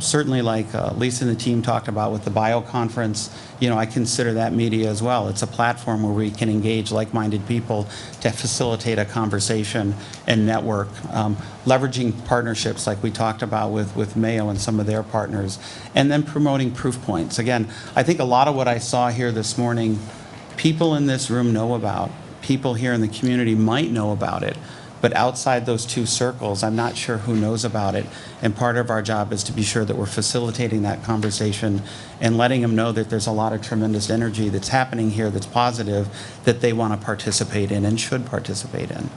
Certainly like Lisa and the team talked about with the bio conference, I consider that media as well. It's a platform where we can engage like-minded people to facilitate a conversation and network. Leveraging partnerships like we talked about with Mayo and some of their partners, and then promoting proof points. Again, I think a lot of what I saw here this morning, people in this room know about, people here in the community might know about it, but outside those two circles, I'm not sure who knows about it. And part of our job is to be sure that we're facilitating that conversation and letting them know that there's a lot of tremendous energy that's happening here that's positive, that they want to participate in and should participate in.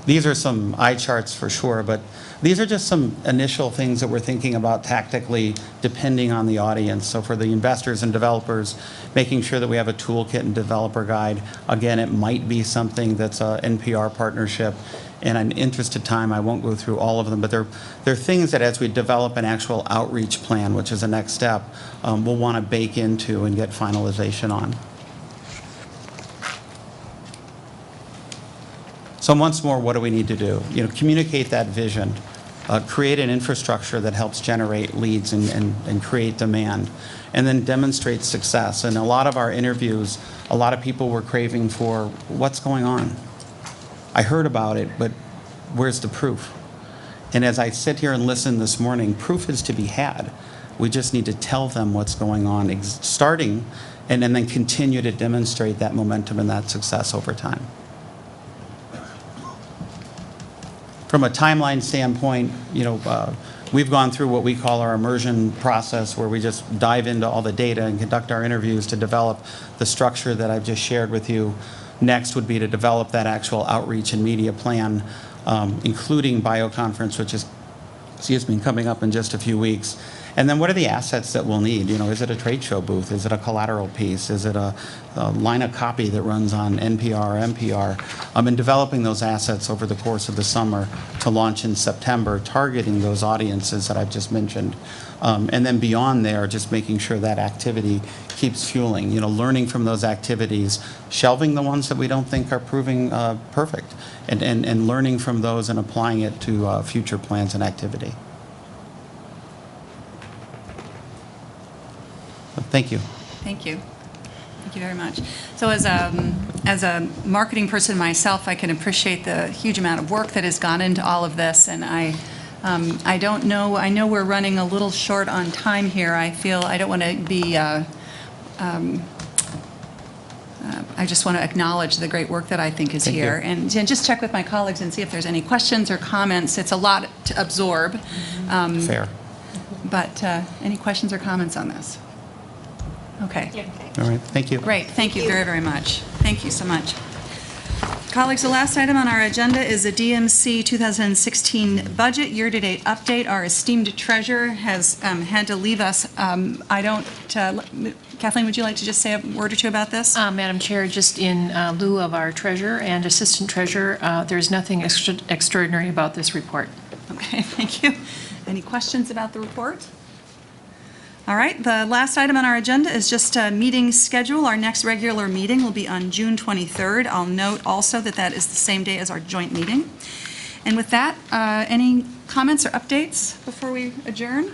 These are some eye charts for sure, but these are just some initial things that we're thinking about tactically depending on the audience. So for the investors and developers, making sure that we have a toolkit and developer guide. Again, it might be something that's an NPR partnership. In an interest of time, I won't go through all of them, but they're things that as we develop an actual outreach plan, which is the next step, we'll want to bake into and get finalization on. So once more, what do we need to do? Communicate that vision, create an infrastructure that helps generate leads and create demand, and then demonstrate success. And a lot of our interviews, a lot of people were craving for what's going on. I heard about it, but where's the proof? And as I sit here and listen this morning, proof is to be had. We just need to tell them what's going on, starting, and then continue to demonstrate that momentum and that success over time. From a timeline standpoint, we've gone through what we call our immersion process, where we just dive into all the data and conduct our interviews to develop the structure that I've just shared with you. Next would be to develop that actual outreach and media plan, including BioConference, which is, coming up in just a few weeks. And then what are the assets that we'll need? Is it a trade show booth? Is it a collateral piece? Is it a line of copy that runs on NPR or MPR? And developing those assets over the course of the summer to launch in September, targeting those audiences that I've just mentioned. And then beyond there, just making sure that activity keeps fueling, learning from those activities, shelving the ones that we don't think are proving perfect, and learning from those and applying it to future plans and activity. Thank you. Thank you. Thank you very much. So as a marketing person myself, I can appreciate the huge amount of work that has gone into all of this, and I don't know, I know we're running a little short on time here. I feel I don't want to be, I just want to acknowledge the great work that I think is here, and just check with my colleagues and see if there's any questions or comments. It's a lot to absorb. Fair. But any questions or comments on this? Okay. All right. Thank you. Great. Thank you very, very much. Thank you so much. Colleagues, the last item on our agenda is the DMC 2016 budget year-to-date update. Our esteemed treasurer has had to leave us. Kathleen, would you like to just say a word or two about this? Madam Chair, just in lieu of our treasurer and assistant treasurer, there's nothing extraordinary about this report. Okay, thank you. Any questions about the report? All right, the last item on our agenda is just a meeting schedule. Our next regular meeting will be on June 23rd. I'll note also that that is the same day as our joint meeting. And with that, any comments or updates before we adjourn?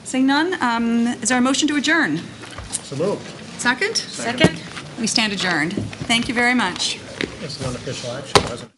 Seeing none, is there a motion to adjourn? So moved. Second? Second. We stand adjourned. Thank you very much. It's an unofficial action, wasn't it?